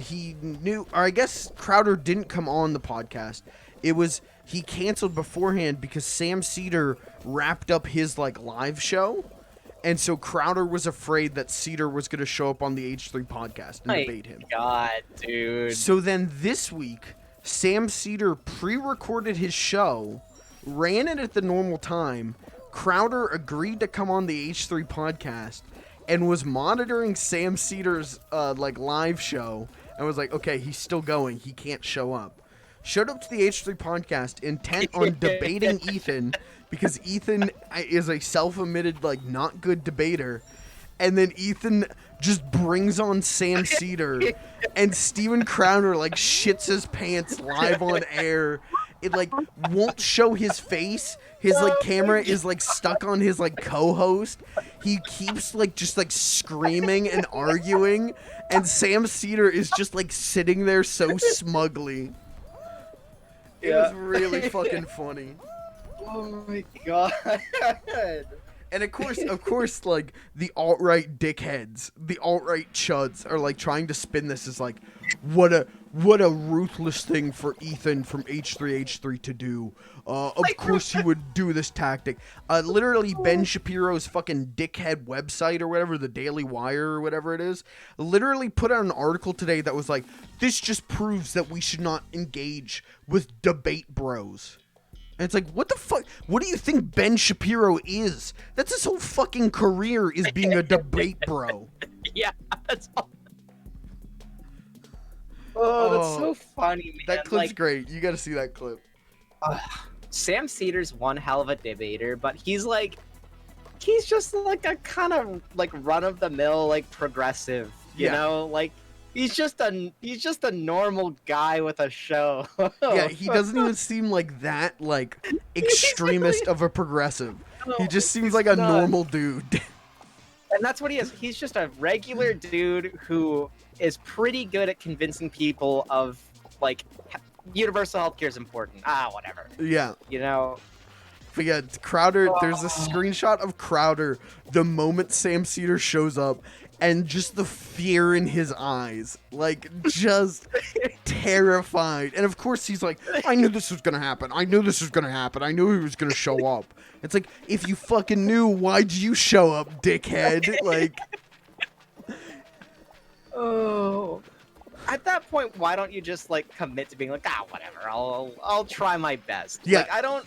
he knew, or I guess Crowder didn't come on the podcast. It was he canceled beforehand because Sam Cedar wrapped up his like live show. And so Crowder was afraid that Cedar was going to show up on the H3 podcast and debate him. God, dude. So then this week, Sam Cedar pre-recorded his show, ran it at the normal time. Crowder agreed to come on the H3 podcast and was monitoring Sam Cedar's like live show and was like, okay, he's still going. He can't show up. Showed up to the H3 podcast intent on debating Ethan because Ethan is a self-admitted, like, not good debater. And then Ethan just brings on Sam Cedar and Steven Crowder, like, shits his pants live on air. It, like, won't show his face. His, like, camera is, like, stuck on his, like, co-host. He keeps, like, just, like, screaming and arguing. And Sam Cedar is just, like, sitting there so smugly. It was really fucking funny. Oh my god. And of course, like the alt-right dickheads, the alt-right chuds are like trying to spin this as like, what a ruthless thing for Ethan from H3H3 to do. Of course he would do this tactic. Literally Ben Shapiro's fucking dickhead website or whatever, the Daily Wire or whatever it is, literally put out an article today that was like, this just proves that we should not engage with debate bros. And it's like, what the fuck? What do you think Ben Shapiro is? That's his whole fucking career, is being a debate bro. Yeah, that's all. Oh, that's so funny, man. That clip's great. You gotta see that clip. Sam Cedar's one hell of a debater, but he's just like a kind of like run-of-the-mill, like progressive, you know? Like, he's just a normal guy with a show. Yeah, he doesn't even seem like that, like, extremist of a progressive. He just seems like a normal dude. And that's what he is. He's just a regular dude who is pretty good at convincing people of, like, universal healthcare is important. Whatever. Yeah. You know? But yeah, Crowder, there's a screenshot of Crowder the moment Sam Cedar shows up, and just the fear in his eyes, like, just terrified. And of course he's like, I knew this was gonna happen. I knew this was gonna happen. I knew he was gonna show up. It's like, if you fucking knew, why'd you show up, dickhead? Like, oh. At that point, why don't you just, like, commit to being like, whatever, I'll try my best. Yeah. Like, I don't,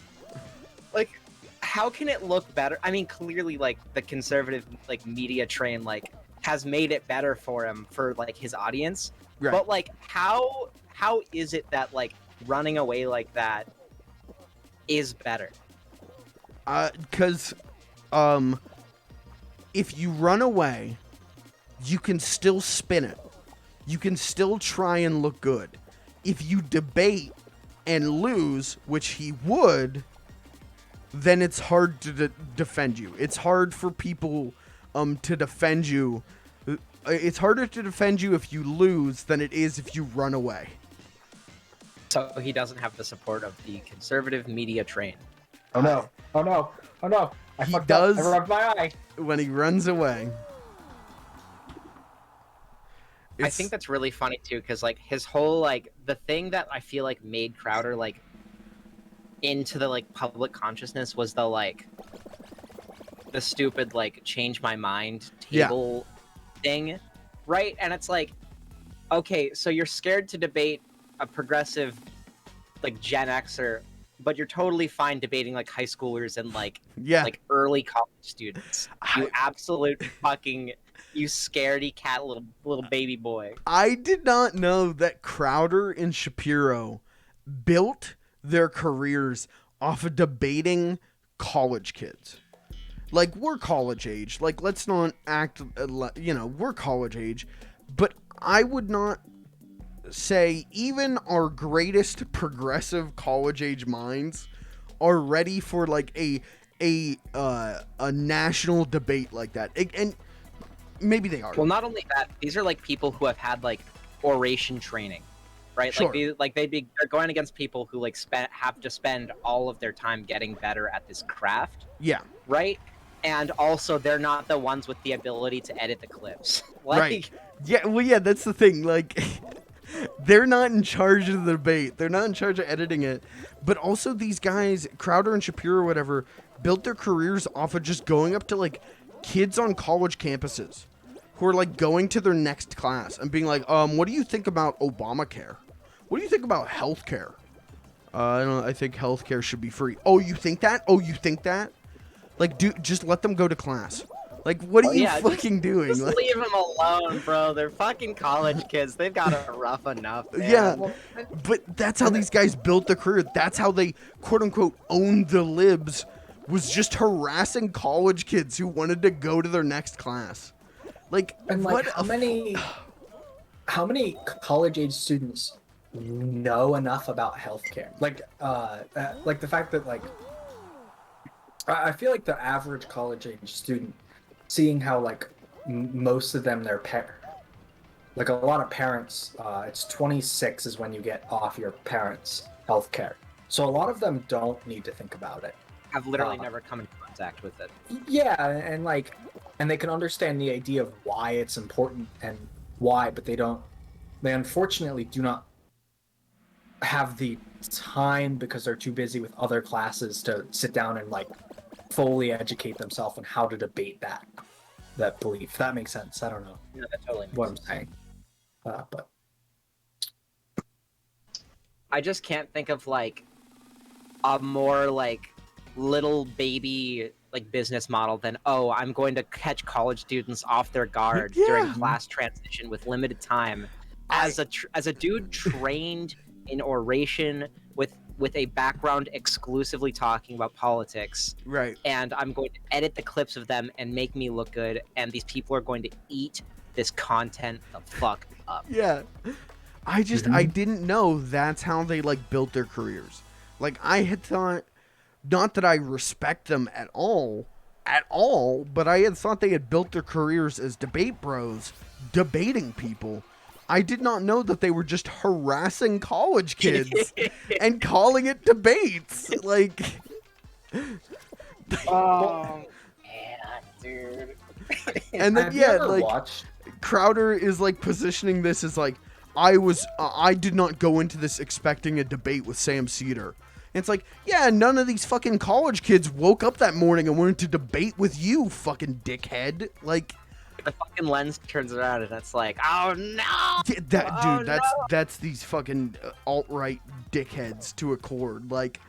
like, how can it look better? I mean, clearly, like, the conservative, like, media train, like, has made it better for him, for, like, his audience. right. But, like, how is it that, like, running away like that is better? Because, if you run away, you can still spin it. You can still try and look good. If you debate and lose, which he would, then it's hard to defend you. It's hard for people to defend you. It's harder to defend you if you lose than it is if you run away. So he doesn't have the support of the conservative media train. Oh no! Oh no! Oh no! I He fucked does- up. I rubbed my eye. When he runs away. I think that's really funny too, because like his whole like the thing that I feel like made Crowder like into the like public consciousness was the stupid like change my mind table thing, right? And it's like, okay, so you're scared to debate a progressive like Gen Xer, but you're totally fine debating like high schoolers and like early college students. You absolute fucking you scaredy cat little baby boy. I did not know that Crowder and Shapiro built their careers off of debating college kids. Like, we're college age. Like, let's not act, we're college age. But I would not say even our greatest progressive college age minds are ready for like a national debate like that. And maybe they are. Well, not only that, these are like people who have had like oration training, right? Sure. They're going against people who like have to spend all of their time getting better at this craft. Yeah. Right? And also they're not the ones with the ability to edit the clips. Like, right. Yeah, well, yeah, that's the thing. Like, they're not in charge of the debate. They're not in charge of editing it. But also these guys, Crowder and Shapiro or whatever, built their careers off of just going up to like kids on college campuses who are like going to their next class and being like, what do you think about Obamacare? What do you think about healthcare? I think healthcare should be free. Oh, you think that? Oh, you think that? Like, just let them go to class. Like, what are you fucking doing? Just like, leave them alone, bro. They're fucking college kids. They've got it rough enough, man. Yeah, but that's how these guys built their career. That's how they, quote-unquote, owned the libs, was just harassing college kids who wanted to go to their next class. Like, And what like, how many college-age students know enough about healthcare? Like the fact that like, I feel like the average college-age student, seeing how like most of them like a lot of parents, it's 26 is when you get off your parents' healthcare. So a lot of them don't need to think about it. have literally never come in contact with it. Yeah, and like, and they can understand the idea of why it's important and why, but they unfortunately do not have the time because they're too busy with other classes to sit down and like fully educate themselves on how to debate that belief. If that makes sense. I don't know No, that totally makes what I'm sense. saying, but I just can't think of like a more like little baby like business model than, oh, I'm going to catch college students off their guard during Yeah. class transition with limited time as a dude trained in oration with a background exclusively talking about politics, Right. and I'm going to edit the clips of them and make me look good, and these people are going to eat this content the fuck up. Yeah. I didn't know that's how they like built their careers. Like I had thought, not that I respect them at all, but I had thought they had built their careers as debate bros, debating people. I did not know that they were just harassing college kids and calling it debates. Like, Oh man, dude. and then have you yeah, ever like watched? Crowder is like positioning this as like, I did not go into this expecting a debate with Sam Cedar. And it's like, yeah, none of these fucking college kids woke up that morning and wanted to debate with you, fucking dickhead. Like, The fucking lens turns around and it's like, oh no! that's these fucking alt-right dickheads to a chord. Like,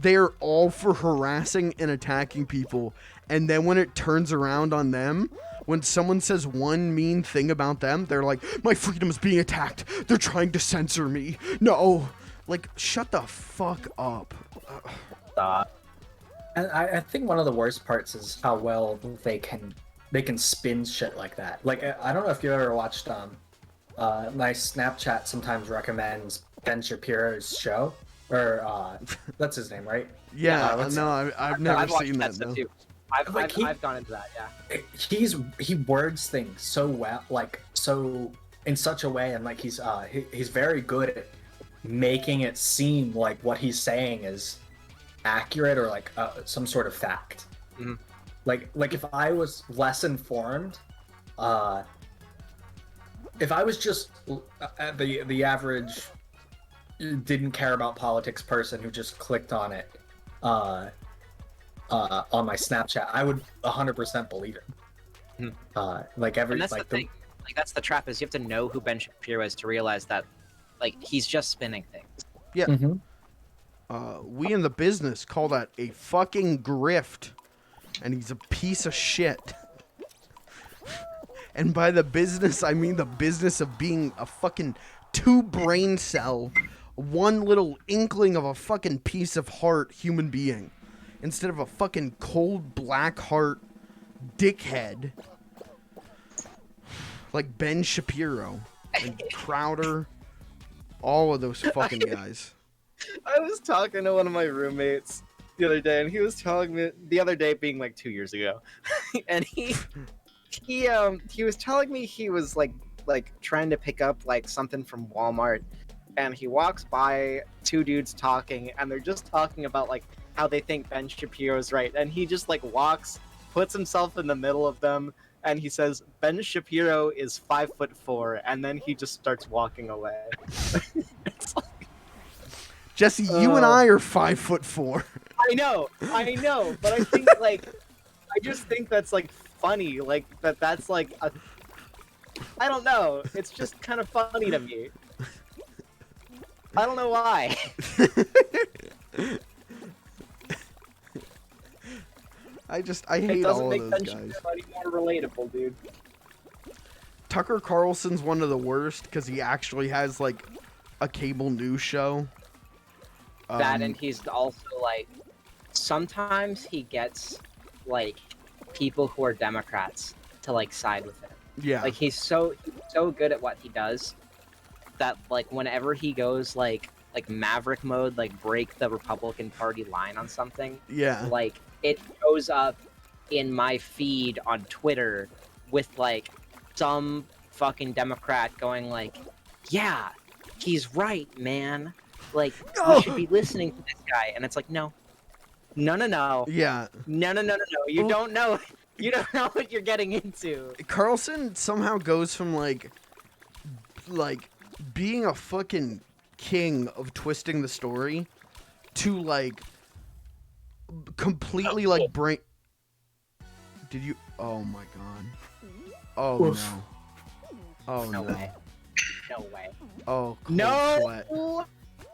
they're all for harassing and attacking people, and then when it turns around on them, when someone says one mean thing about them, they're like, my freedom is being attacked. They're trying to censor me. No. Like, shut the fuck up. And I think one of the worst parts is how well they can spin shit like that. Like, I don't know if you ever watched my Snapchat sometimes recommends Ben Shapiro's show, or that's his name, right? Yeah, what's no, I've never I've watched seen that that. stuff No. too. I've gone into that, yeah. He words things so well, like so in such a way, and like he's very good at making it seem like what he's saying is accurate or like some sort of fact. Mhm. Like if I was less informed, if I was just the average didn't care about politics person who just clicked on it on my Snapchat, I would 100% believe it. Like every And that's like the thing. Like that's the trap, is you have to know who Ben Shapiro is to realize that like he's just spinning things. Yeah. Mhm. We in the business call that a fucking grift, and he's a piece of shit. And by the business, I mean the business of being a fucking 2 brain cell, 1 little inkling of a fucking piece of heart human being, instead of a fucking cold black heart dickhead like Ben Shapiro and Crowder, all of those fucking guys. I was talking to one of my roommates the other day, and he was telling me the other day, being like 2 years ago, and he was telling me he was like trying to pick up like something from Walmart, and he walks by 2 dudes talking, and they're just talking about like how they think Ben Shapiro's right, and he just like walks, puts himself in the middle of them, and he says Ben Shapiro is 5'4", and then he just starts walking away. It's like, Jesse, you and I are 5'4". I know, but I think like I just think that's like funny, like that's like a, I don't know, it's just kind of funny to me. I don't know why. I It hate doesn't all make of those Ben guys. Shapiro any more relatable, dude. Tucker Carlson's one of the worst because he actually has like a cable news show. That, and he's also like, sometimes he gets like people who are Democrats to like side with him. Yeah, Like he's so good at what he does that like whenever he goes like maverick mode, like break the Republican Party line on something, yeah, like it shows up in my feed on Twitter with like some fucking Democrat going like, yeah, he's right, man. Like, we should be listening to this guy. And it's like, no, No, no, no. Yeah. No, no, no, no, no. You don't know. You don't know what you're getting into. Carlson somehow goes from like being a fucking king of twisting the story to like completely like brain. Did you? Oh my god. Oh Oof. no. Oh No no. way. No way. Oh, cold No sweat.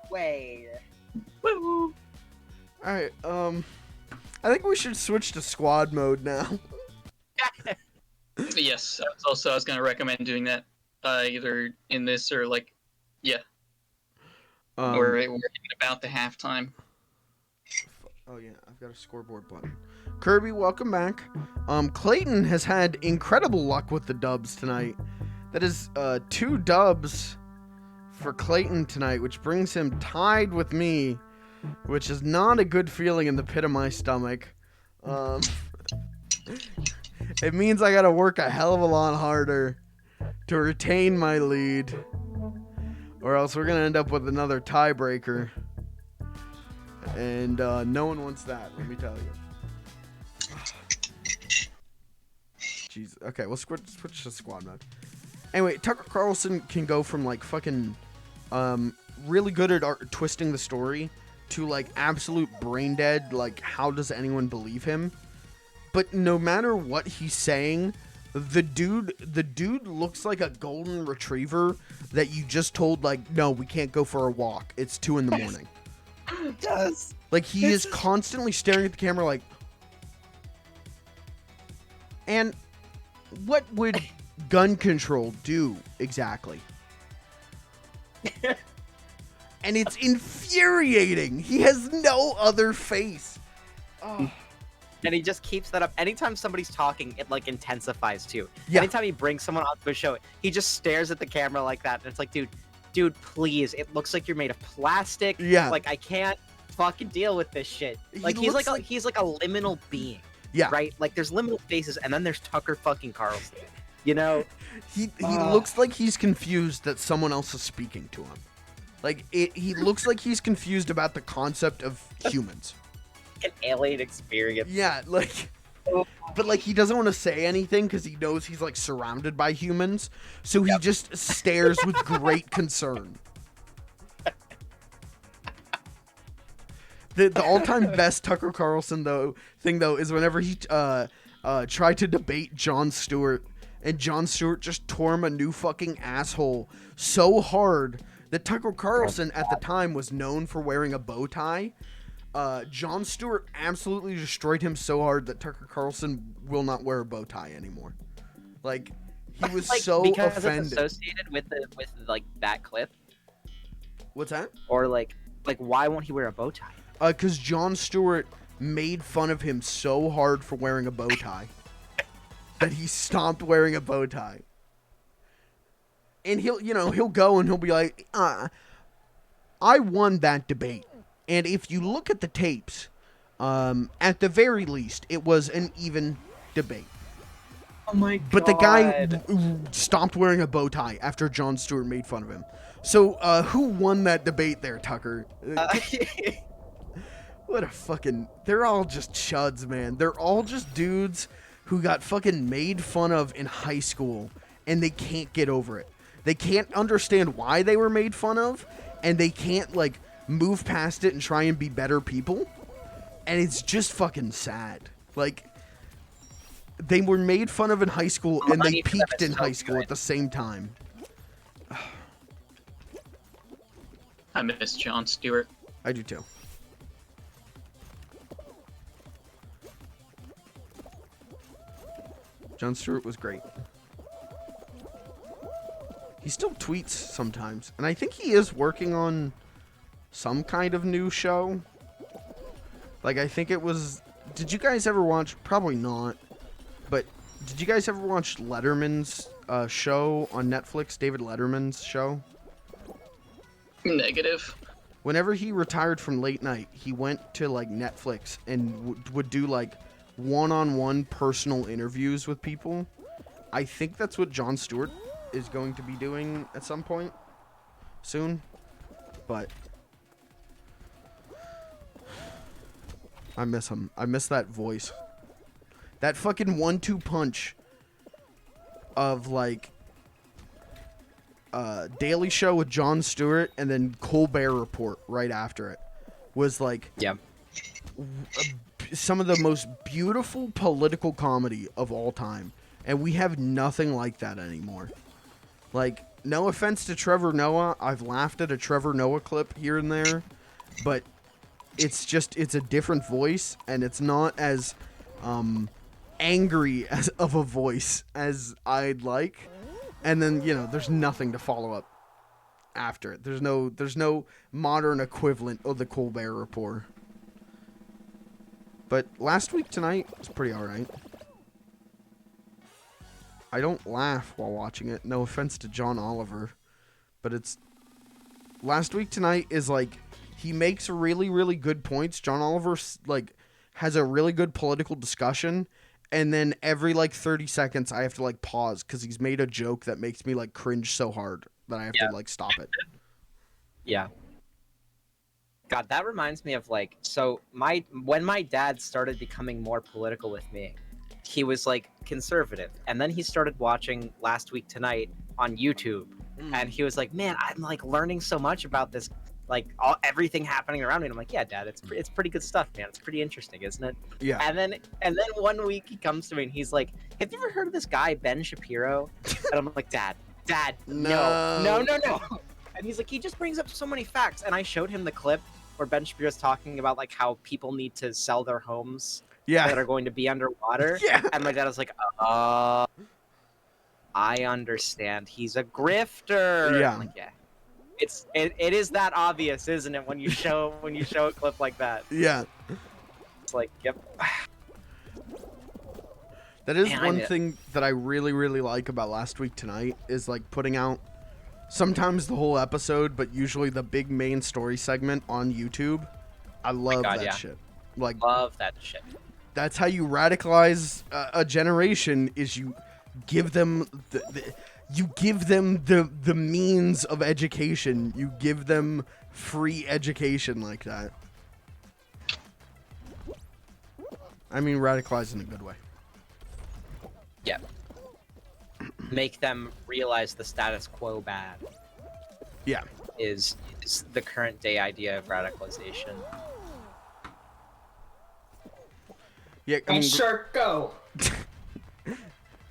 way. Woo! All right. I think we should switch to squad mode now. Yes, I was gonna recommend doing that, either in this or like, yeah, we're hitting about the halftime. Oh yeah, I've got a scoreboard button. Kirby, welcome back. Clayton has had incredible luck with the dubs tonight. That is 2 dubs for Clayton tonight, which brings him tied with me, which is not a good feeling in the pit of my stomach. It means I gotta work a hell of a lot harder to retain my lead, or else we're gonna end up with another tiebreaker. And no one wants that, let me tell you. Jeez. Okay, we'll switch to squad mode. Anyway, Tucker Carlson can go from like fucking really good at twisting the story to like absolute brain dead, like how does anyone believe him? But no matter what he's saying, the dude looks like a golden retriever that you just told like, no, we can't go for a walk. It's 2 in the morning. It does. Like he is constantly staring at the camera like. And what would gun control do exactly? And it's infuriating. He has no other face. Oh. And he just keeps that up. Anytime somebody's talking, it like intensifies too. Yeah. Anytime he brings someone onto a show, he just stares at the camera like that. And it's like, dude, please. It looks like you're made of plastic. Yeah. Like I can't fucking deal with this shit. Like he's like a liminal being. Yeah. Right? Like there's liminal faces, and then there's Tucker fucking Carlson. You know? He looks like he's confused that someone else is speaking to him. Like he looks like he's confused about the concept of humans. An alien experience. Yeah, like, but like he doesn't want to say anything because he knows he's like surrounded by humans, so he just stares with great concern. The all-time best Tucker Carlson thing is whenever he tried to debate Jon Stewart, and Jon Stewart just tore him a new fucking asshole so hard that Tucker Carlson at the time was known for wearing a bow tie. Jon Stewart absolutely destroyed him so hard that Tucker Carlson will not wear a bow tie anymore. Like he was like, so because offended. it's associated with like that clip, What's that? or like why won't he wear a bow tie? Because Jon Stewart made fun of him so hard for wearing a bow tie that he stopped wearing a bow tie. And he'll go and he'll be like, I won that debate. And if you look at the tapes, at the very least, it was an even debate. Oh my god. But the guy stopped wearing a bow tie after Jon Stewart made fun of him. So, who won that debate there, Tucker? What a fucking... They're all just chuds, man. They're all just dudes who got fucking made fun of in high school, and they can't get over it. They can't understand why they were made fun of, and they can't, like, move past it and try and be better people. And it's just fucking sad. Like, they were made fun of in high school, and they peaked in high school at the same time. I miss Jon Stewart. I do too. Jon Stewart was great. He still tweets sometimes, and I think he is working on some kind of new show. Like, I think it was... Did you guys ever watch... Probably not. But did you guys ever watch Letterman's show on Netflix? David Letterman's show? Negative. Whenever he retired from late night, he went to, like, Netflix and would do, like, one-on-one personal interviews with people. I think that's what Jon Stewart is going to be doing at some point soon. But I miss him. I miss that voice. That fucking 1-2 punch of like Daily Show with Jon Stewart and then Colbert Report right after it was like Yeah. some of the most beautiful political comedy of all time, and we have nothing like that anymore. Like, no offense to Trevor Noah, I've laughed at a Trevor Noah clip here and there, but it's a different voice, and it's not as angry as of a voice as I'd like. And then, you know, there's nothing to follow up after it. There's no modern equivalent of the Colbert Report. But last week tonight was pretty alright. I don't laugh while watching it. No offense to John Oliver. But it's... Last week tonight is like... He makes really, really good points. John Oliver, like, has a really good political discussion. And then every, like, 30 seconds, I have to, like, pause. Because he's made a joke that makes me, like, cringe so hard that I have to, like, stop it. Yeah. God, that reminds me of, like, so when my dad started becoming more political with me, he was, like, conservative. And then he started watching Last Week Tonight on YouTube. And he was like, man, I'm, like, learning so much about this, like, everything happening around me. And I'm like, yeah, Dad, it's pretty good stuff, man. It's pretty interesting, isn't it? Yeah. And then 1 week he comes to me and he's like, have you ever heard of this guy, Ben Shapiro? And I'm like, Dad, no. And he's like, he just brings up so many facts. And I showed him the clip where Ben Shapiro's talking about, like, how people need to sell their homes that are going to be underwater. Yeah. And my dad was like, I understand. He's a grifter. Yeah. I'm like, yeah. It is that obvious, isn't it, when you show a clip like that? Yeah. It's like, yep. That is Man, one thing that I really, really like about Last Week Tonight is, like, putting out sometimes the whole episode, but usually the big main story segment on YouTube. I love that shit. Like, love that shit. That's how you radicalize a generation, is you give them the means of education. You give them free education like that. I mean, radicalize in a good way. Yeah. Make them realize the status quo bad. Yeah. Is the current day idea of radicalization. Yeah, I mean, Sure, go.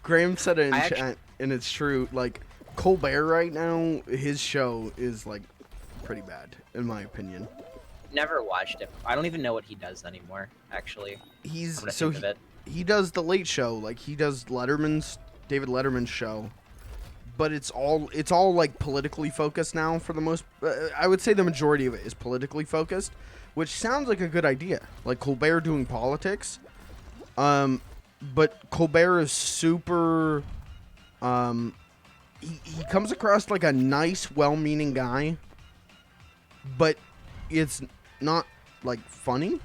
Graham said it in chat, and it's true. Like, Colbert right now, his show is, like, pretty bad, in my opinion. Never watched it. I don't even know what he does anymore, actually. He does the Late Show. Like, he does David Letterman's show. But it's all like politically focused now for the most. I would say the majority of it is politically focused, which sounds like a good idea. Like Colbert doing politics, but Colbert is super. He comes across like a nice, well-meaning guy, but it's not like funny.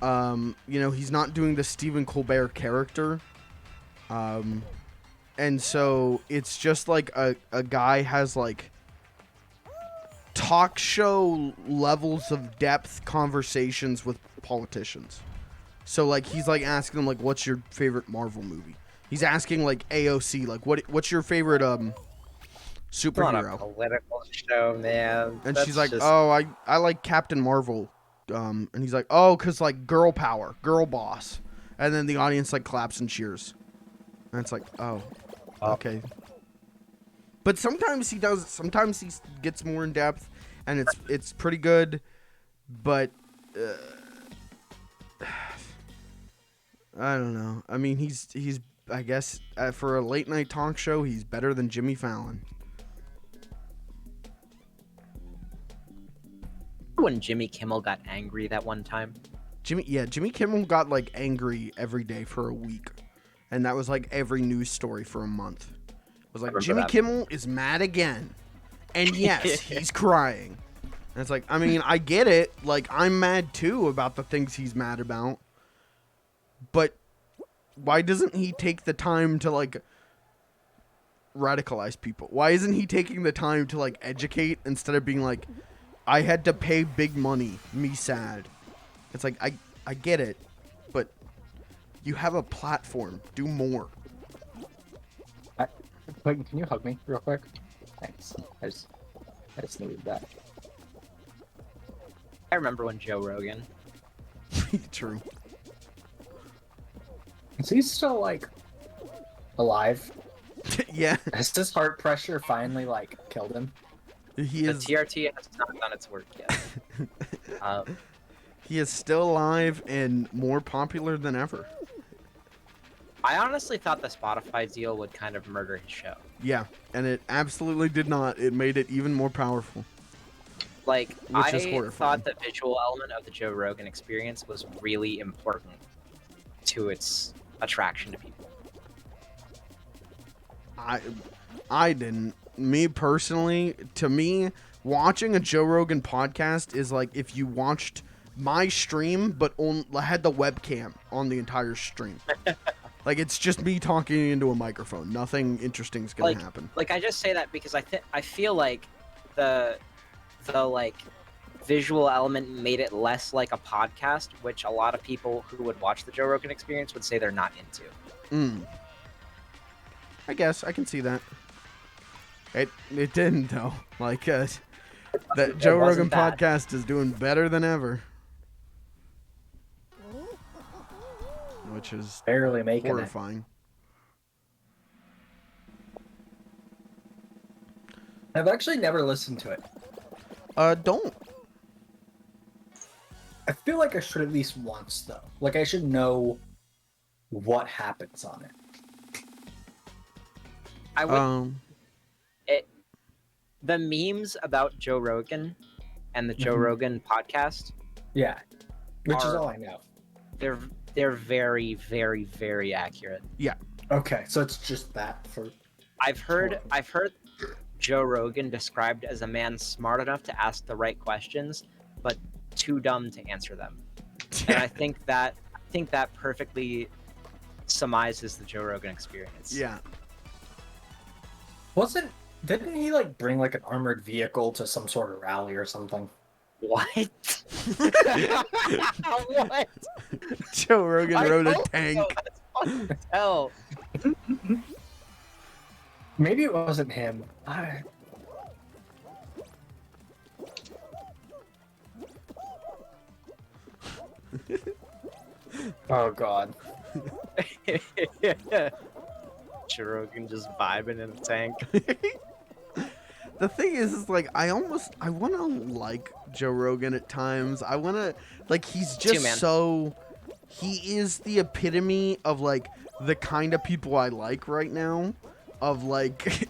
You know, he's not doing the Stephen Colbert character. And so it's just like a guy has like talk show levels of depth conversations with politicians. So like he's like asking them like, what's your favorite Marvel movie? He's asking like AOC like what's your favorite superhero? It's not a political show, man. And she's like, oh, I like Captain Marvel. And he's like, oh, cause like girl power, girl boss. And then the audience like claps and cheers. And it's like, oh. Okay. But sometimes he gets more in depth, and it's pretty good, but I don't know. I mean, he's I guess for a late night talk show, he's better than Jimmy Fallon. When Jimmy Kimmel got angry that one time. Jimmy Kimmel got like angry every day for a week. And that was like every news story for a month. It was like, Jimmy Kimmel is mad again. And yes, he's crying. And it's like, I mean, I get it. Like, I'm mad too about the things he's mad about. But why doesn't he take the time to like radicalize people? Why isn't he taking the time to like educate instead of being like, I had to pay big money, me sad? It's like, I get it, but you have a platform. Do more. Clayton, can you hug me real quick? Thanks. I just needed that. I remember when Joe Rogan. True. Is he still like alive? Yeah, Has his heart pressure finally like killed him? he The is. TRT has not done its work yet. He is still alive and more popular than ever. I honestly thought the Spotify deal would kind of murder his show. Yeah, and it absolutely did not. It made it even more powerful. Like, Which is I horrifying. thought the visual element of the Joe Rogan experience was really important to its attraction to people. I didn't. Me personally, to me, watching a Joe Rogan podcast is like if you watched my stream but had the webcam on the entire stream. Like, it's just me talking into a microphone. Nothing interesting is gonna happen. Like, I just say that because I feel like the like visual element made it less like a podcast, which a lot of people who would watch the Joe Rogan experience would say they're not into. I guess I can see that. It didn't though. Like that Joe Rogan wasn't bad. podcast is doing better than ever, which is Barely making horrifying. it. I've actually never listened to it. Don't. I feel like I should at least once though. Like I should know what happens on it. I would. The memes about Joe Rogan and the Joe Rogan podcast, Yeah. Which is Are- all I know. they're very, very, very accurate. Okay, so it's just that for I've heard Joe Rogan described as a man smart enough to ask the right questions, but too dumb to answer them. And I think that perfectly surmises the Joe Rogan experience. Yeah. Didn't he like bring like an armored vehicle to some sort of rally or something? What? What? Joe Rogan I rode a hope tank. so. That's fun to tell. Maybe it wasn't him. Oh god. Joe Rogan just vibing in a tank. The thing is like I want to like Joe Rogan at times. I want to like he's just man. so he is the epitome of like the kind of people I like right now, of like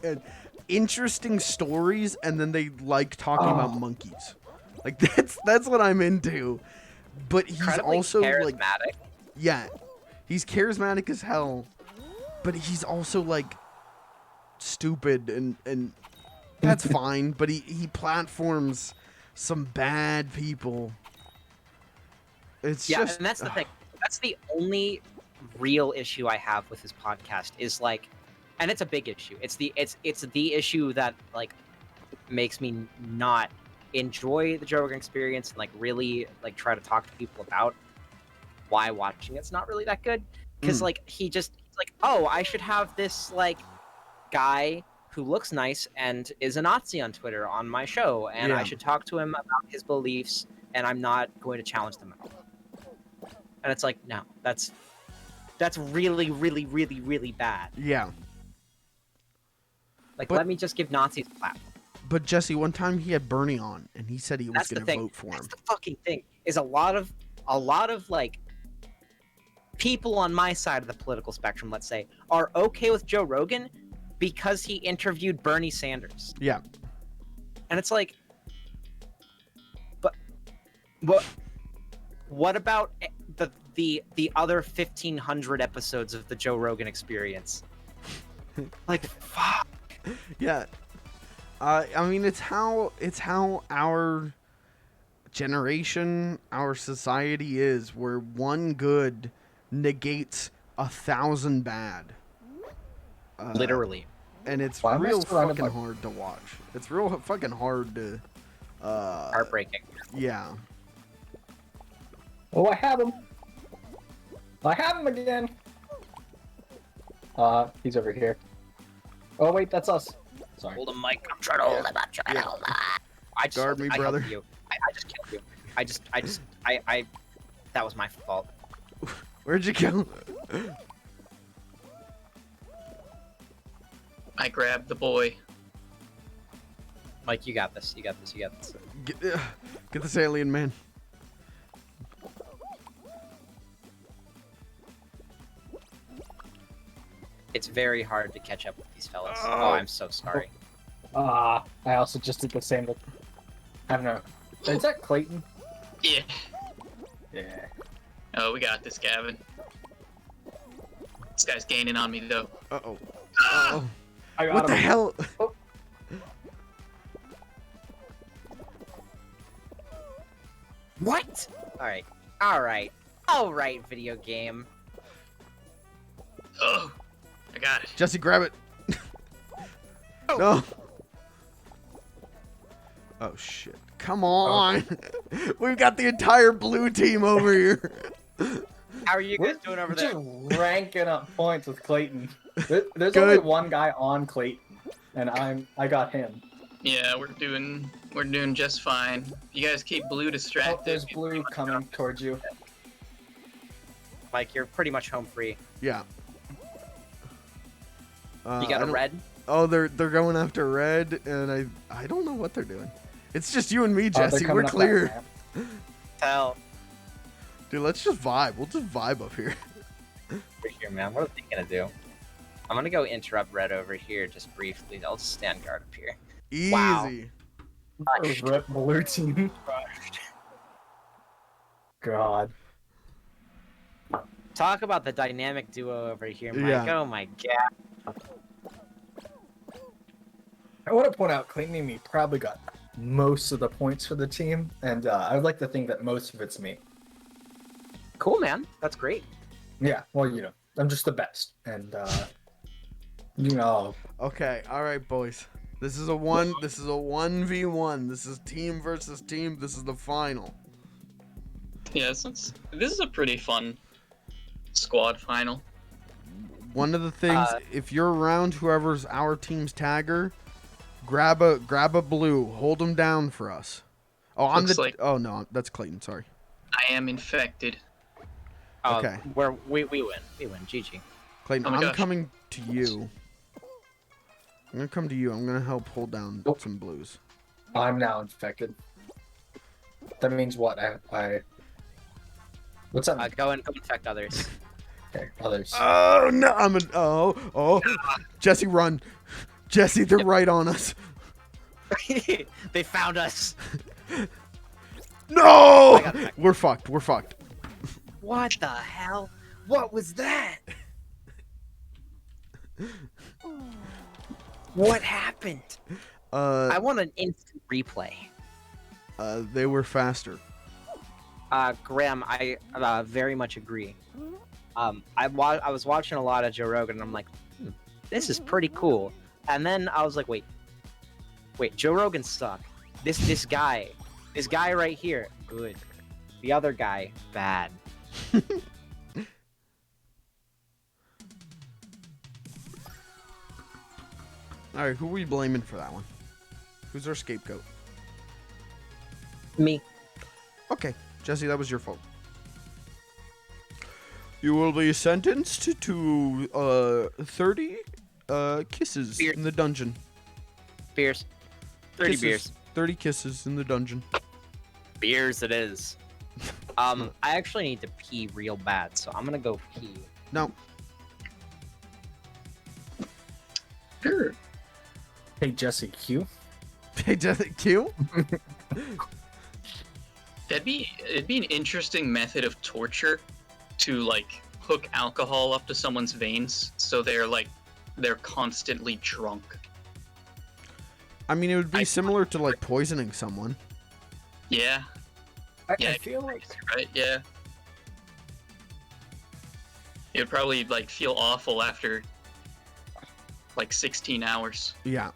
interesting stories, and then they like talking about monkeys. Like that's what I'm into. But he's Incredibly also like charismatic. yeah, he's charismatic as hell, but he's also like stupid and that's fine. But he platforms some bad people. It's Yeah, just and that's the thing. That's the only real issue I have with his podcast is like, and it's a big issue. It's the issue that like makes me not enjoy the Joe Rogan experience and like really like try to talk to people about why watching it's not really that good. Because like he's like, oh, I should have this like guy who looks nice and is a Nazi on Twitter on my show, and I Yeah. should talk to him about his beliefs, and I'm not going to challenge them at all. And it's like, no, that's really, really, really, really bad. yeah. Like, But- let me just give Nazis a platform. But Jesse, one time he had Bernie on, and he said he was That's the going to thing. vote for him. That's the fucking thing. Is a lot of like people on my side of the political spectrum, let's say, are okay with Joe Rogan because he interviewed Bernie Sanders. Yeah. And it's like, but what about the other 1,500 episodes of the Joe Rogan Experience? Like, fuck. Yeah. I mean, it's how our generation, our society is, where one good negates 1,000 bad. Literally. And it's Why am I real surrounded fucking by- hard to watch. It's real fucking hard to. Heartbreaking. Yeah. Oh, I have him. I have him again. He's over here. Oh wait, that's us. Sorry. Hold him, Mike. I'm trying to hold him. I'm trying to hold him. I just Guard me, I brother. helped you. I just killed you. That was my fault. Where'd you go? I grabbed the boy. Mike, you got this. You got this. You got this. Get this alien man. It's very hard to catch up with these fellas. Oh, I'm so sorry. I also just did the same. I don't know. Is that Clayton? Yeah. Yeah. Oh, we got this, Gavin. This guy's gaining on me, though. Uh-oh. Uh-oh. I got What the him. hell? Oh. What? Alright. Alright. Alright, video game. Oh, I got it. Jesse, grab it. No. Oh, shit. Come on. We've got the entire blue team over here. How are you guys We're doing over there? just ranking up points with Clayton. There's Good. only one guy on Clayton, and I got him. Yeah, we're doing just fine. You guys keep blue Oh, distracted. there's blue coming towards you. Mike, you're pretty much home free. Yeah. You got I a don't- red? Oh, they're going after red, and I don't know what they're doing. It's just you and me, Oh, they're Jesse. coming We're up that clear. ramp. Hell. Dude, let's just vibe. We'll just vibe up here. Over here, man. What are they gonna do? I'm gonna go interrupt red over here just briefly. I'll just stand guard up here. Easy. Wow. Rip blue team. God. Talk about the dynamic duo over here, Mike. Yeah. Oh my god. I want to point out Clayton and me probably got most of the points for the team, and I would like to think that most of it's me. Cool, man. That's great. Yeah, well, I'm just the best, and you know, Okay, all right, boys. This is a 1v1. This is team versus team. This is the final. Yeah, this is a pretty fun squad final. One of the things, if you're around whoever's our team's tagger, grab a blue, hold him down for us. Oh, I'm Looks the. like- Oh no, that's Clayton. Sorry. I am infected. Oh, Okay. we win. We win. GG. Clayton, Oh my I'm gosh. coming to you. I'm gonna come to you. I'm gonna help hold down Nope. some blues. I'm now infected. That means what? I what's that? Go and infect others. Okay, others. Oh no! Oh! Jesse, run! Jesse, they're right on us. They found us. No! I got infected. We're fucked. We're fucked. What the hell? What was that? What happened? I want an instant replay. They were faster. Graham, I very much agree. I was watching a lot of Joe Rogan, and I'm like, this is pretty cool. And then I was like, wait, Joe Rogan suck. This guy right here, good. The other guy, bad. All right, who are we blaming for that one? Who's our scapegoat? Me. Okay, Jesse, that was your fault. You will be sentenced to 30 kisses Beer. in the dungeon. Beers. 30 Kisses. beers. 30 kisses in the dungeon. Beers it is. I actually need to pee real bad, so I'm gonna go pee. No. Sure. Hey Jesse, Q. Hey, Jesse, Q? It'd be an interesting method of torture to like hook alcohol up to someone's veins so they're constantly drunk. I mean, it would be I- similar to like poisoning someone. Yeah, I Yeah. feel like right. Yeah. It'd probably like feel awful after like 16 hours. Yeah.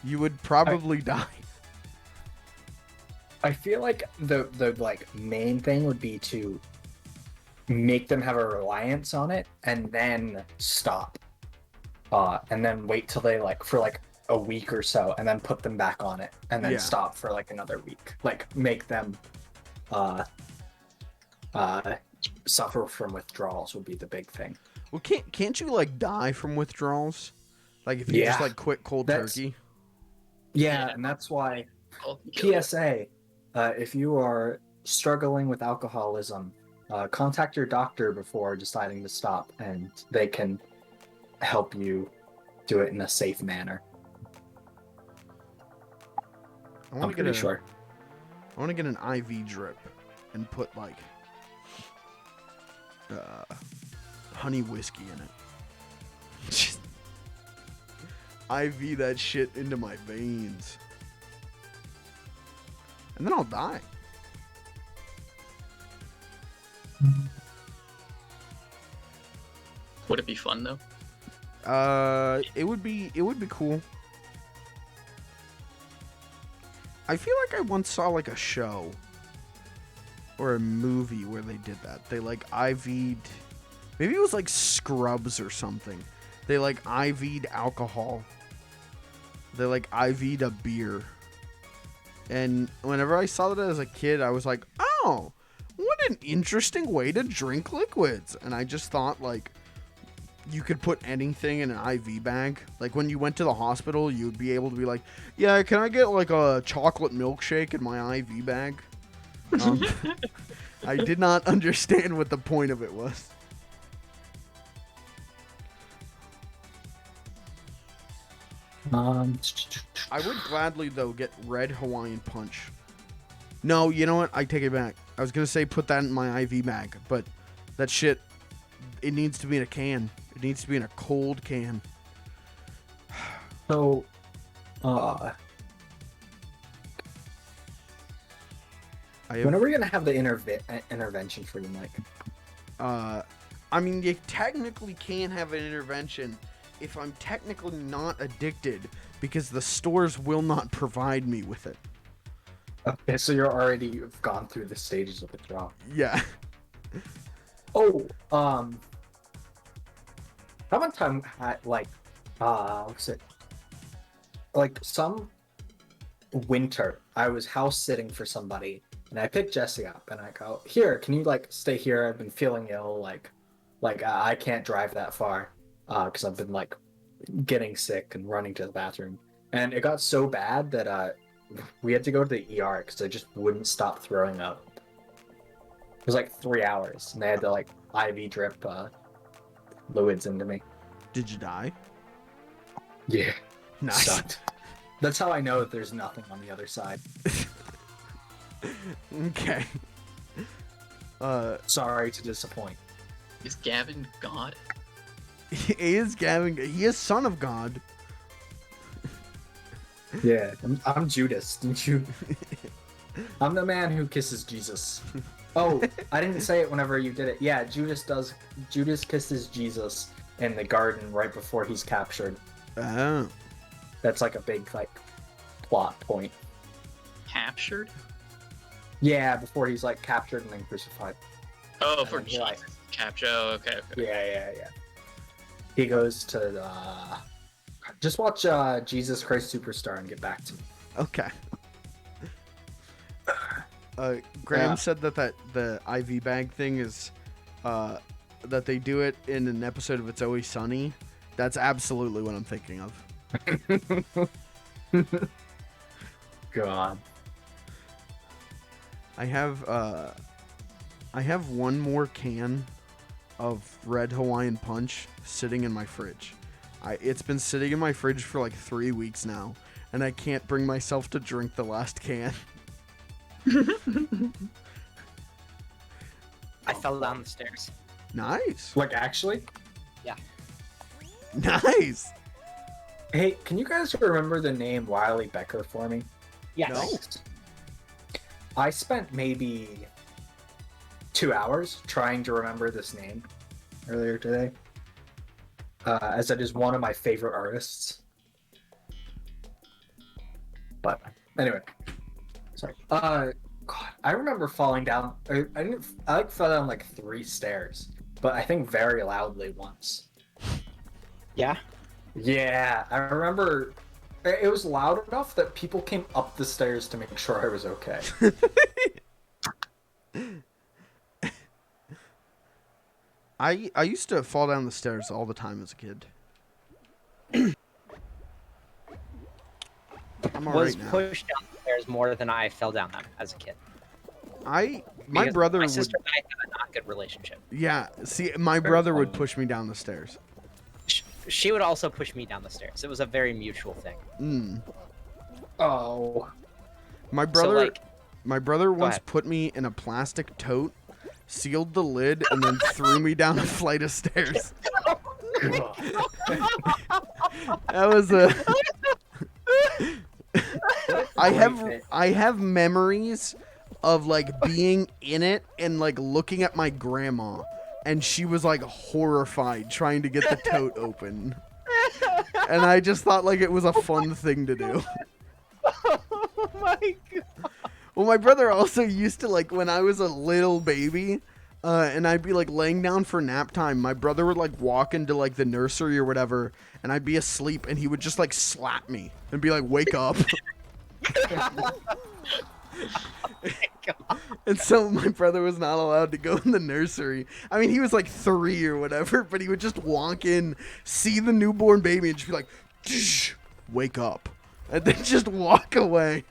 You would probably die. the like main thing would be to make them have a reliance on it and then stop. And then wait till they like for like a week or so and then put them back on it and then Yeah. stop for like another week. Like make them suffer from withdrawals would be the big thing. Well, can't you like die from withdrawals? Like if you just Yeah. like quit cold That's- turkey? Yeah, Yeah. and that's why I'll kill it. PSA, if you are struggling with alcoholism, contact your doctor before deciding to stop, and they can help you do it in a safe manner. I I'm want to get pretty a sure. I want to get an IV drip and put like honey whiskey in it. Just IV that shit into my veins. And then I'll die. Would it be fun though? It would be cool. I feel like I once saw like a show or a movie where they did that. They like IV'd, maybe it was like Scrubs or something. They like IV'd alcohol. They like IV'd a beer. And whenever I saw that as a kid, I was like, oh, what an interesting way to drink liquids. And I just thought like, you could put anything in an IV bag. Like when you went to the hospital, you'd be able to be like, yeah, can I get like a chocolate milkshake in my IV bag? I did not understand what the point of it was. I would gladly, though, get red Hawaiian Punch. No, you know what? I take it back. I was going to say put that in my IV bag, but that shit, it needs to be in a can. It needs to be in a cold can. So, I have, when are we gonna have the intervention for you, Mike? I mean, you technically can have an intervention if I'm technically not addicted because the stores will not provide me with it. Okay, so you've gone through the stages of withdrawal. Yeah. Oh, how one time had like, what's it? Like some winter, I was house sitting for somebody, and I picked Jesse up, and I go, "Here, can you like stay here? I've been feeling ill, like I can't drive that far, because I've been like getting sick and running to the bathroom." And it got so bad that we had to go to the ER because I just wouldn't stop throwing up. It was like 3 hours, and they had to like IV drip fluids into me. Did you die? Yeah, Nice. sucked. That's how I know that there's nothing on the other side. Okay. Sorry to disappoint. Is Gavin God? He is Gavin. He is son of God. Yeah, I'm Judas. Didn't you? I'm the man who kisses Jesus. Oh, I didn't say it whenever you did it. Yeah, Judas does. Judas kisses Jesus in the garden right before he's captured. Oh. That's like a big like plot point. Captured? Yeah, before he's like captured and then crucified. Oh, And for then he, like- Jesus. Capture. Oh, okay. Yeah. He goes to just watch Jesus Christ Superstar and get back to me. Okay. Graham Yeah. said that the IV bag thing is that they do it in an episode of It's Always Sunny. That's absolutely what I'm thinking of. God. I have one more can of red Hawaiian Punch sitting in my fridge. It's been sitting in my fridge for like 3 weeks now, and I can't bring myself to drink the last can. I fell down the stairs. Nice. Like actually? Nice. Hey, can you guys remember the name Wiley Becker for me? Yes. No. I spent maybe 2 hours trying to remember this name earlier today, as it is one of my favorite artists. But anyway, sorry. God, I remember falling down. I didn't. I like fell down like 3 stairs, but I think very loudly once. Yeah. Yeah, I remember. It was loud enough that people came up the stairs to make sure I was okay. I used to fall down the stairs all the time as a kid. I'm Was alright now. pushed down the stairs more than I fell down them as a kid. My Because brother my would. sister and I had a not good relationship. Yeah, see, my brother would push me down the stairs. She would also push me down the stairs. It was a very mutual thing. Mm. Oh, My brother, So, like, my brother once ahead. put me in a plastic tote, sealed the lid, and then threw me down a flight of stairs. That was a. I have memories of like being in it and like looking at my grandma, and she was like horrified trying to get the tote open, and I just thought like it was a fun thing to do. Oh my god. Well, my brother also used to, like, when I was a little baby, and I'd be, like, laying down for nap time, my brother would, like, walk into, like, the nursery or whatever, and I'd be asleep, and he would just, like, slap me and be like, wake up. And so my brother was not allowed to go in the nursery. I mean, he was, like, 3 or whatever, but he would just walk in, see the newborn baby, and just be like, wake up. And then just walk away.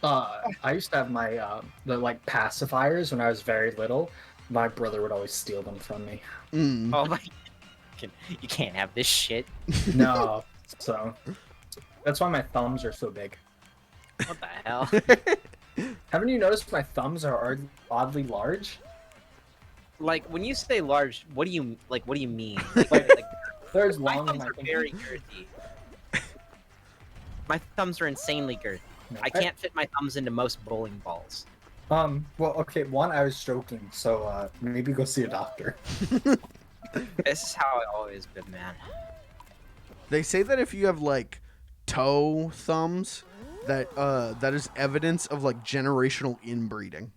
I used to have my the like pacifiers when I was very little. My brother would always steal them from me. Mm. Oh my! You can't have this shit. No, so that's why my thumbs are so big. What the hell? Haven't you noticed my thumbs are oddly large? Like when you say large, what do you mean? Like, They're as my long as thumbs my are pinky. very girthy. My thumbs are insanely girthy. No, I can't fit my thumbs into most bowling balls. Well, okay. One, I was joking, so maybe go see a doctor. This is how I've always been, man. They say that if you have like toe thumbs, that that is evidence of like generational inbreeding.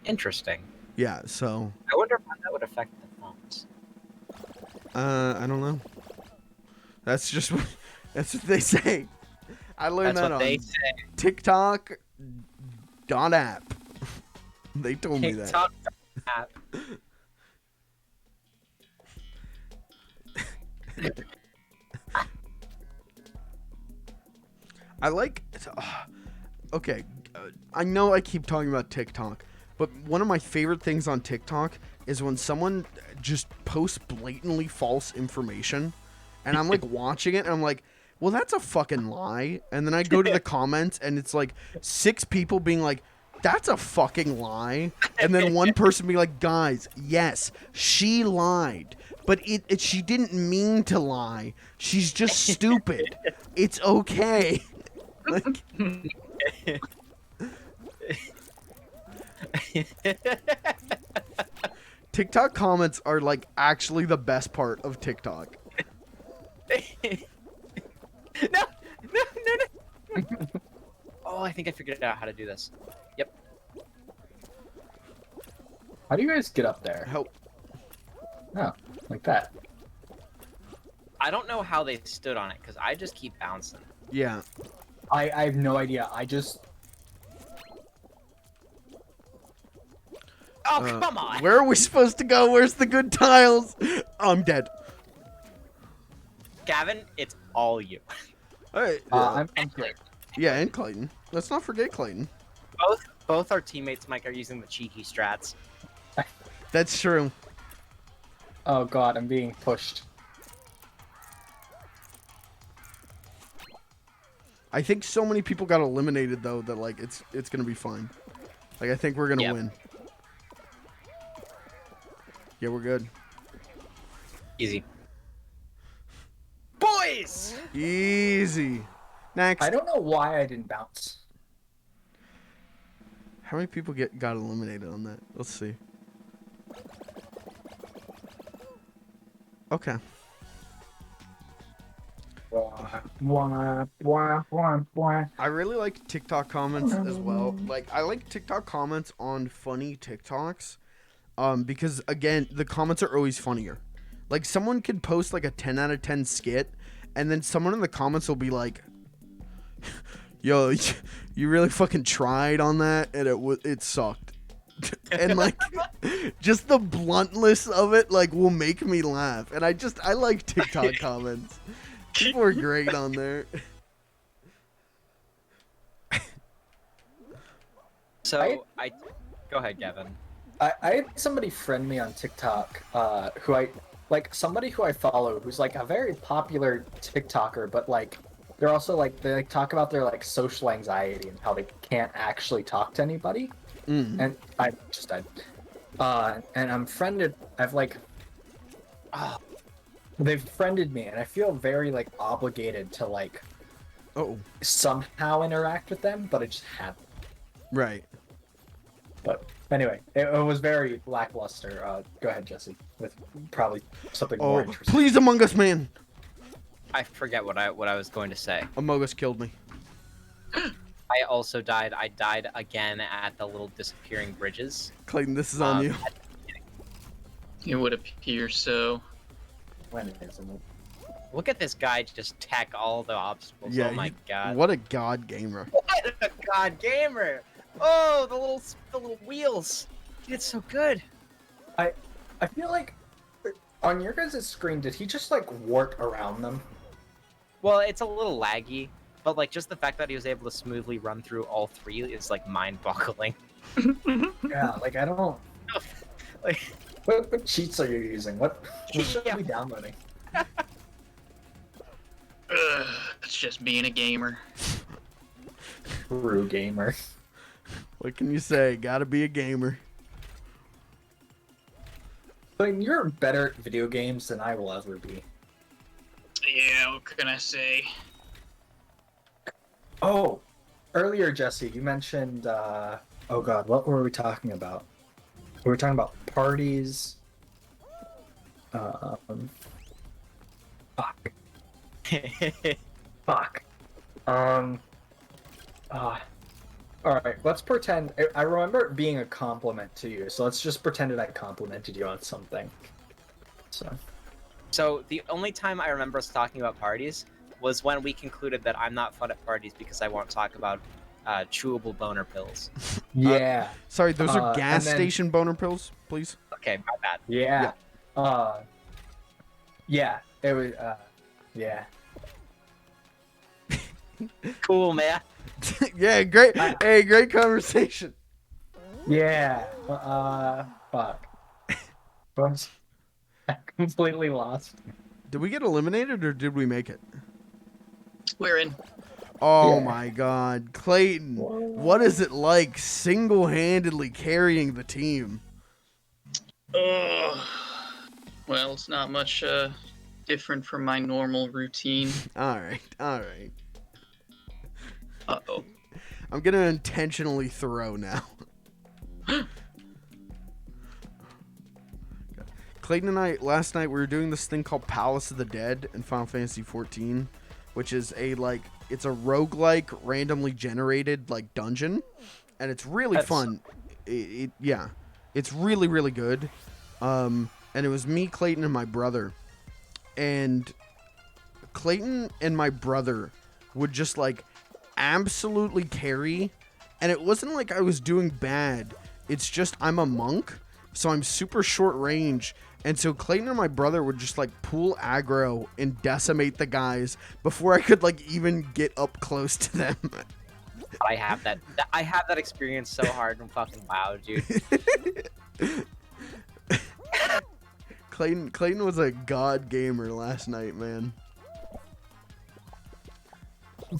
Interesting. Yeah, so I wonder how that would affect the thumbs. I don't know. That's just that's what they say. I learned That's that what on they say. TikTok .app. They told me that. TikTok app. I like. Okay, I know I keep talking about TikTok, but one of my favorite things on TikTok is when someone just posts blatantly false information, and I'm like watching it, and I'm like, well, that's a fucking lie. And then I go to the comments, and it's like 6 people being like, that's a fucking lie. And then one person being like, guys, yes, she lied. But she didn't mean to lie. She's just stupid. It's okay. Like, TikTok comments are like actually the best part of TikTok. No. Oh, I think I figured out how to do this. Yep. How do you guys get up there? Help. Oh, like that. I don't know how they stood on it because I just keep bouncing. Yeah. I have no idea. I just Oh, come on! Where are we supposed to go? Where's the good tiles? I'm dead. Gavin, it's all you. All right. I'm here. Yeah, and Clayton. Let's not forget Clayton. Both our teammates, Mike, are using the cheeky strats. That's true. Oh god, I'm being pushed. I think so many people got eliminated though that like it's gonna be fine. Like I think we're gonna win. Yeah, we're good. Easy. Boys! Easy. Next. I don't know why I didn't bounce. How many people got eliminated on that? Let's see. Okay. Well, Wah, wah, wah, wah. I really like TikTok comments as well. Like I like TikTok comments on funny TikToks, because again the comments are always funnier. Like someone could post like a 10 out of 10 skit, and then someone in the comments will be like, "Yo, you really fucking tried on that, and it sucked." And like, just the bluntness of it like will make me laugh, and I like TikTok comments. People are great on there. So go ahead, Gavin. I had somebody friend me on TikTok, who I like somebody who I follow who's like a very popular TikToker, but like they're also like they like talk about their like social anxiety and how they can't actually talk to anybody. And and I'm friended. I've like, they've friended me, and I feel very like obligated to like somehow interact with them, but I just haven't. Right. But anyway, it was very lackluster. Go ahead, Jesse, with probably something more interesting. Please, Among Us, man. I forget what I was going to say. Among Us killed me. I also died. I died again at the little disappearing bridges. Clayton, this is on you. It would appear so. When isn't it? Look at this guy just tech all the obstacles. Yeah, oh my god. What a god gamer. What a god gamer! Oh, the little wheels. He did so good. I feel like on your guys' screen, did he just like wart around them? Well, it's a little laggy, but like just the fact that he was able to smoothly run through all three is like mind-boggling. Yeah, like I don't. Like, what cheats are you using? What should we be downloading? It's just being a gamer. True gamer. What can you say? Gotta be a gamer. But you're better at video games than I will ever be. Yeah, what can I say? Oh, earlier, Jesse, you mentioned. Oh God, what were we talking about? We were talking about parties. Fuck. Fuck. All right, let's pretend. I remember it being a compliment to you, so let's just pretend that I complimented you on something. So the only time I remember us talking about parties was when we concluded that I'm not fun at parties because I won't talk about chewable boner pills. Yeah. Sorry, those are and gas then- station boner pills, please. Okay, my bad. Yeah. Yeah. It was. Yeah. Cool, man. Yeah, great. Hey, great conversation. Yeah. Fuck. Oops. I completely lost. Did we get eliminated or did we make it? We're in. Oh Yeah. my god. Clayton, what is it like single-handedly carrying the team? Ugh. Well, it's not much different from my normal routine. Alright, alright. Uh-oh. I'm gonna intentionally throw now. Clayton and I, last night, we were doing this thing called Palace of the Dead in Final Fantasy XIV, which is it's a roguelike, randomly generated, like, dungeon, and it's really fun. Yeah, it's really, really good. And it was me, Clayton, and my brother. And Clayton and my brother would just, like, absolutely carry, and it wasn't like I was doing bad. It's just I'm a monk, so I'm super short range, and so Clayton and my brother would just like pull aggro and decimate the guys before I could like even get up close to them. I have that experience so hard and fucking WoW, dude. Clayton was a god gamer last night, man.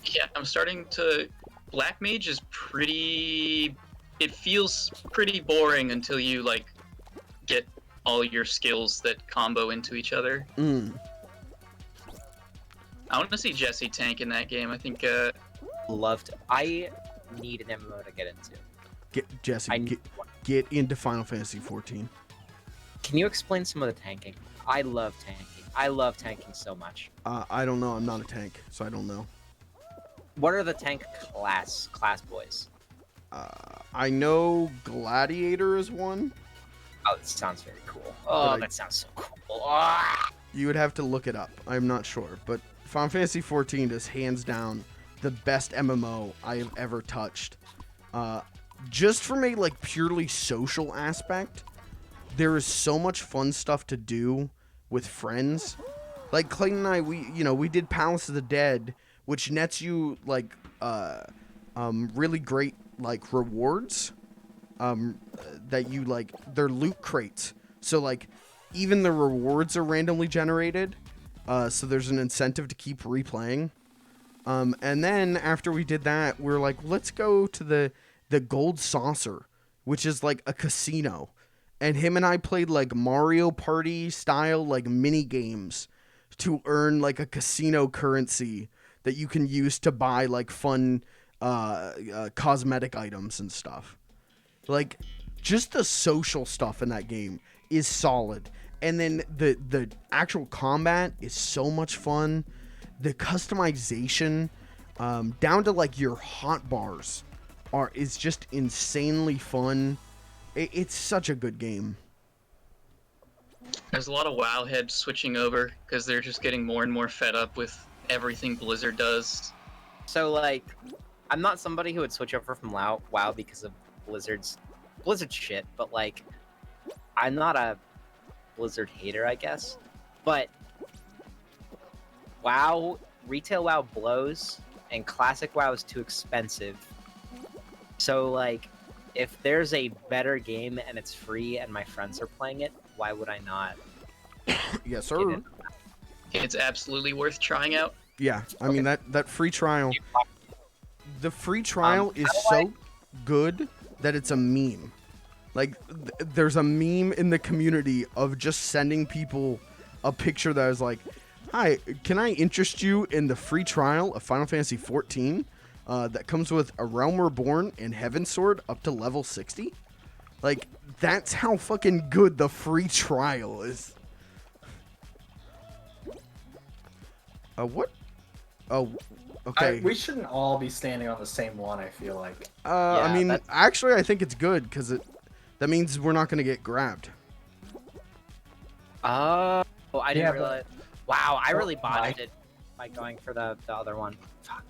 Yeah, I'm starting to... Black Mage is pretty... It feels pretty boring until you, like, get all your skills that combo into each other. I want to see Jesse tank in that game. I think, I need an MMO to get into. Jesse, get into Final Fantasy XIV. Can you explain some of the tanking? I love tanking. I love tanking so much. I don't know. I'm not a tank, so I don't know. What are the tank class boys? I know Gladiator is one. Oh, that sounds very cool. Oh, I- that sounds so cool. Ah! You would have to look it up. I'm not sure, but Final Fantasy 14 is hands down the best MMO I have ever touched. Just from a like purely social aspect, there is so much fun stuff to do with friends. Like Clayton and I, we did Palace of the Dead, which nets you like really great like rewards. That you like, they're loot crates. So like, even the rewards are randomly generated. So there's an incentive to keep replaying. And then after we did that, we're like, let's go to the Gold Saucer, which is like a casino. And him and I played like Mario Party style like mini games to earn like a casino currency that you can use to buy like fun cosmetic items and stuff. Like, just the social stuff in that game is solid. And then the actual combat is so much fun. The customization, down to like your hotbars, is just insanely fun. It's such a good game. There's a lot of WoW heads switching over because they're just getting more and more fed up with everything Blizzard does. So like, I'm not somebody who would switch over from WoW because of Blizzard shit, but like, I'm not a Blizzard hater, I guess. But WoW, retail WoW blows, and classic WoW is too expensive. So like, if there's a better game and it's free and my friends are playing it, why would I not? Yes, sir. Get it? It's absolutely worth trying out. Yeah, I mean that free trial. The free trial is so good that it's a meme. Like, there's a meme in the community of just sending people a picture that is like, "Hi, can I interest you in the free trial of Final Fantasy 14 that comes with A Realm Reborn and Heaven's Sword up to level 60?" Like, that's how fucking good the free trial is. What? Oh, okay. We shouldn't all be standing on the same one, I feel like. I mean, that's- actually, I think it's good because that means we're not gonna get grabbed. Oh, I didn't Yeah, realize. Wow, I really Oh, botched it by going for the other one. Fuck.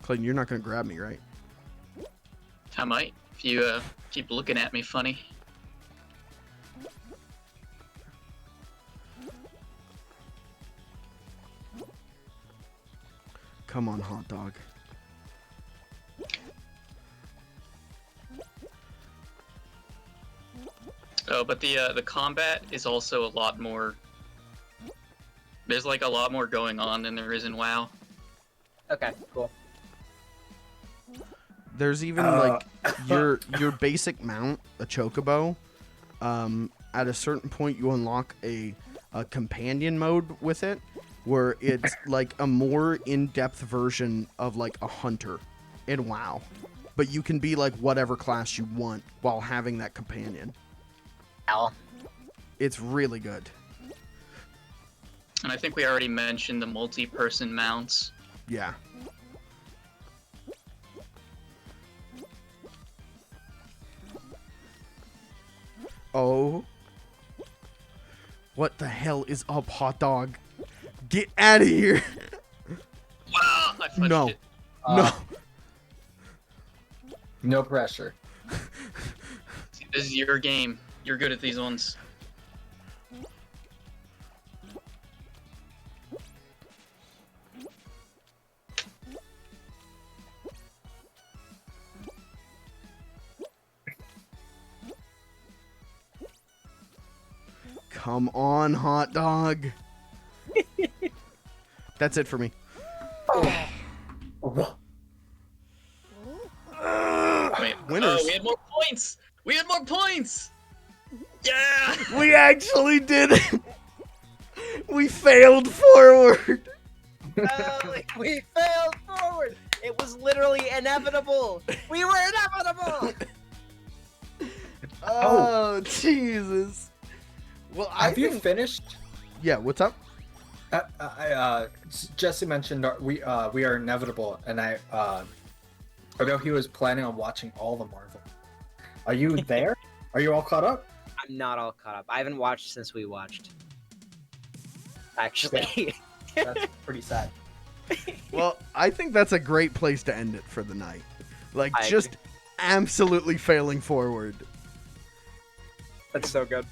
Clayton, you're not gonna grab me, right? I might, if you keep looking at me funny. Come on, hot dog. Oh, but the combat is also a lot more. There's like a lot more going on than there is in WoW. Okay, cool. There's even like your basic mount, a chocobo. At a certain point, you unlock a companion mode with it, where it's like a more in-depth version of like a hunter in WoW, but you can be like whatever class you want while having that companion. Hell. It's really good. And I think we already mentioned the multi-person mounts. Yeah. Oh. What the hell is up, hot dog? Get out of here. Wow, I fudged No. it. No. No pressure. See, this is your game. You're good at these ones. Come on, hot dog. That's it for me. Wait, Winners. Oh, we had more points. We had more points. Yeah. We actually did it. We failed forward. We failed forward. It was literally inevitable. We were inevitable. Oh, Jesus. Well, Have you finished? Yeah, what's up? Jesse mentioned we are inevitable, and I know he was planning on watching all the Marvel. Are you there? Are you all caught up? I'm not all caught up. I haven't watched since we watched. Actually. That's pretty sad. Well, I think that's a great place to end it for the night. Like, I just agree. absolutely failing forward. That's so good.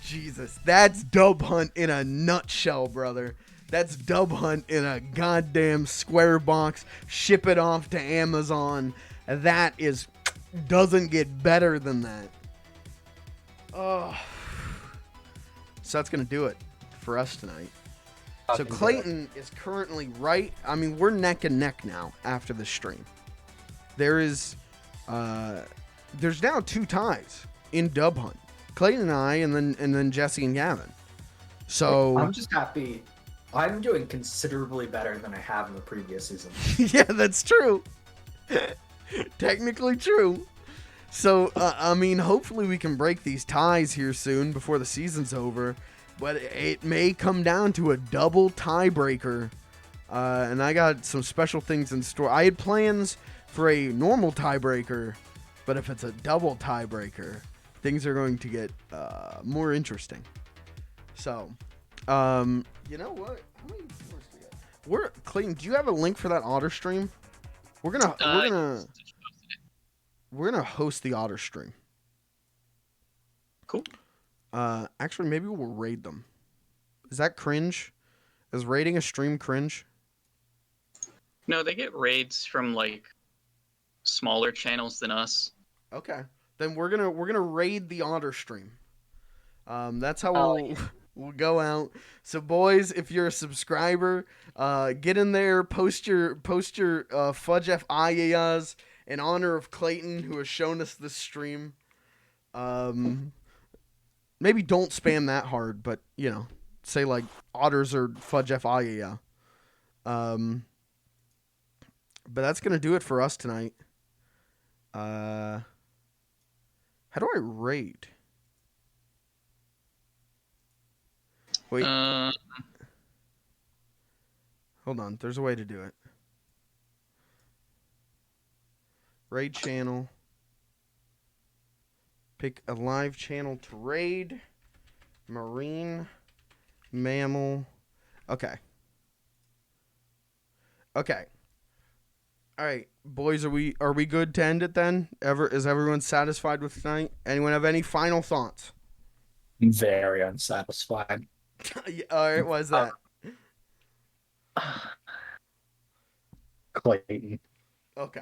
Jesus, that's Dub Hunt in a nutshell, brother. That's Dub Hunt in a goddamn square box. Ship it off to Amazon. That doesn't get better than that. Oh. So that's going to do it for us tonight. So Clayton is currently we're neck and neck now after the stream. There's now 2 ties in Dub Hunt. Clayton and I, and then Jesse and Gavin. So I'm just happy. I'm doing considerably better than I have in the previous season. yeah, that's true. Technically true. So hopefully we can break these ties here soon before the season's over. But it may come down to a double tiebreaker. And I got some special things in store. I had plans for a normal tiebreaker, but if it's a double tiebreaker, things are going to get more interesting. So, you know what? How many viewers do we got? Clayton, do you have a link for that otter stream? We're gonna host the otter stream. Cool. Actually, maybe we'll raid them. Is that cringe? Is raiding a stream cringe? No, they get raids from like smaller channels than us. Okay, then we're gonna raid the otter stream. That's how we'll go out. So boys, if you're a subscriber, get in there, post your fudge FIAs in honor of Clayton, who has shown us this stream. Maybe don't spam that hard, but say like otters or fudge FIA. But that's gonna do it for us tonight. How do I raid? Wait. Hold on. There's a way to do it. Raid channel. Pick a live channel to raid. Marine. Mammal. Okay. Okay. All right, boys, are we good to end it then? Is everyone satisfied with tonight? Anyone have any final thoughts? Very unsatisfied. All right, why is that? Clayton. Okay.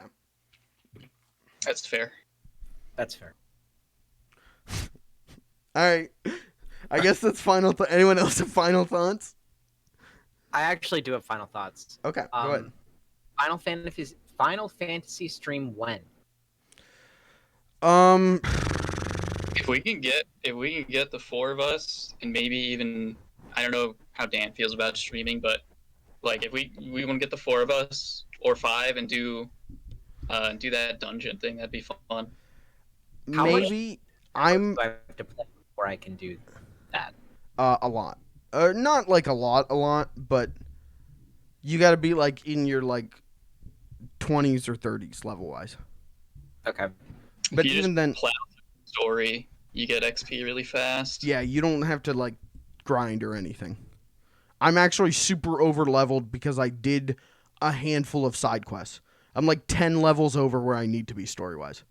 That's fair. That's fair. All right. I guess that's final. Anyone else have final thoughts? I actually do have final thoughts. Okay, go ahead. Final Fantasy stream when? If we can get the 4 of us, and maybe even, I don't know how Dan feels about streaming, but like if we want to get the 4 of us or 5 and do that dungeon thing, that'd be fun. How Maybe I have to play before I can do that. A lot. Not like a lot, but you got to be like in your like 20s or 30s level wise. Okay. But you even then, plow through the story, you get XP really fast. yeah, you don't have to like grind or anything. I'm actually super over leveled because I did a handful of side quests. I'm like 10 levels over where I need to be story wise.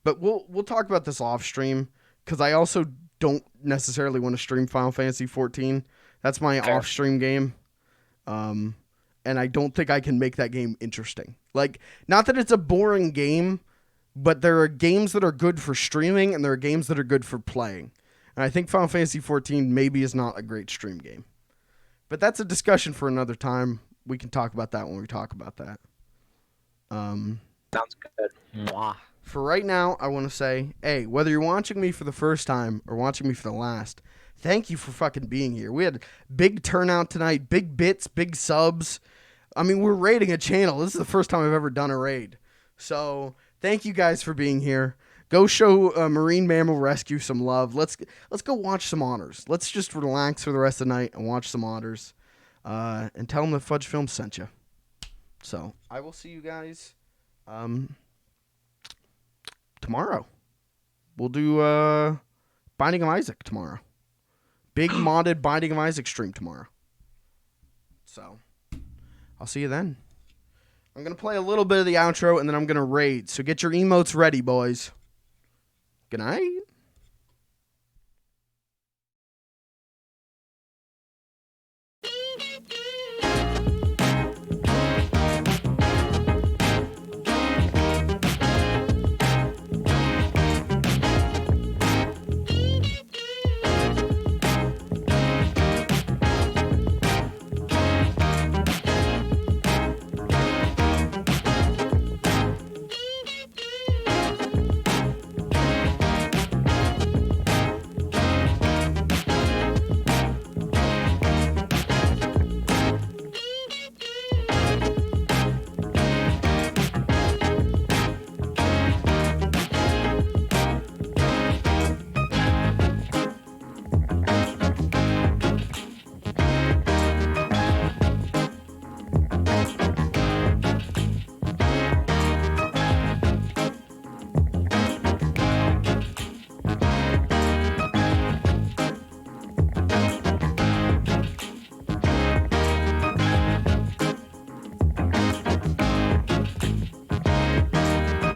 But we'll talk about this off stream because I also don't necessarily want to stream Final Fantasy 14. That's my off stream game. And I don't think I can make that game interesting. Like, not that it's a boring game, but there are games that are good for streaming and there are games that are good for playing. And I think Final Fantasy 14 maybe is not a great stream game. But that's a discussion for another time. We can talk about that when we talk about that. Sounds good. Mwah. For right now, I want to say, hey, whether you're watching me for the first time or watching me for the last, thank you for fucking being here. We had big turnout tonight, big bits, big subs. I mean, we're raiding a channel. This is the first time I've ever done a raid. So thank you guys for being here. Go show Marine Mammal Rescue some love. Let's go watch some otters. Let's just relax for the rest of the night and watch some otters. And tell them that Fudge Film sent you. So I will see you guys tomorrow. We'll do Binding of Isaac tomorrow. Big modded Binding of Isaac stream tomorrow. So I'll see you then. I'm going to play a little bit of the outro and then I'm going to raid. So get your emotes ready, boys. Good night.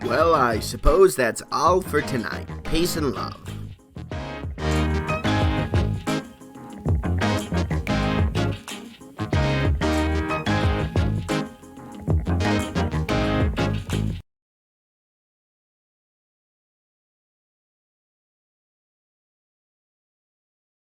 Well, I suppose that's all for tonight. Peace and love.